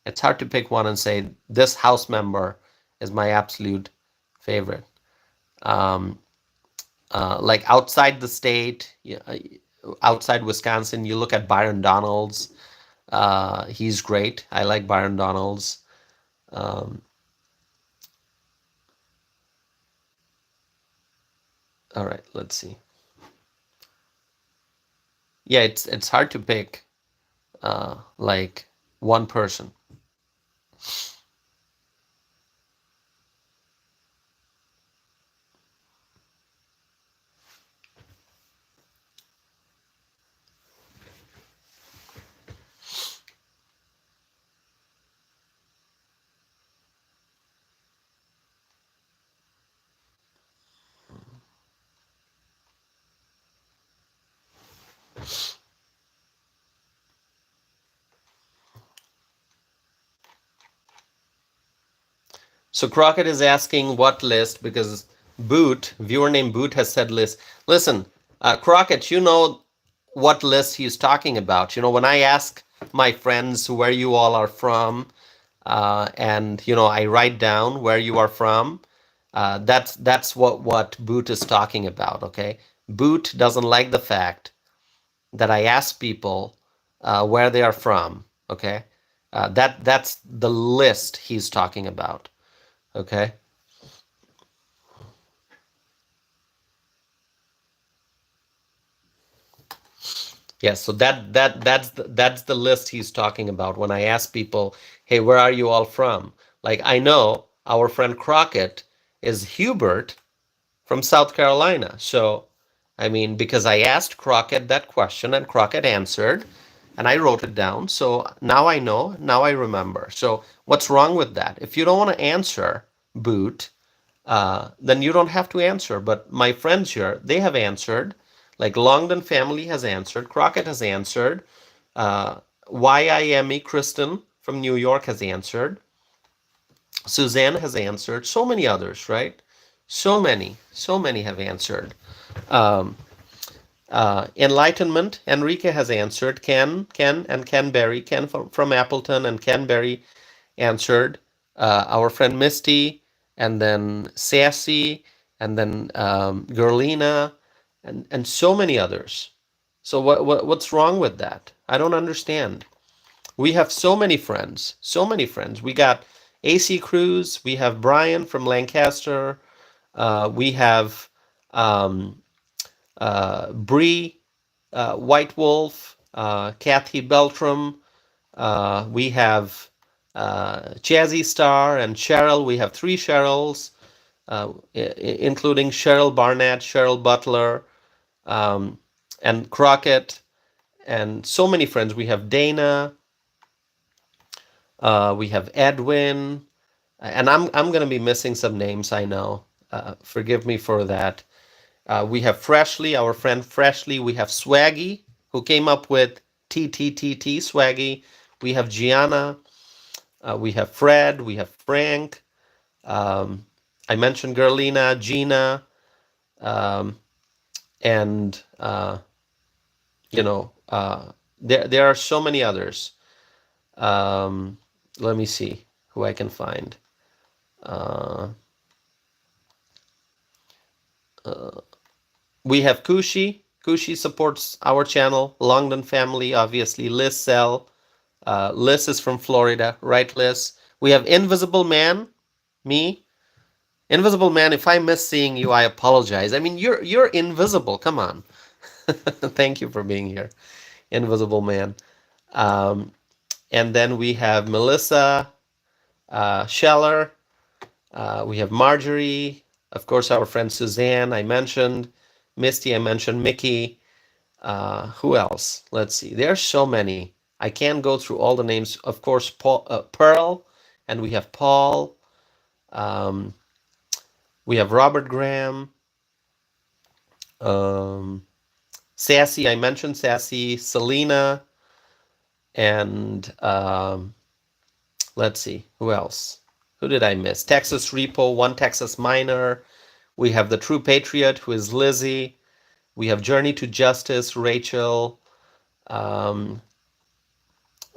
Speaker 1: It's hard to pick one and say this House member is my absolute favorite. Um, like outside the state, outside Wisconsin, you look at Byron Donalds. He's great. I like Byron Donalds. Um, all right, let's see. Yeah, it's hard to pick like one person. So Crockett is asking what list because viewer named Boot has said list. Listen, Crockett, you know what list he's talking about. When I ask my friends where you all are from, and I write down where you are from. That's what Boot is talking about. Okay, Boot doesn't like the fact that I ask people where they are from. Okay, that's the list he's talking about. Okay. Yes, so that's the list he's talking about when I ask people, "Hey, where are you all from?" Like I know our friend Crockett is Hubert from South Carolina. So I mean, because I asked Crockett that question and Crockett answered, and I wrote it down. So now I know, now I remember. So what's wrong with that? If you don't want to answer, Boot, then you don't have to answer. But my friends here, they have answered. Like Longdon family has answered. Crockett has answered. YIME Kristen from New York has answered. Suzanne has answered. So many others, right? So many have answered. Um, Enlightenment, Enrique has answered. Ken, and Ken Berry. Ken from Appleton and Ken Berry answered. Our friend Misty, and then Sassy, and then Gerlina, and so many others. So what's wrong with that? I don't understand. We have so many friends, so many friends. We got AC Cruz, we have Brian from Lancaster, we have um, Bree, White Wolf, Kathy Beltram, we have Jazzy Star and Cheryl. We have three Cheryls, including Cheryl Barnett, Cheryl Butler, um, and Crockett, and so many friends. We have Dana, we have Edwin, and I'm going to be missing some names, I know. Forgive me for that. We have Freshly, our friend Freshly. We have Swaggy, who came up with TTTT, Swaggy. We have Gianna. We have Fred. We have Frank. Um, I mentioned Gerlina, Gina, um, and you know, there are so many others. Um, Let me see who I can find. Uh, we have Kushi. Kushi supports our channel. Longdon family, obviously. Liz Sell. Liz is from Florida, right, Liz? We have Invisible Man, me. Invisible Man, if I miss seeing you, I apologize. I mean, you're invisible. Come on. Thank you for being here, Invisible Man. Um, and then we have Melissa, Scheller. We have Marjorie. Of course, our friend Suzanne, I mentioned. Misty, I mentioned. Mickey. Who else? Let's see. There are so many. I can't go through all the names. Of course, Pearl, and we have Paul. Um, we have Robert Graham. Um, Sassy, I mentioned Sassy. Selena, and let's see, who else? Who did I miss? Texas Repo, One Texas Miner. We have the True Patriot, who is Lizzie. We have Journey to Justice, Rachel. Um,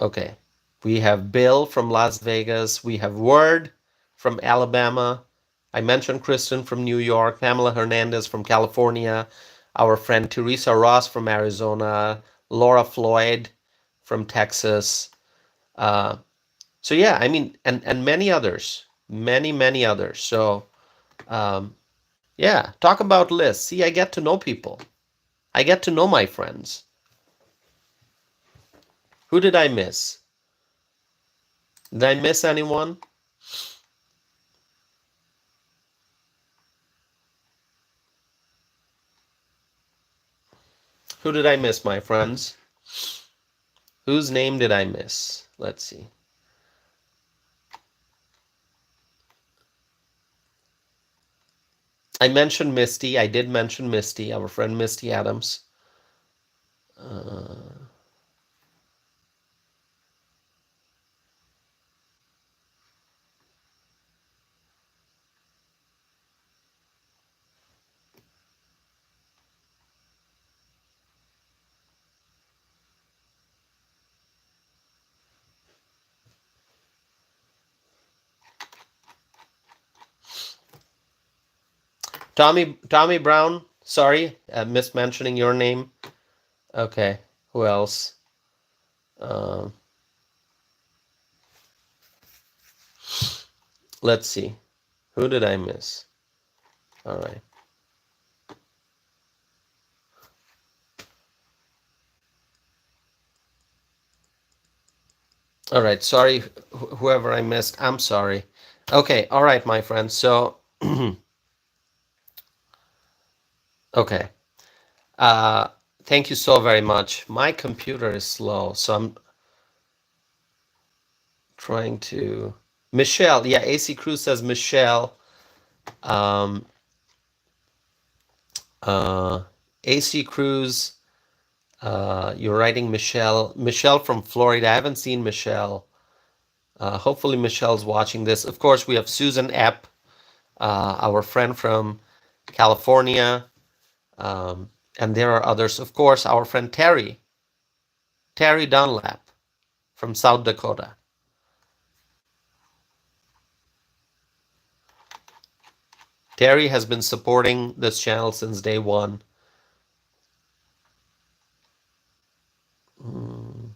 Speaker 1: okay. We have Bill from Las Vegas. We have Word from Alabama. I mentioned Kristen from New York. Pamela Hernandez from California. Our friend Teresa Ross from Arizona. Laura Floyd from Texas. Uh, so yeah, I mean, and many others, many others. So um, yeah, talk about lists. See, I get to know people. I get to know my friends. Who did I miss? Did I miss anyone? Who did I miss, my friends? Whose name did I miss? Let's see. I mentioned Misty. I did mention Misty, our friend Misty Adams. Uh, Tommy Brown. Sorry, mismentioning your name. Okay, who else? Um, let's see. Who did I miss? All right. All right. Sorry, whoever I missed. I'm sorry. Okay. All right, my friends. So, okay. Uh, Thank you so very much. My computer is slow, so I'm trying to. Michelle, yeah, AC Cruz says Michelle. Um, AC Cruz, you're writing Michelle. Michelle from Florida. I haven't seen Michelle. Hopefully, Michelle's watching this. Of course, we have Susan Epp, our friend from California. Um, and there are others. Of course, our friend Terry Dunlap from South Dakota. Terry has been supporting this channel since day one. Mm.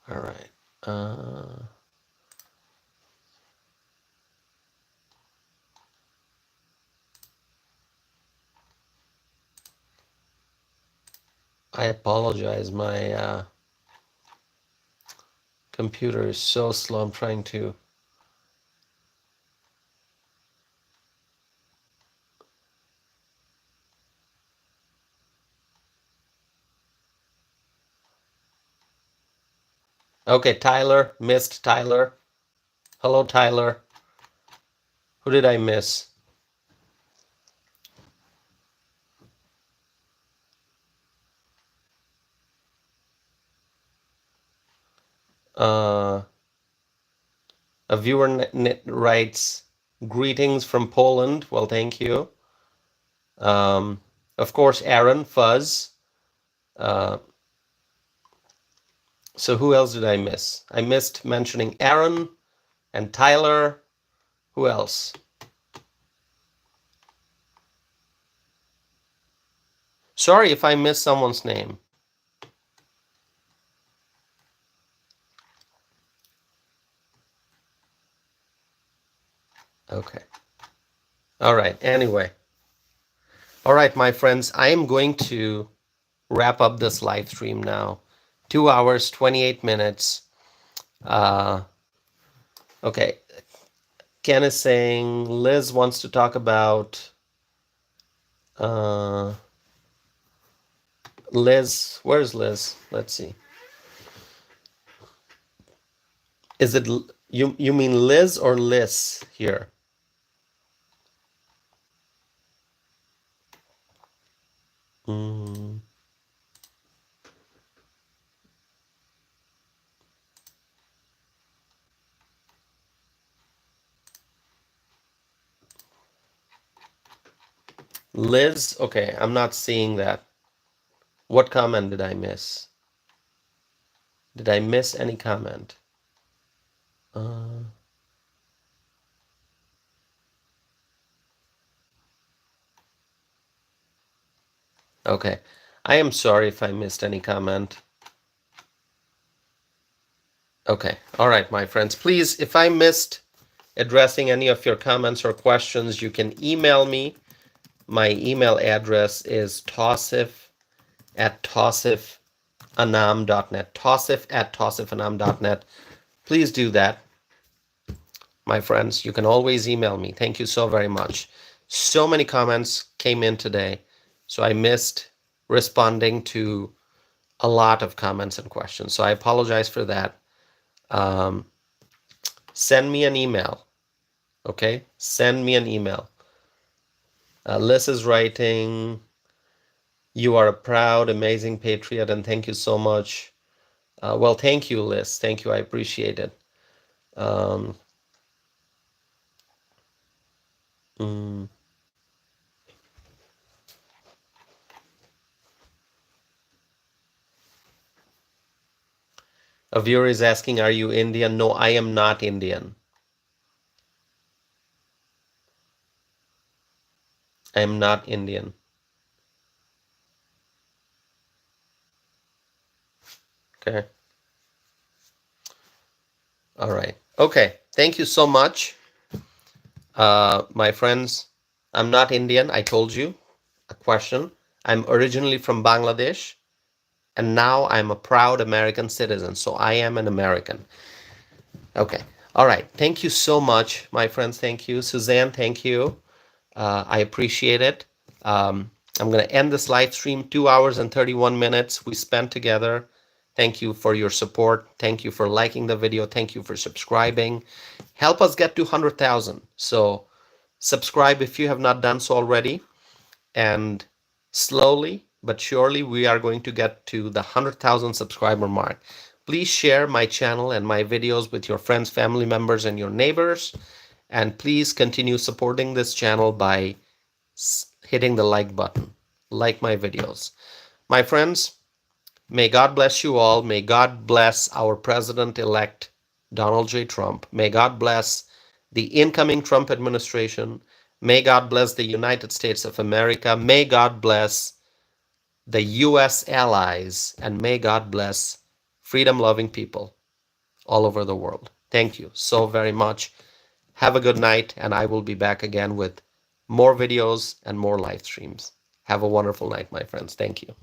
Speaker 1: All right. I apologize. My computer is so slow. I'm trying to. Okay, Tyler. Missed Tyler. Hello, Tyler. Who did I miss? Uh, a viewer writes, greetings from Poland. Well, thank you. Of course, Aaron, Fuzz. Uh, so who else did I miss? I missed mentioning Aaron and Tyler. Who else? Sorry if I missed someone's name. Okay. All right. Anyway. All right, my friends, I am going to wrap up this live stream now. 2 hours, 28 minutes. Uh, okay. Ken is saying Liz wants to talk about uh, Liz. Where's Liz? Let's see. Is it you mean Liz or Liz here? Mm. Liz, okay, I'm not seeing that. What comment did I miss? Did I miss any comment? Uh, okay. I am sorry if I missed any comment. Okay. All right, my friends. Please, if I missed addressing any of your comments or questions, you can email me. My email address is tosif@tosifanam.net. Tosif@tosifanam.net. Please do that, my friends. You can always email me. Thank you so very much. So many comments came in today, so I missed responding to a lot of comments and questions. So I apologize for that. Um, Send me an email. Okay? Send me an email. Liz is writing, you are a proud, amazing patriot, and thank you so much. Well, thank you, Liz. Thank you. I appreciate it. Um, mm, a viewer is asking, are you Indian? No, I am not Indian. I am not Indian. Okay. All right. Okay. Thank you so much, my friends. I'm not Indian. I told you a question. I'm originally from Bangladesh, and now I'm a proud American citizen. So I am an American. Okay. All right. Thank you so much, my friends. Thank you. Suzanne, thank you. I appreciate it. I'm going to end this live stream. 2 hours and 31 minutes we spent together. Thank you for your support. Thank you for liking the video. Thank you for subscribing. Help us get to 100,000. So subscribe if you have not done so already. And slowly but surely, we are going to get to the 100,000 subscriber mark. Please share my channel and my videos with your friends, family members, and your neighbors. And please continue supporting this channel by hitting the like button. Like my videos. My friends, may God bless you all. May God bless our president-elect, Donald J. Trump. May God bless the incoming Trump administration. May God bless the United States of America. May God bless the U.S. allies. And may God bless freedom-loving people all over the world. Thank you so very much. Have a good night, and I will be back again with more videos and more live streams. Have a wonderful night, my friends. Thank you.